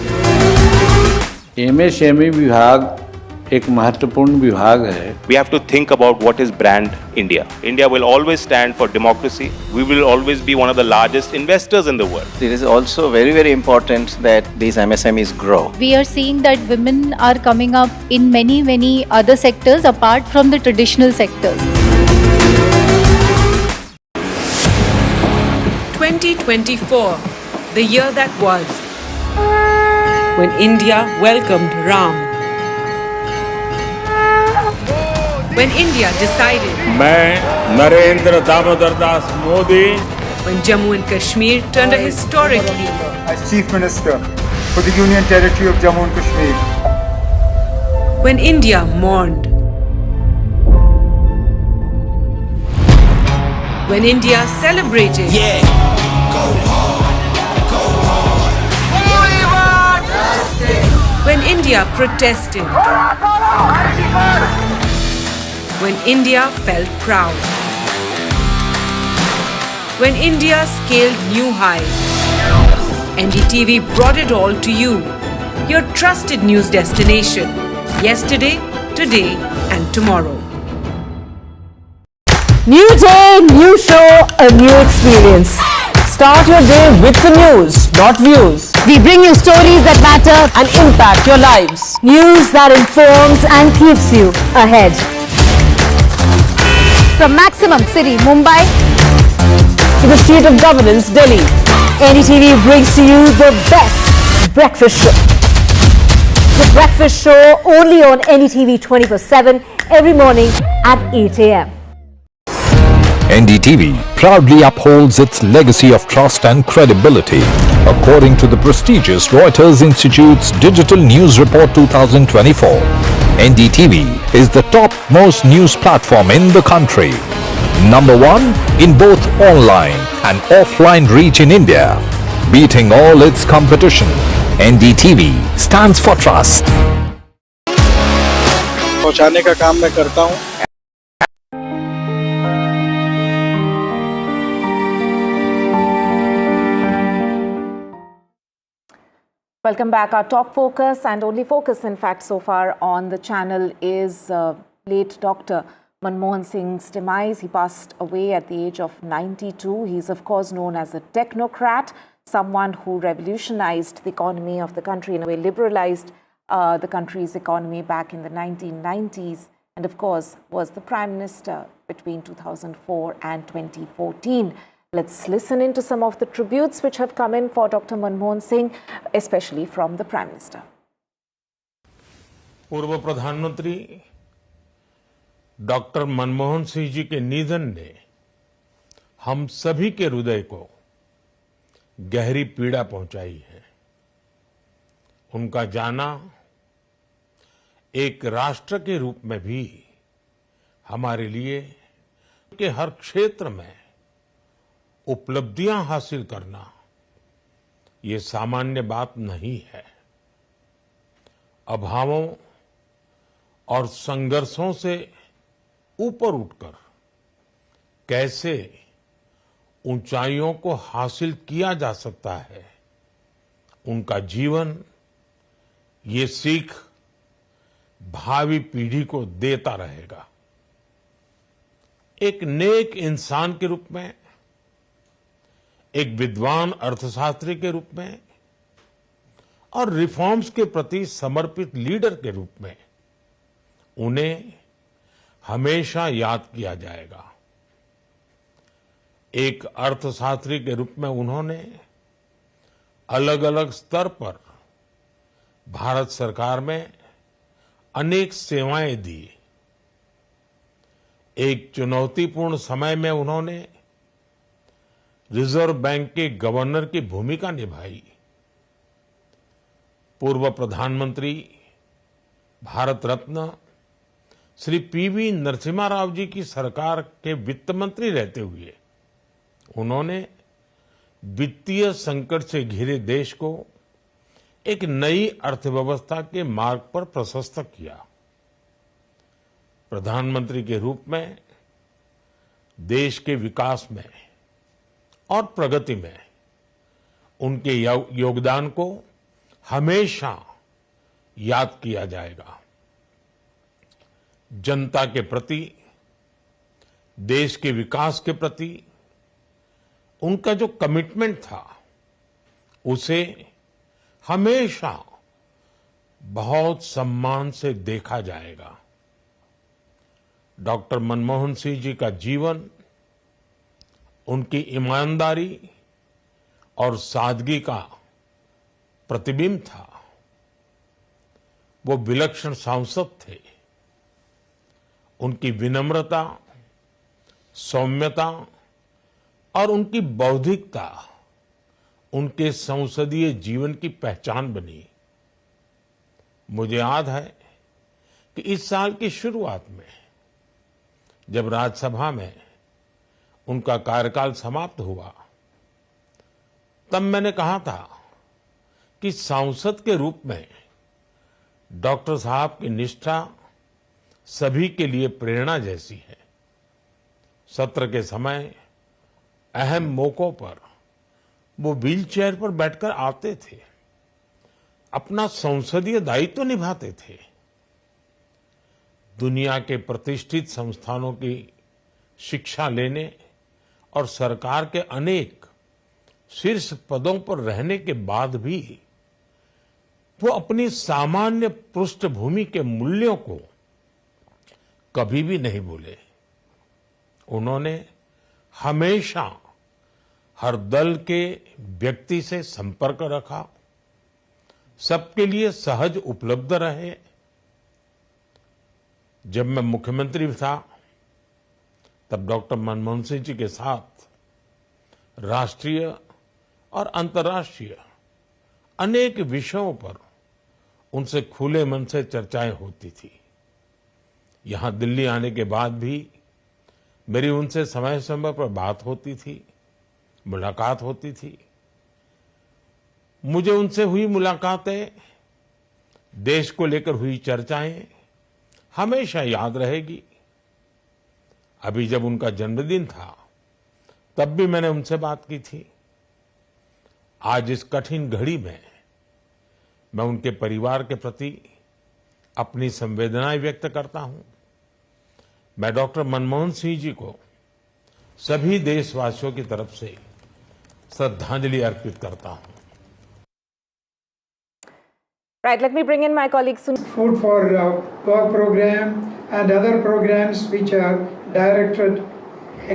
MSME विभाग एक महत्वपूर्ण विभाग है. We have to think about what is brand India. India will always stand for democracy. We will always be one of the largest investors in the world. It is also very, very important that these MSMEs grow. We are seeing that women are coming up in many other sectors apart from the traditional sectors. 2024, the year that was, when India welcomed Ram. When India decided, मैं Narendra Damodar Das Modi, when Jammu and Kashmir turned a historic leaf, as Chief Minister for the Union Territory of Jammu and Kashmir, when India mourned, when India celebrated, when India protested, when India felt proud, when India scaled new heights, NDTV brought it all to you, your trusted news destination, yesterday, today and tomorrow. New day, new show, a new experience. Start your day with the news, not views. We bring you stories that matter and impact your lives. News that informs and keeps you ahead. From Maximum City, Mumbai, To the state of governance, Delhi, NDTV brings to you the best breakfast show. The breakfast show only on NDTV 24/7 every morning at 8 a.m. NDTV proudly upholds its legacy of trust and credibility. According to the prestigious Reuters Institute's Digital News Report 2024, NDTV is the top-most news platform in the country. Number one in both online and offline reach in India. Beating all its competition, NDTV stands for trust. पहुंचाने का काम मैं करता हूं. Welcome back. Our top focus and only focus, in fact, so far on the channel is late Dr. Manmohan Singh's demise. He passed away at the age of 92. He's, of course, known as a technocrat, someone who revolutionized the economy of the country, in a way liberalized the country's economy back in the 1990s, and, of course, was the Prime Minister between 2004 and 2014. Let's listen into some of the tributes which have come in for Dr. Manmohan Singh, especially from the Prime Minister. पूर्व प्रधानमंत्री doctor Manmohan Singh जी के निधन ने हम सभी के हृदय को गहरी पीड़ा पहुंचाई है। उनका जाना एक राष्ट्र के रूप में भी हमारे लिए के हर क्षेत्र में उपलब्धियां हासिल करना ये सामान्य बात नहीं है। अभावों और संघर्षों से ऊपर उठकर कैसे ऊंचाइयों को हासिल किया जा सकता है, उनका जीवन ये सीख भावी पीढ़ी को देता रहेगा। एक नेक इंसान के रूप में, एक विद्वान अर्थशास्त्री के रूप में और रिफॉर्म्स के प्रति समर्पित लीडर के रूप में उन्हें हमेशा याद किया जाएगा। एक अर्थशास्त्री के रूप में उन्होंने अलग अलग स्तर पर भारत सरकार में अनेक सेवाएं दी। एक चुनौतीपूर्ण समय में उन्होंने रिजर्व बैंक के गवर्नर की भूमिका निभाई। पूर्व प्रधानमंत्री भारत रत्न श्री पीवी नरसिम्हा राव जी की सरकार के वित्त मंत्री रहते हुए उन्होंने वित्तीय संकट से घिरे देश को एक नई अर्थव्यवस्था के मार्ग पर प्रशस्त किया। प्रधानमंत्री के रूप में देश के विकास में और प्रगति में उनके योगदान को हमेशा याद किया जाएगा। जनता के प्रति, देश के विकास के प्रति उनका जो कमिटमेंट था, उसे हमेशा बहुत सम्मान से देखा जाएगा। डॉक्टर मनमोहन सिंह जी का जीवन उनकी ईमानदारी और सादगी का प्रतिबिंब था। वो विलक्षण सांसद थे। उनकी विनम्रता, सौम्यता और उनकी बौद्धिकता उनके संसदीय जीवन की पहचान बनी। मुझे याद है कि इस साल की शुरुआत में जब राज्यसभा में उनका कार्यकाल समाप्त हुआ, तब मैंने कहा था कि सांसद के रूप में डॉक्टर साहब की निष्ठा सभी के लिए प्रेरणा जैसी है। सत्र के समय अहम मौकों पर वो व्हीलचेयर पर बैठकर आते थे, अपना संसदीय दायित्व निभाते थे। दुनिया के प्रतिष्ठित संस्थानों की शिक्षा लेने और सरकार के अनेक शीर्ष पदों पर रहने के बाद भी वो अपनी सामान्य पृष्ठभूमि के मूल्यों को कभी भी नहीं भूले। उन्होंने हमेशा हर दल के व्यक्ति से संपर्क रखा, सबके लिए सहज उपलब्ध रहे। जब मैं मुख्यमंत्री था, तब डॉक्टर मनमोहन सिंह जी के साथ राष्ट्रीय और अंतर्राष्ट्रीय अनेक विषयों पर उनसे खुले मन से चर्चाएं होती थी। यहां दिल्ली आने के बाद भी मेरी उनसे समय समय पर बात होती थी, मुलाकात होती थी। मुझे उनसे हुई मुलाकातें, देश को लेकर हुई चर्चाएं हमेशा याद रहेगी। अभी जब उनका जन्मदिन था, तब भी मैंने उनसे बात की थी। आज इस कठिन घड़ी में मैं उनके परिवार के प्रति अपनी संवेदनाएं व्यक्त करता हूं। मैं डॉक्टर मनमोहन सिंह जी को सभी देशवासियों की तरफ से श्रद्धांजलि अर्पित करता हूं। Right, let me bring in my colleague Sunil. Food for Work program and other programs which are directed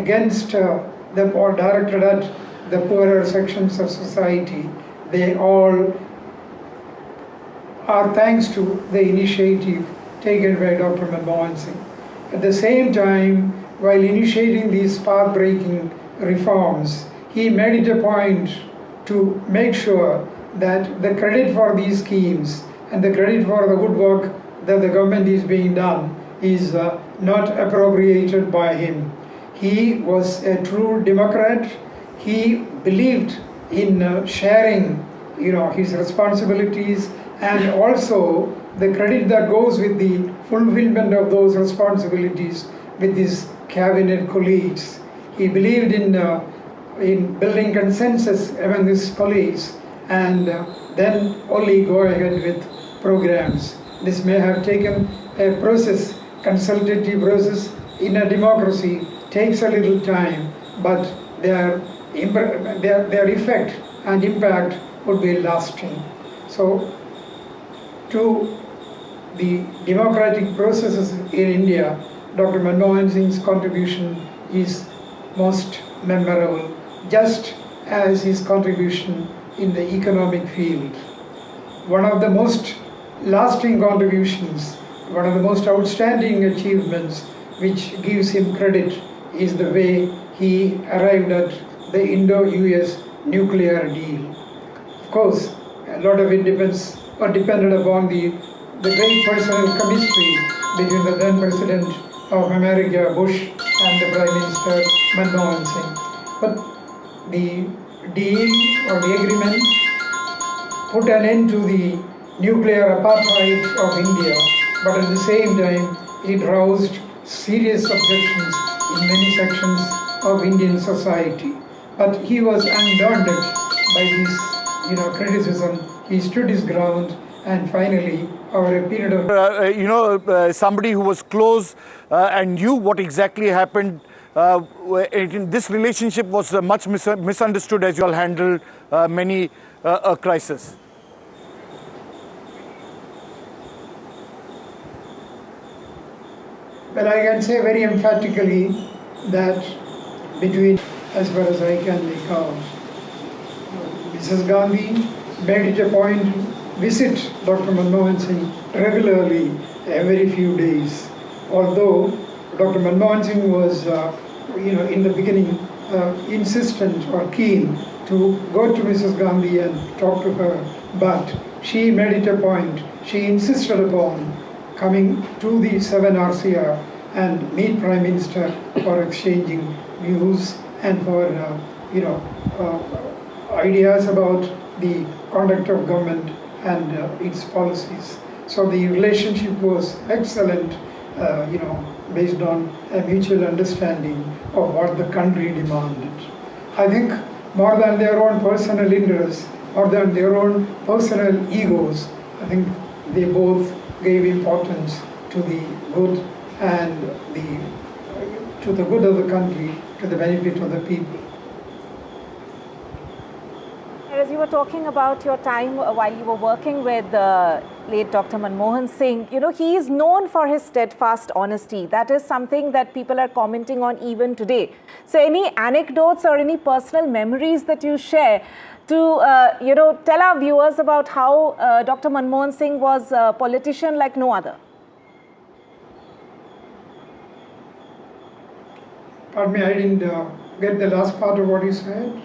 against or directed at the poorer sections of society, they all are thanks to the initiative taken by Dr. Manmohan Singh. At the same time, while initiating these path-breaking reforms, he made it a point to make sure that the credit for these schemes and the credit for the good work that the government is being done is not appropriated by him. He was a true democrat. He believed in sharing, his responsibilities, and also the credit that goes with the fulfillment of those responsibilities with his cabinet colleagues. He believed in building consensus among his colleagues and then only go ahead with programs. This may have taken a process, consultative process in a democracy takes a little time, but their effect and impact would be lasting. So to the democratic processes in India, Dr. Manmohan Singh's contribution is most memorable, just as his contribution in the economic field. One of the most lasting contributions, one of the most outstanding achievements which gives him credit is the way he arrived at the Indo-US nuclear deal. Of course, a lot of it depended upon the great personal chemistry between the then President of America, Bush, and the Prime Minister Manmohan Singh. But the deal or the agreement put an end to the nuclear apartheid of India, but at the same time it roused serious objections in many sections of Indian society. But he was undaunted by this, criticism. He stood his ground, and finally, over a period of somebody who was close and knew what exactly happened. This relationship was much misunderstood as you all handled many a crisis. Well, I can say very emphatically that between, as far as I can make out, Mrs. Gandhi made it a point to visit Dr. Manmohan Singh regularly every few days. Although Dr. Manmohan Singh was, in the beginning insistent or keen to go to Mrs. Gandhi and talk to her, but she made it a point, she insisted upon coming to the 7 RCR and meet Prime Minister for exchanging views and for, ideas about the conduct of government and its policies. So the relationship was excellent, based on a mutual understanding of what the country demanded. I think more than their own personal interests, more than their own personal egos, I think they both gave importance to the good and to the good of the country, to the benefit of the people. As you were talking about your time while you were working with late Dr. Manmohan Singh, he is known for his steadfast honesty. That is something that people are commenting on even today. So any anecdotes or any personal memories that you share to, tell our viewers about how Dr. Manmohan Singh was a politician like no other? Pardon me, I didn't get the last part of what you said.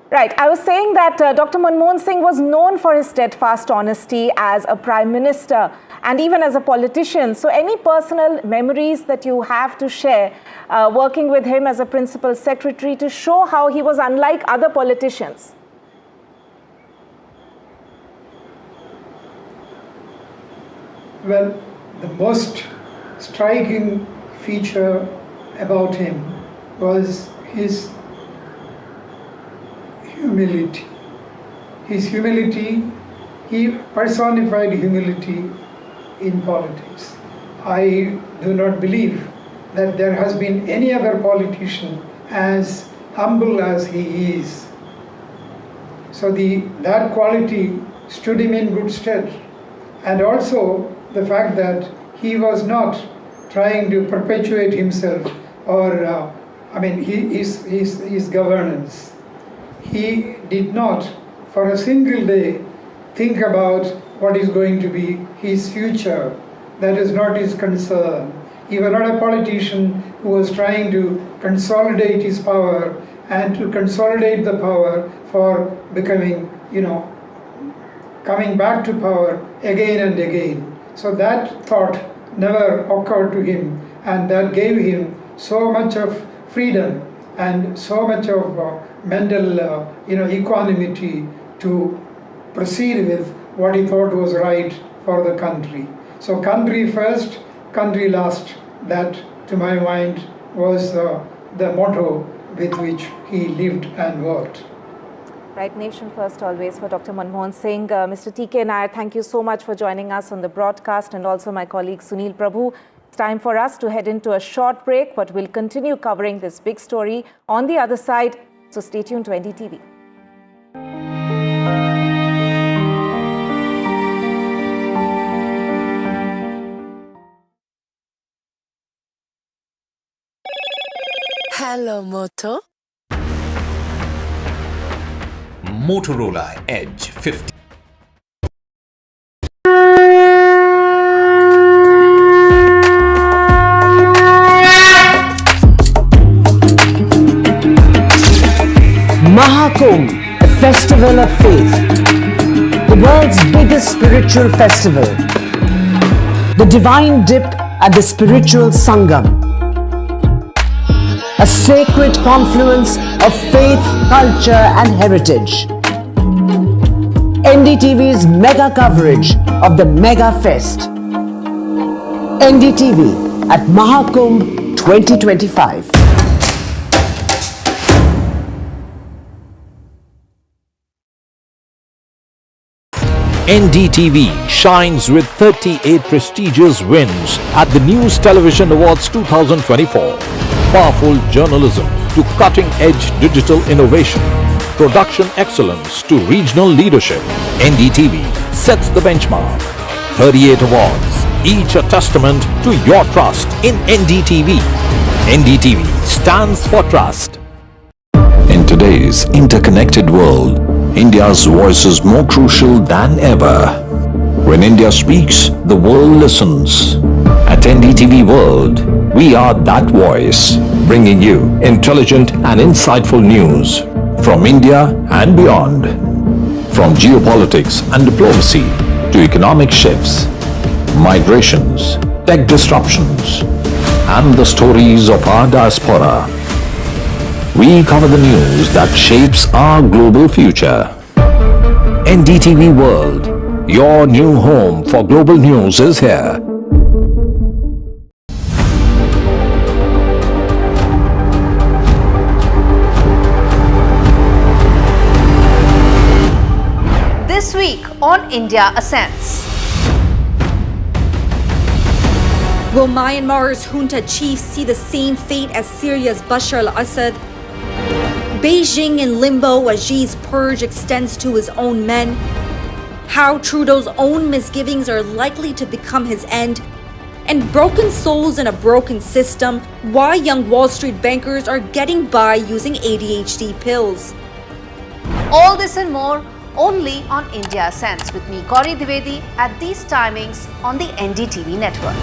Right. I was saying that Dr. Manmohan Singh was known for his steadfast honesty as a Prime Minister and even as a politician. So any personal memories that you have to share working with him as a Principal Secretary to show how he was unlike other politicians? Well, the most striking feature about him was his humility. His humility, he personified humility in politics. I do not believe that there has been any other politician as humble as he is. So that quality stood him in good stead. And also the fact that he was not trying to perpetuate himself or, his governance. He did not, for a single day, think about what is going to be his future. That is not his concern. He was not a politician who was trying to consolidate his power and to consolidate the power for becoming, coming back to power again and again. So that thought never occurred to him, and that gave him so much of freedom and so much of mental equanimity to proceed with what he thought was right for the country. So country first, country last, that to my mind was the motto with which he lived and worked. Right, nation first always for Dr. Manmohan Singh. Mr. T.K. Nair, thank you so much for joining us on the broadcast, and also my colleague Sunil Prabhu. It's time for us to head into a short break, but we'll continue covering this big story on the other side. So stay tuned to NDTV. Hello, Moto. Motorola Edge 50. Mahakumbh, a festival of faith, the world's biggest spiritual festival, the divine dip at the spiritual Sangam, a sacred confluence of faith, culture and heritage. NDTV's mega coverage of the Mega Fest. NDTV at Mahakumbh 2025. NDTV shines with 38 prestigious wins at the News Television Awards 2024. Powerful journalism to cutting-edge digital innovation. Production excellence to regional leadership. NDTV sets the benchmark. 38 awards, each a testament to your trust in NDTV. NDTV stands for trust. In today's interconnected world, India's voice is more crucial than ever. When India speaks, the world listens. At NDTV World, we are that voice, bringing you intelligent and insightful news from India and beyond. From geopolitics and diplomacy to economic shifts, migrations, tech disruptions, and the stories of our diaspora. We cover the news that shapes our global future. NDTV World, your new home for global news is here. This week on India Ascends. Will Myanmar's junta chiefs see the same fate as Syria's Bashar al-Assad? Beijing in limbo as Xi's purge extends to his own men? How Trudeau's own misgivings are likely to become his end? And broken souls in a broken system, why young Wall Street bankers are getting by using ADHD pills. All this and more only on India Ascends with me, Gauri Dwivedi, at these timings on the NDTV network.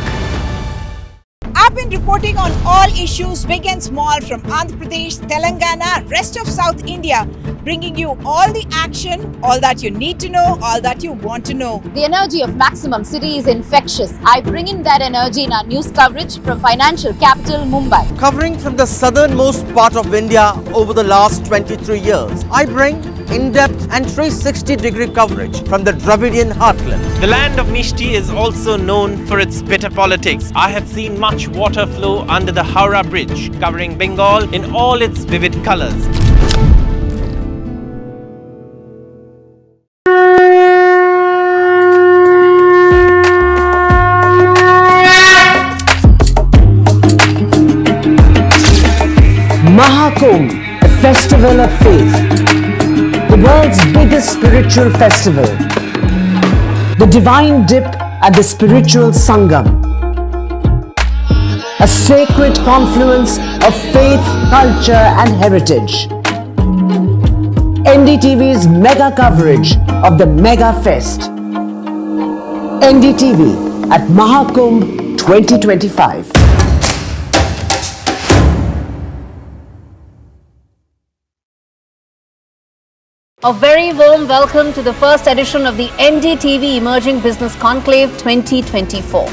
I've been reporting on all issues big and small from Andhra Pradesh, Telangana, rest of South India, bringing you all the action, all that you need to know, all that you want to know. The energy of Maximum City is infectious. I bring in that energy in our news coverage from financial capital Mumbai. Covering from the southernmost part of India over the last 23 years, I bring in-depth and 360-degree coverage from the Dravidian heartland. The land of Mishti is also known for its bitter politics. I have seen much water flow under the Howrah Bridge, covering Bengal in all its vivid colors. Mahakumbh, a festival of faith. The world's biggest spiritual festival. The divine dip at the spiritual Sangam. A sacred confluence of faith, culture and heritage. NDTV's mega coverage of the Mega Fest. NDTV at Mahakumbh 2025. A very warm welcome to the first edition of the NDTV Emerging Business Conclave 2024.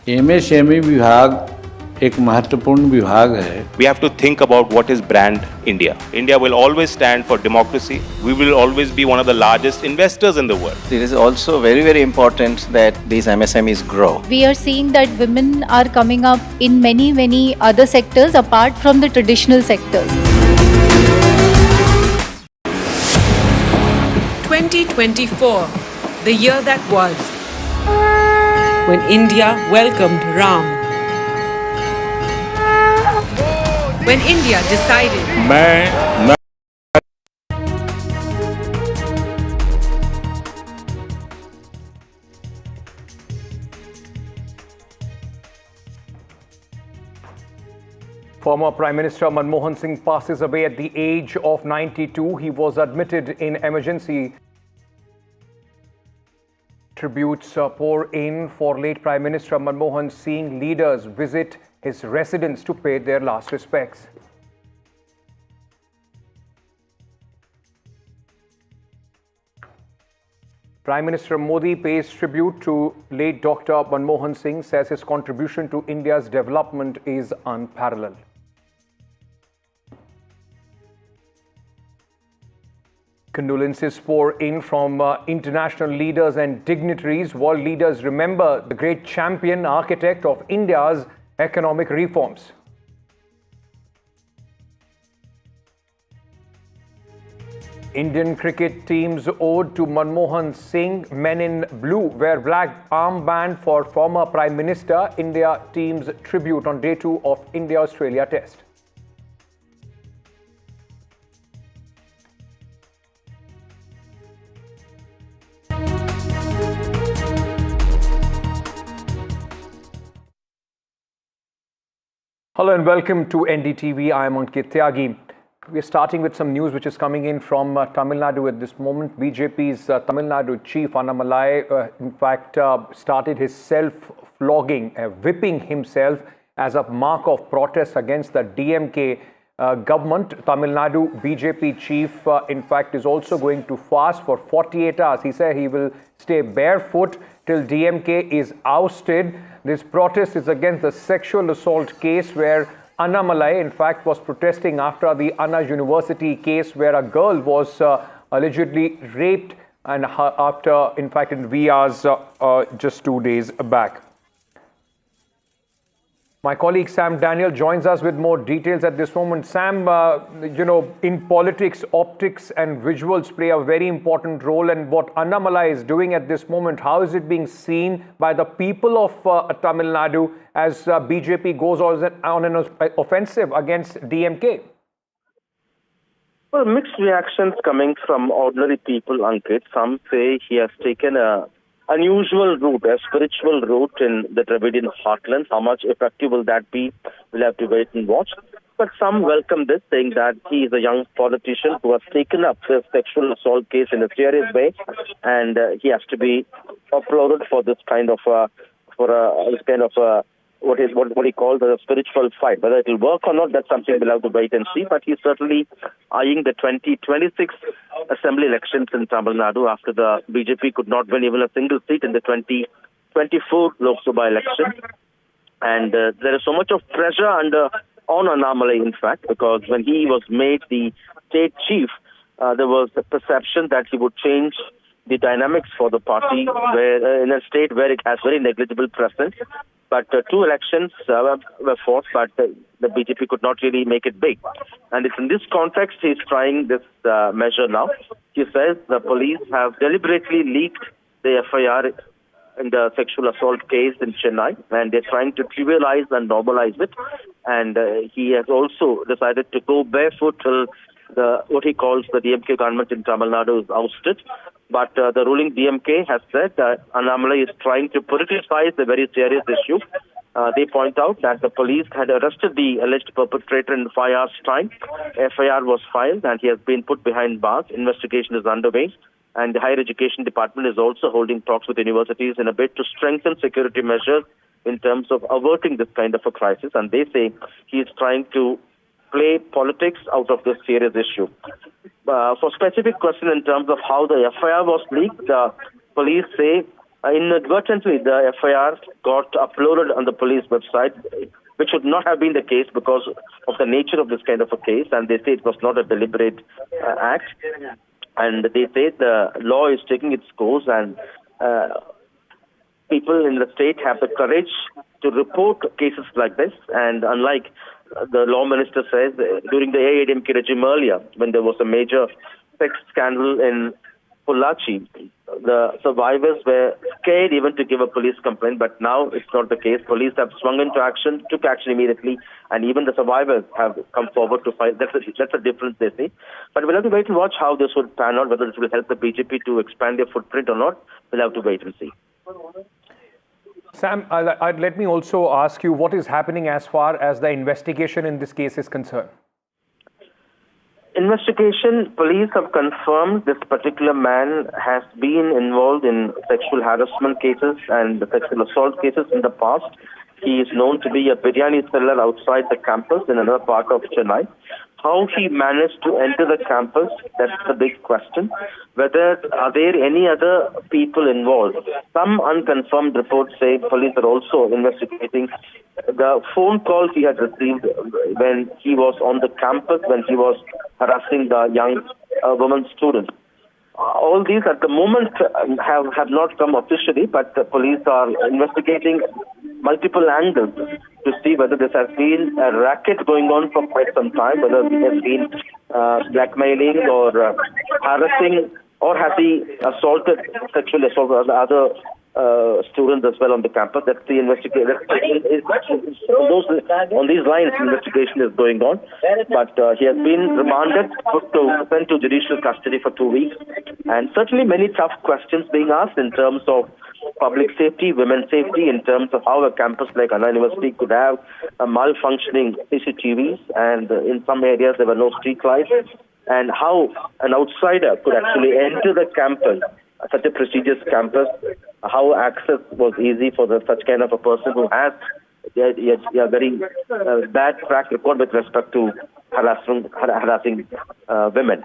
MSME विभाग एक महत्वपूर्ण विभाग है. We have to think about what is brand India. India will always stand for democracy. We will always be one of the largest investors in the world. It is also very, very important that these MSMEs grow. We are seeing that women are coming up in many other sectors apart from the traditional sectors. 2024, the year that was, when India welcomed Ram. When India decided, Former Prime Minister Manmohan Singh passes away at the age of 92. He was admitted in emergency. Tributes pour in for late Prime Minister Manmohan Singh. Leaders visit his residence to pay their last respects. Prime Minister Modi pays tribute to late Dr. Manmohan Singh, says his contribution to India's development is unparalleled. Condolences pour in from international leaders and dignitaries. World leaders remember the great champion, architect of India's economic reforms. Indian cricket team's ode to Manmohan Singh, Men in Blue, wear black armband for former Prime Minister. India team's tribute on day 2 of India-Australia Test. Hello and welcome to NDTV. I am Ankit Tyagi. We are starting with some news which is coming in from Tamil Nadu at this moment. BJP's Tamil Nadu chief Annamalai, in fact, started his self-flogging, whipping himself as a mark of protest against the DMK government. Tamil Nadu BJP chief, in fact, is also going to fast for 48 hours. He said he will stay barefoot till DMK is ousted. This protest is against the sexual assault case where Annamalai, in fact, was protesting after the Anna University case where a girl was allegedly raped and after, in fact, in VRs just 2 days back. My colleague Sam Daniel joins us with more details at this moment. Sam, in politics, optics and visuals play a very important role. And what Annamalai is doing at this moment, how is it being seen by the people of Tamil Nadu as BJP goes on an offensive against DMK? Well, mixed reactions coming from ordinary people, Ankit. Some say he has taken a unusual route, a spiritual route in the Dravidian heartland. How much effective will that be? We'll have to wait and watch. But some welcome this, saying that he is a young politician who has taken up the sexual assault case in a serious way, and he has to be applauded for this kind of what he calls a spiritual fight. Whether it will work or not, that's something we'll have to wait and see. But he's certainly eyeing the 2026 assembly elections in Tamil Nadu after the BJP could not win even a single seat in the 2024 Lok Sabha election. And there is so much of pressure on Annamalai, in fact, because when he was made the state chief, there was the perception that he would change the dynamics for the party where in a state where it has very negligible presence. But 2 elections were fought, but the BJP could not really make it big. And it's in this context he's trying this measure now. He says the police have deliberately leaked the FIR in the sexual assault case in Chennai, and they're trying to trivialize and normalize it. And he has also decided to go barefoot till what he calls the DMK government in Tamil Nadu is ousted. But the ruling DMK has said that Annamalai is trying to politicize a very serious issue. They point out that the police had arrested the alleged perpetrator in 5 hours' time. FIR was filed and he has been put behind bars. Investigation is underway. And the Higher Education Department is also holding talks with universities in a bid to strengthen security measures in terms of averting this kind of a crisis. And they say he is trying to play politics out of this serious issue. For specific question in terms of how the FIR was leaked, the police say inadvertently the FIR got uploaded on the police website, which should not have been the case because of the nature of this kind of a case, and they say it was not a deliberate act. And they say the law is taking its course, and people in the state have the courage to report cases like this. And unlike the law minister says, during the AIDMK regime earlier, when there was a major sex scandal in Pollachi, the survivors were scared even to give a police complaint, but now it's not the case. Police have swung into action, took action immediately, and even the survivors have come forward to fight. That's a difference, they say. But we'll have to wait and watch how this would pan out, whether this will help the BJP to expand their footprint or not. We'll have to wait and see. Sam, let me also ask you what is happening as far as the investigation in this case is concerned. Investigation, police have confirmed this particular man has been involved in sexual harassment cases and sexual assault cases in the past. He is known to be a biryani seller outside the campus in another part of Chennai. How he managed to enter the campus, that's the big question. Are there any other people involved? Some unconfirmed reports say police are also investigating the phone calls he had received when he was on the campus, when he was harassing the young woman student. All these at the moment have not come officially, but the police are investigating multiple angles to see whether this has been a racket going on for quite some time, whether it has been blackmailing or harassing, or has he sexually assaulted other students as well on the campus. That's the investigation. On these lines, investigation is going on. But he has been remanded, sent to judicial custody for 2 weeks. And certainly many tough questions being asked in terms of public safety, women's safety, in terms of how a campus like Anna University could have a malfunctioning CCTVs, and in some areas there were no street lights, and how an outsider could actually enter the campus, such a prestigious campus, how access was easy for such kind of a person who has a very bad track record with respect to harassing women.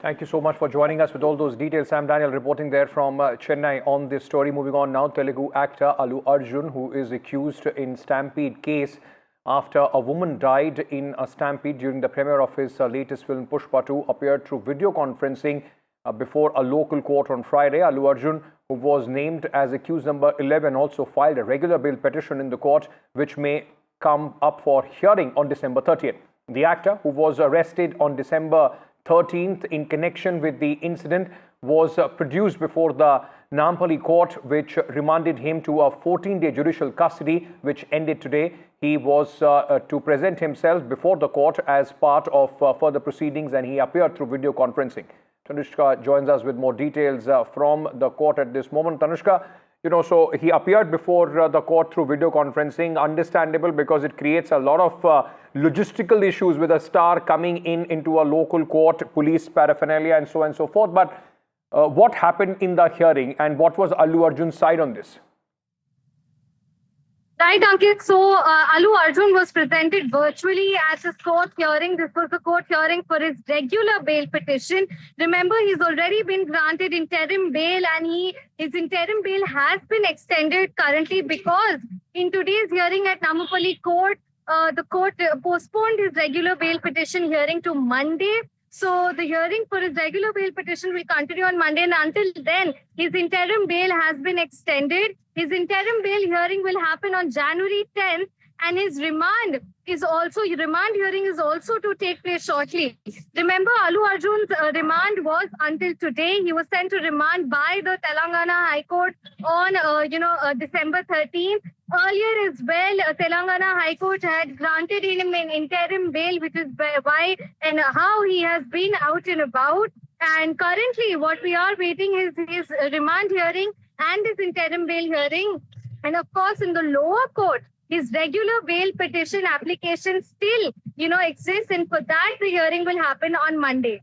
Thank you so much for joining us with all those details. Sam Daniel reporting there from Chennai on this story. Moving on now, Telugu actor Allu Arjun, who is accused in stampede case after a woman died in a stampede during the premiere of his latest film Pushpa 2, appeared through video conferencing before a local court on Friday. Allu Arjun, who was named as accused number 11, also filed a regular bail petition in the court, which may come up for hearing on December 30th. The actor, who was arrested on December 13th in connection with the incident, was produced before the Nampally court, which remanded him to a 14-day judicial custody, which ended today. He was to present himself before the court as part of further proceedings, and he appeared through video conferencing. Tanushka joins us with more details from the court at this moment. Tanushka, so he appeared before the court through video conferencing. Understandable, because it creates a lot of logistical issues with a star coming into a local court, police paraphernalia and so on and so forth. But what happened in the hearing, and what was Allu Arjun's side on this? Right, Ankit. So, Allu Arjun was presented virtually at this court hearing. This was the court hearing for his regular bail petition. Remember, he's already been granted interim bail, and his interim bail has been extended currently because in today's hearing at Nampally court, the court postponed his regular bail petition hearing to Monday. So the hearing for his regular bail petition will continue on Monday, and until then, his interim bail has been extended. His interim bail hearing will happen on January 10th, and his remand hearing is also to take place shortly. Remember, Allu Arjun's remand was until today. He was sent to remand by the Telangana High Court on December 13th. Earlier as well, Telangana High Court had granted him an interim bail, which is why and how he has been out and about. And currently, what we are waiting is his remand hearing and his interim bail hearing. And of course, in the lower court, his regular bail petition application still, exists. And for that, the hearing will happen on Monday.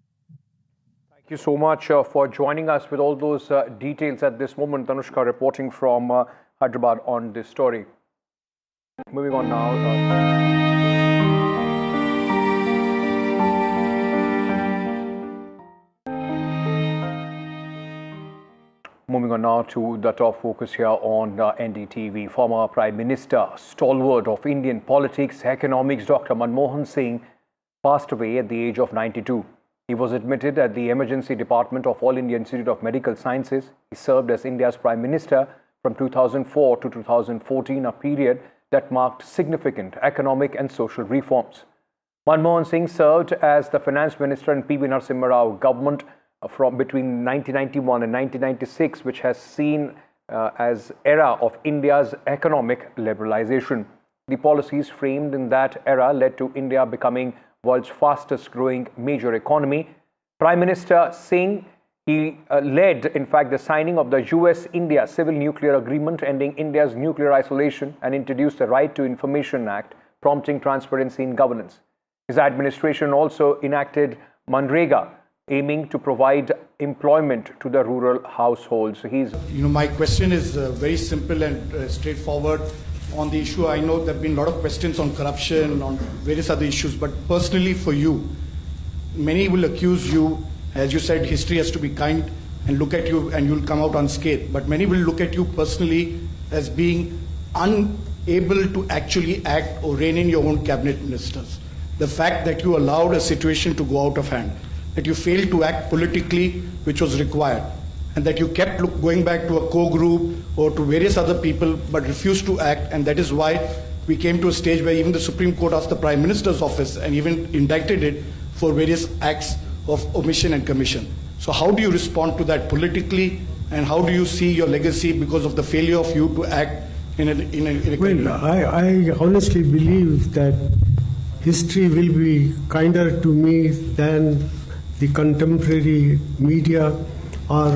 Thank you so much for joining us with all those details at this moment. Tanushka reporting from Hyderabad on this story. Moving on now. Moving on now to the top focus here on NDTV. Former Prime Minister, stalwart of Indian politics, economics, Dr. Manmohan Singh passed away at the age of 92. He was admitted at the Emergency Department of All India Institute of Medical Sciences. He served as India's Prime Minister from 2004 to 2014, a period that marked significant economic and social reforms. Manmohan Singh served as the Finance Minister in P.V. Narasimha Rao government from between 1991 and 1996, which has seen as era of India's economic liberalization. The policies framed in that era led to India becoming world's fastest growing major economy. Prime Minister Singh, he led, in fact, the signing of the US-India Civil Nuclear Agreement, ending India's nuclear isolation, and introduced the Right to Information Act, prompting transparency in governance. His administration also enacted Manrega, aiming to provide employment to the rural households. My question is very simple and straightforward on the issue. I know there have been a lot of questions on corruption, on various other issues, but personally for you, many will accuse you, as you said, history has to be kind, and look at you and you'll come out unscathed. But many will look at you personally as being unable to actually act or rein in your own cabinet ministers. The fact that you allowed a situation to go out of hand. that you failed to act politically, which was required, and that you kept going back to a core group or to various other people but refused to act, and that is why we came to a stage where even the Supreme Court asked the Prime Minister's office and even indicted it for various acts of omission and commission. So how do you respond to that politically, and how do you see your legacy because of the failure of you to act in a Well, I honestly believe that history will be kinder to me than the contemporary media or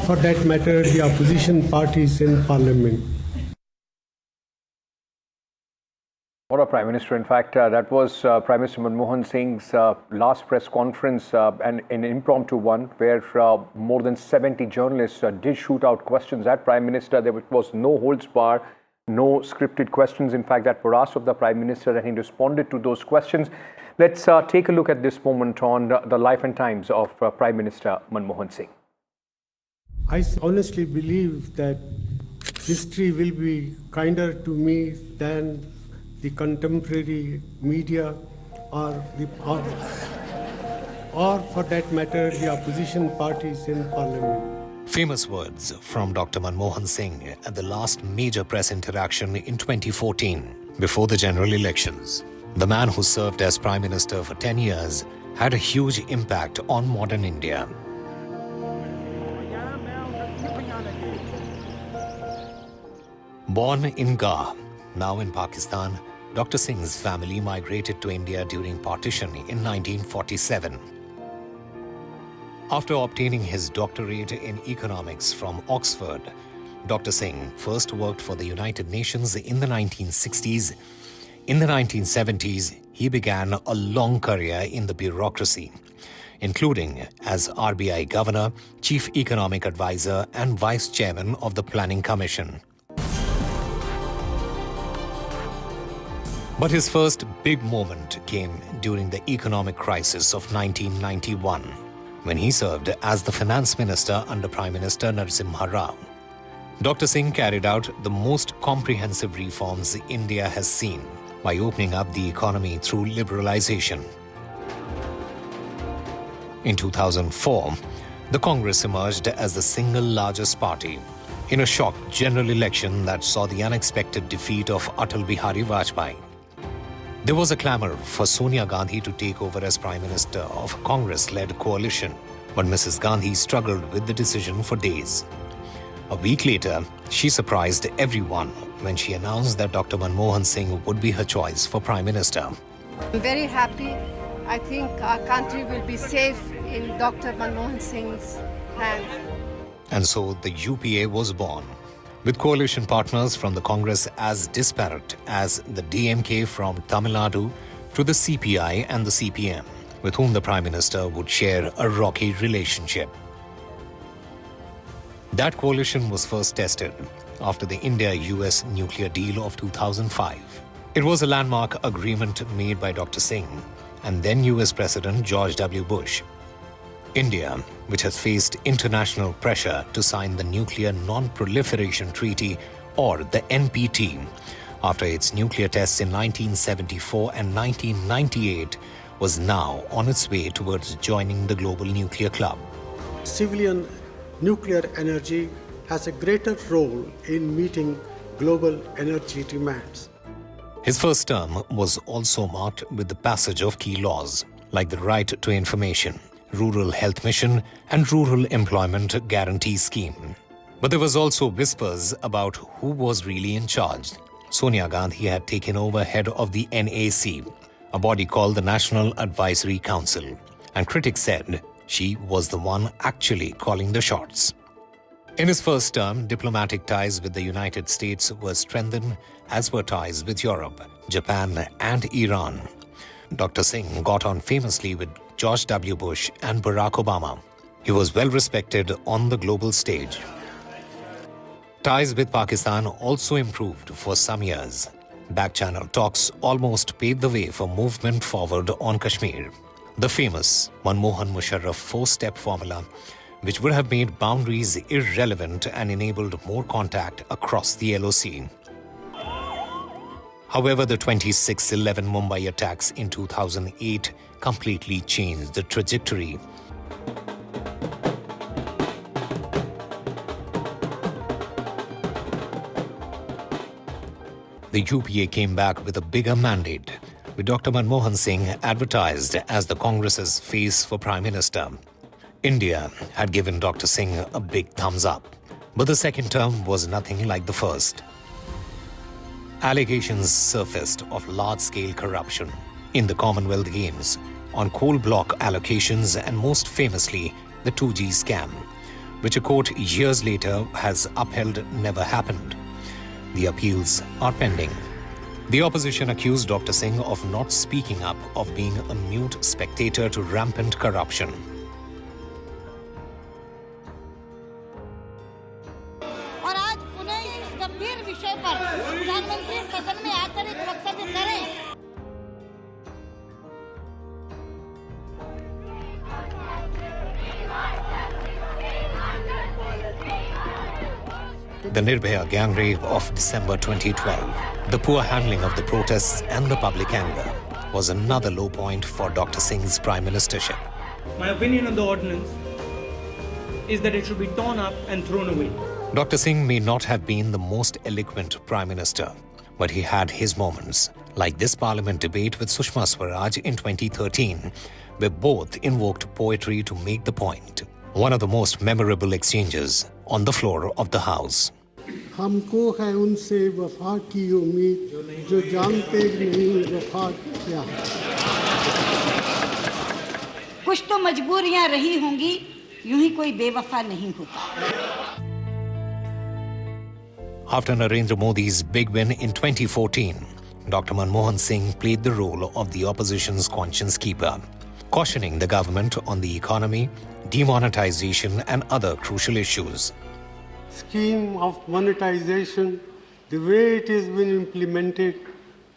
for that matter the opposition parties in parliament. What a Prime Minister. In fact, that was Prime Minister Manmohan Singh's last press conference, and an impromptu one where more than 70 journalists did shoot out questions at Prime Minister. There was no holds bar, no scripted questions, in fact, that were asked of the Prime Minister, and he responded to those questions. Let's take a look at this moment on the life and times of Prime Minister Manmohan Singh. I honestly believe that history will be kinder to me than the contemporary media or for that matter the opposition parties in parliament. Famous words from Dr. Manmohan Singh at the last major press interaction in 2014 before the general elections. The man who served as Prime Minister for 10 years had a huge impact on modern India. Born in Gah, now in Pakistan, Dr. Singh's family migrated to India during partition in 1947. After obtaining his doctorate in economics from Oxford, Dr. Singh first worked for the United Nations in the 1960s. In the 1970s, he began a long career in the bureaucracy, including as RBI Governor, Chief Economic Advisor, and Vice Chairman of the Planning Commission. But his first big moment came during the economic crisis of 1991, when he served as the Finance Minister under Prime Minister Narasimha Rao. Dr. Singh carried out the most comprehensive reforms India has seen by opening up the economy through liberalization. In 2004, the Congress emerged as the single largest party in a shock general election that saw the unexpected defeat of Atal Bihari Vajpayee. There was a clamour for Sonia Gandhi to take over as Prime Minister of a Congress-led coalition, but Mrs. Gandhi struggled with the decision for days. A week later, she surprised everyone when she announced that Dr. Manmohan Singh would be her choice for Prime Minister. I'm very happy. I think our country will be safe in Dr. Manmohan Singh's hands. And so the UPA was born, with coalition partners from the Congress as disparate as the DMK from Tamil Nadu to the CPI and the CPM, with whom the Prime Minister would share a rocky relationship. That coalition was first tested after the India-US nuclear deal of 2005. It was a landmark agreement made by Dr. Singh and then US President George W. Bush. India, which has faced international pressure to sign the Nuclear Non-Proliferation Treaty, or the NPT, after its nuclear tests in 1974 and 1998, was now on its way towards joining the global nuclear club. Civilian nuclear energy has a greater role in meeting global energy demands. His first term was also marked with the passage of key laws, like the Right to Information, Rural Health Mission, and Rural Employment Guarantee Scheme. But there was also whispers about who was really in charge. Sonia Gandhi had taken over head of the NAC, a body called the National Advisory Council, and critics said she was the one actually calling the shots. In his first term, diplomatic ties with the United States were strengthened, as were ties with Europe, Japan, and Iran. Dr. Singh got on famously with George W. Bush and Barack Obama. He was well respected on the global stage. Ties with Pakistan also improved for some years. Back-channel talks almost paved the way for movement forward on Kashmir. The famous Manmohan Musharraf four-step formula, which would have made boundaries irrelevant and enabled more contact across the LOC. However, the 26/11 Mumbai attacks in 2008 completely changed the trajectory. The UPA came back with a bigger mandate, with Dr. Manmohan Singh advertised as the Congress's face for Prime Minister. India had given Dr. Singh a big thumbs up, but the second term was nothing like the first. Allegations surfaced of large-scale corruption in the Commonwealth Games, on coal block allocations, and most famously, the 2G scam, which a court years later has upheld never happened. The appeals are pending. The opposition accused Dr. Singh of not speaking up, of being a mute spectator to rampant corruption. और आज पुनः इस गंभीर विषय पर प्रधानमंत्री सदन में आकर एक वक्तव्य करें। The Nirbhaya gang rape of December 2012, the poor handling of the protests and the public anger was another low point for Dr. Singh's prime ministership. My opinion on the ordinance is that it should be torn up and thrown away. Dr. Singh may not have been the most eloquent prime minister, but he had his moments, like this parliament debate with Sushma Swaraj in 2013, where both invoked poetry to make the point. One of the most memorable exchanges on the floor of the House. हमको है उनसे वफा की उम्मीद जो जानते नहीं वफा क्या है। कुछ तो मजबूरियां रही होंगी, यूं ही कोई बेवफा नहीं होता। After Narendra Modi's big win in 2014, Dr. Manmohan Singh played the role of the opposition's conscience keeper, cautioning the government on the economy, demonetization and other crucial issues. Scheme of monetization, the way it has been implemented,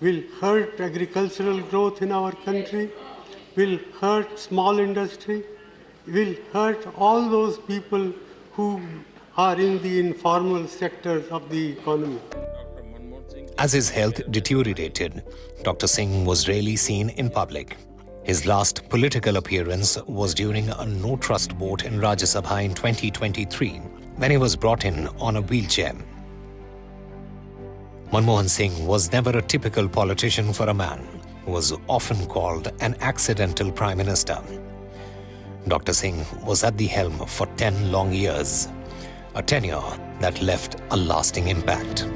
will hurt agricultural growth in our country, will hurt small industry, will hurt all those people who are in the informal sectors of the economy. As his health deteriorated, Dr. Singh was rarely seen in public. His last political appearance was during a no-trust vote in Rajya Sabha in 2023, when he was brought in on a wheelchair. Manmohan Singh was never a typical politician for a man who was often called an accidental prime minister. Dr. Singh was at the helm for 10 long years, a tenure that left a lasting impact.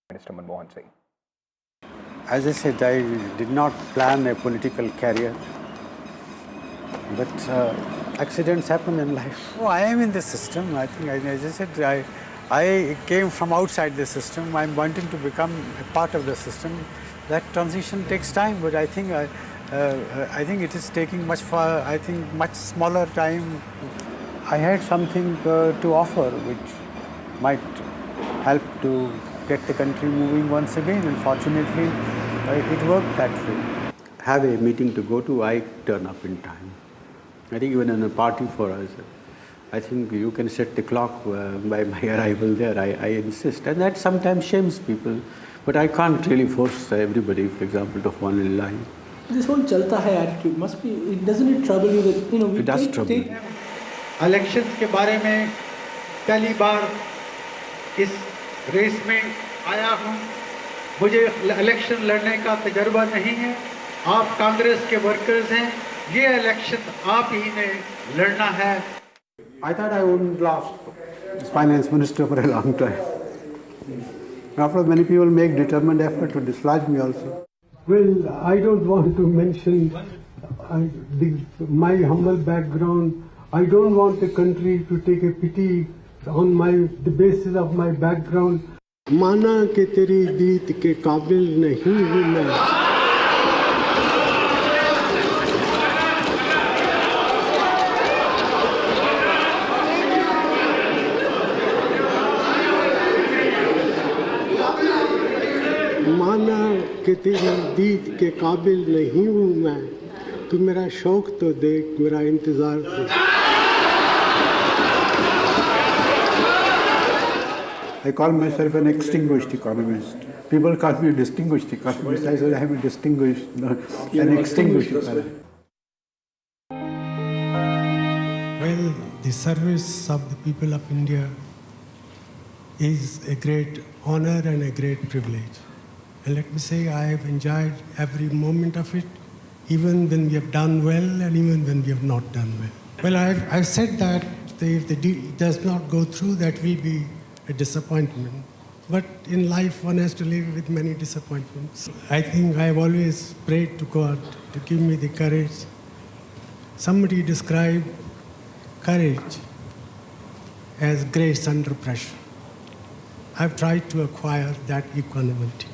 Minister Manmohan Singh. As I said, I did not plan a political career, but accidents happen in life. Oh, I am in the system. I think, as I said, I came from outside the system. I'm wanting to become a part of the system. That transition takes time, but I think it is taking much smaller time. I had something to offer which might help to get the country moving once again, and fortunately it worked that way. Have a meeting to go to, I turn up in time. I think even in a party for us, I think you can set the clock by my arrival there. I insist, and that sometimes shames people, but I can't really force everybody, for example, to fall in line. This whole chalta hai attitude must be, doesn't it trouble you that, we it does trouble me. Elections के बारे में पहली बार इस race में आया हूँ, मुझे election लड़ने का तजर्बा नहीं है, आप कांग्रेस के वर्कर्स हैं, ये इलेक्शन आप ही ने लड़ना है. I thought I wouldn't last as finance minister for a long time. After all, many people make determined effort to dislodge me also. Well, I don't want to mention my humble background. I don't want the country to take a pity on the basis of my background. माना कि तेरी दीद के काबिल नहीं हूँ मैं. माना कि तेरी दीद के काबिल नहीं हूँ मैं, तू मेरा शौक तो देख, मेरा इंतजार देख। I call myself an extinguished economist. People call me a distinguished economist. I said I am a distinguished, no, an extinguished economist. Well, the service of the people of India is a great honor and a great privilege. And let me say, I have enjoyed every moment of it, even when we have done well and even when we have not done well. Well, I've said that if the deal does not go through, that will be a disappointment. But in life, one has to live with many disappointments. I think I have always prayed to God to give me the courage. Somebody described courage as grace under pressure. I've tried to acquire that equanimity.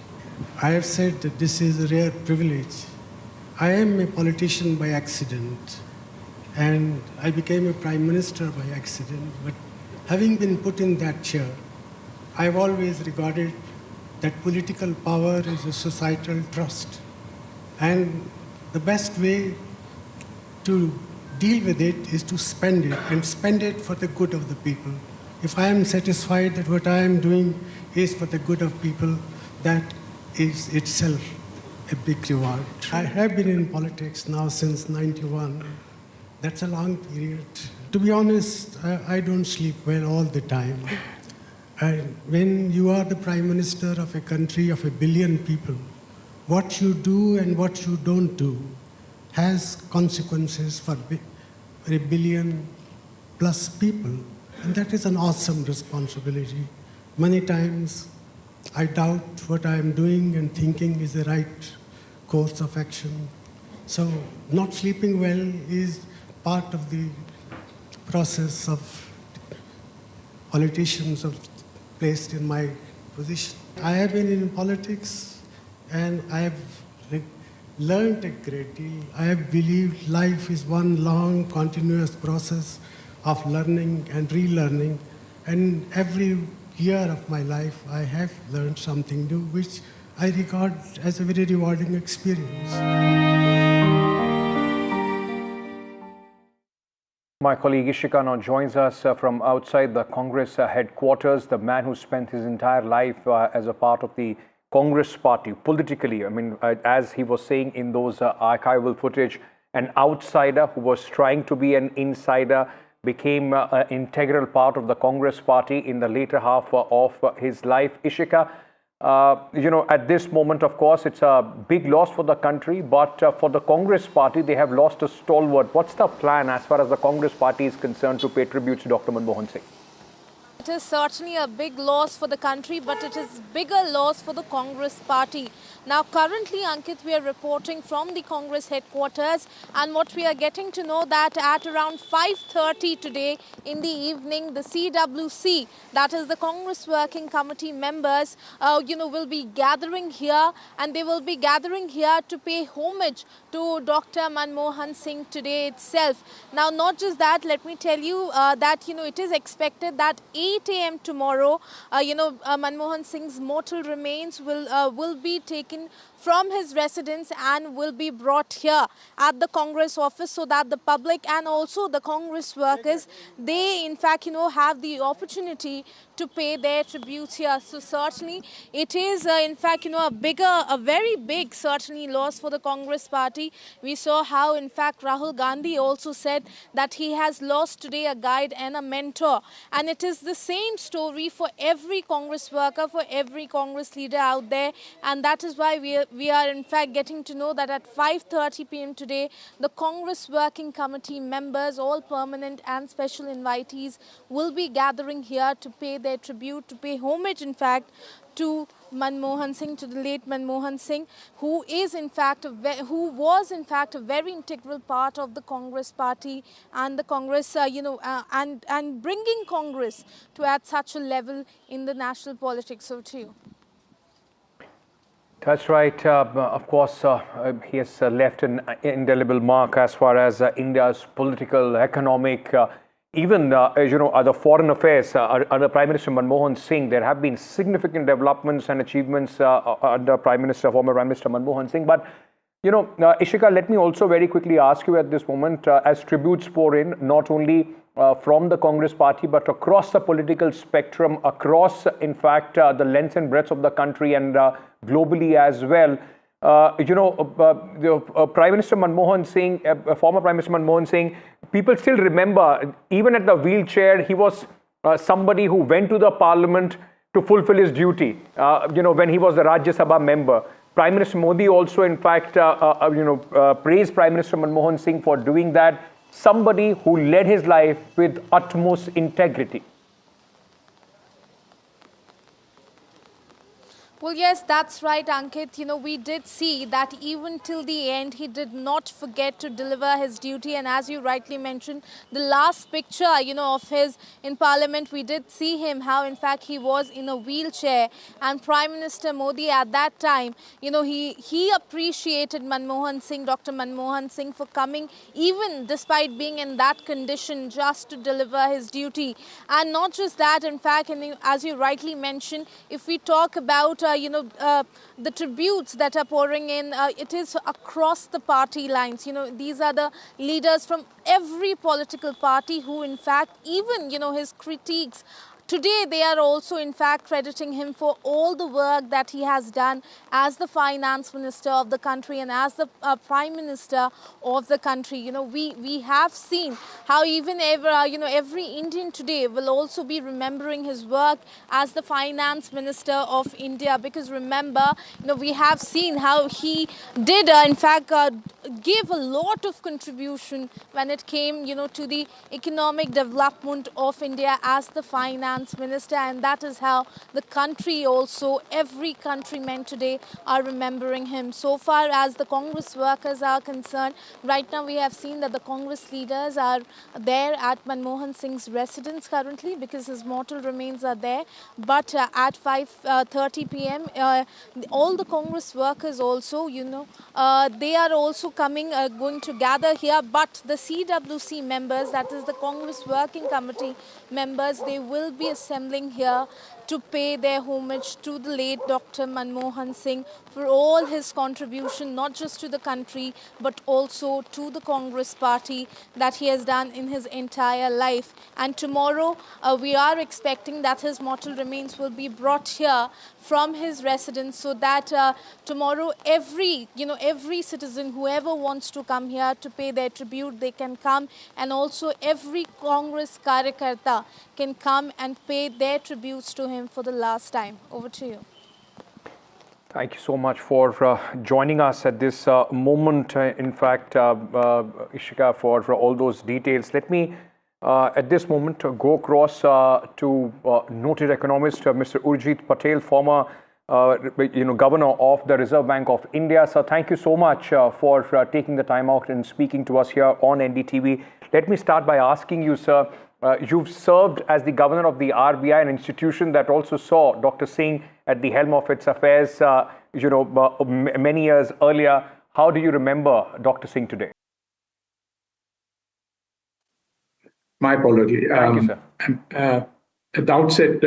I have said that this is a rare privilege. I am a politician by accident, and I became a prime minister by accident. But having been put in that chair, I've always regarded that political power is a societal trust. And the best way to deal with it is to spend it, and spend it for the good of the people. If I am satisfied that what I am doing is for the good of people, that is itself a big reward. I have been in politics now since 91. That's a long period. To be honest, I don't sleep well all the time. When you are the Prime Minister of a country of 1 billion people, what you do and what you don't do has consequences for 1 billion plus people. And that is an awesome responsibility. Many times I doubt what I am doing and thinking is the right course of action. So not sleeping well is part of the process of politicians placed in my position. I have been in politics and I have learned a great deal. I have believed life is one long continuous process of learning and relearning, and every year of my life I have learned something new, which I regard as a very rewarding experience. My colleague Ishika now joins us from outside the Congress headquarters, the man who spent his entire life as a part of the Congress party politically. I mean, as he was saying in those archival footage, an outsider who was trying to be an insider became an integral part of the Congress party in the later half of his life. Ishika, at this moment, of course, it's a big loss for the country, but for the Congress party, they have lost a stalwart. What's the plan as far as the Congress party is concerned to pay tribute to Dr. Manmohan Singh? It is certainly a big loss for the country, but it is bigger loss for the Congress party. Now, currently, Ankit, we are reporting from the Congress headquarters, and what we are getting to know that at around 5:30 today in the evening, the CWC, that is the Congress Working Committee members, will be gathering here, and they will be gathering here to pay homage to Dr. Manmohan Singh today itself. Now, not just that, let me tell you that, it is expected that 8 a.m. tomorrow, Manmohan Singh's mortal remains will be taken from his residence and will be brought here at the Congress office, so that the public and also the Congress workers, they in fact, have the opportunity to pay their tributes here. So certainly it is in fact, a very big certainly loss for the Congress party. We saw how in fact Rahul Gandhi also said that he has lost today a guide and a mentor, and it is the same story for every Congress worker, for every Congress leader out there, and that is why we are in fact getting to know that at 5:30 p.m. today, the Congress Working Committee members, all permanent and special invitees, will be gathering here to pay their tribute, to pay homage in fact to Manmohan Singh, to the late Manmohan Singh, who was in fact a very integral part of the Congress party and the Congress, and bringing Congress to at such a level in the national politics. So to you. That's right. Of course, he has left an indelible mark as far as India's political, economic even the foreign affairs under Prime Minister Manmohan Singh, there have been significant developments and achievements under former Prime Minister Manmohan Singh. But Ishika, let me also very quickly ask you at this moment, as tributes pour in, not only from the Congress party, but across the political spectrum, across, in fact, the length and breadth of the country and globally as well. Prime Minister Manmohan Singh, former Prime Minister Manmohan Singh, people still remember, even at the wheelchair, he was somebody who went to the parliament to fulfill his duty, when he was the Rajya Sabha member. Prime Minister Modi also, in fact, praised Prime Minister Manmohan Singh for doing that. Somebody who led his life with utmost integrity. Well, yes, that's right, Ankit. We did see that even till the end, he did not forget to deliver his duty. And as you rightly mentioned, the last picture, of his in Parliament, we did see him, how, in fact, he was in a wheelchair. And Prime Minister Modi at that time, he appreciated Manmohan Singh, Dr. Manmohan Singh, for coming, even despite being in that condition, just to deliver his duty. And not just that, in fact, as you rightly mentioned, if we talk about the tributes that are pouring in, it is across the party lines. These are the leaders from every political party who, in fact, even, his critiques, today, they are also, in fact, crediting him for all the work that he has done as the finance minister of the country and as the prime minister of the country. We have seen how even every Indian today will also be remembering his work as the finance minister of India. Because remember, we have seen how he did, in fact, give a lot of contribution when it came, to the economic development of India as the finance minister, and that is how the country also, every countryman today are remembering him. So far as the Congress workers are concerned, right now we have seen that the Congress leaders are there at Manmohan Singh's residence currently because his mortal remains are there. But at 5:30 p.m., all the Congress workers also, they are also coming, going to gather here. But the CWC members, that is the Congress Working Committee members, they will be assembling here to pay their homage to the late Dr. Manmohan Singh for all his contribution, not just to the country, but also to the Congress party that he has done in his entire life. And tomorrow, we are expecting that his mortal remains will be brought here from his residence, so that tomorrow every citizen, whoever wants to come here to pay their tribute, they can come, and also every Congress Karyakarta can come and pay their tributes to him for the last time. Over to you. Thank you so much for joining us at this moment. In fact, Ishika, for all those details. Let me, at this moment, go across to noted economist Mr. Urjit Patel, former Governor of the Reserve Bank of India. So thank you so much for taking the time out and speaking to us here on NDTV. Let me start by asking you, sir, you've served as the governor of the RBI, an institution that also saw Dr. Singh at the helm of its affairs, many years earlier. How do you remember Dr. Singh today? My apology. Thank you, sir. At the outset,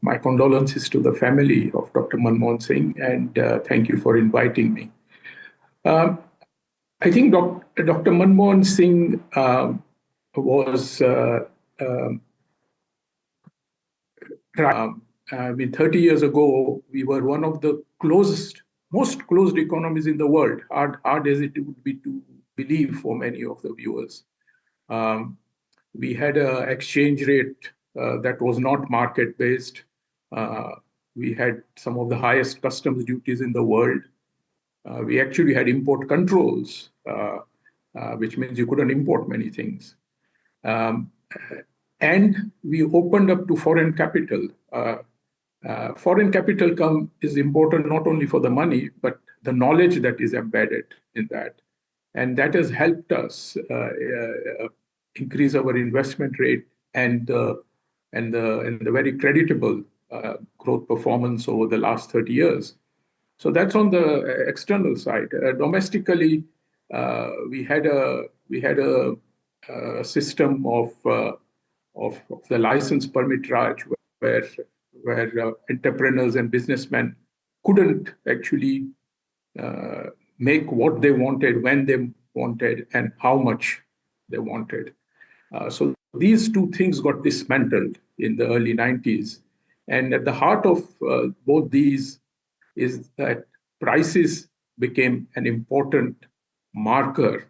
my condolences to the family of Dr. Manmohan Singh, and thank you for inviting me. I think Dr. Manmohan Singh was 30 years ago, we were one of the most closed economies in the world, hard as it would be to believe for many of the viewers. We had an exchange rate that was not market-based. We had some of the highest customs duties in the world. We actually had import controls, which means you couldn't import many things. And we opened up to foreign capital. Foreign capital is important not only for the money, but the knowledge that is embedded in that. And that has helped us increase our investment rate and the very creditable growth performance over the last 30 years. So that's on the external side. Domestically, we had a system of the license permit Raj, where entrepreneurs and businessmen couldn't actually make what they wanted, when they wanted, and how much they wanted. So these two things got dismantled in the early 90s. And at the heart of both these is that prices became an important marker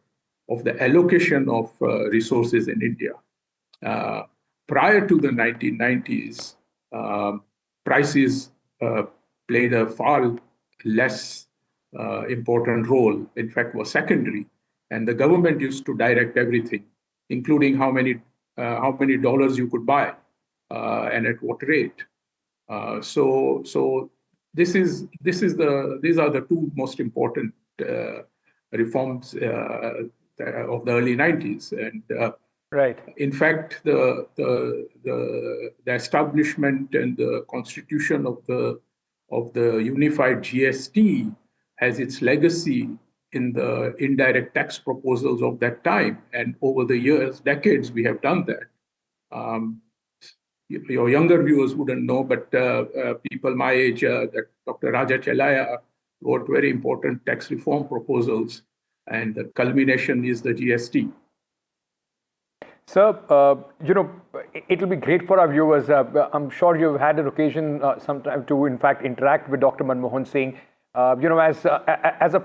of the allocation of resources in India. Prior to the 1990s, prices played a far less important role, in fact, was secondary. And the government used to direct everything, including how many dollars you could buy and at what rate. So these are the two most important reforms of the early 90s. And right. In fact, the establishment and the constitution of the unified GST has its legacy in the indirect tax proposals of that time. And over the years, decades, we have done that. Your younger viewers wouldn't know, but people my age, that Dr. Raja Chelaya wrote very important tax reform proposals, and the culmination is the GST. Sir, it will be great for our viewers. I'm sure you've had an occasion sometime to, in fact, interact with Dr. Manmohan Singh. As a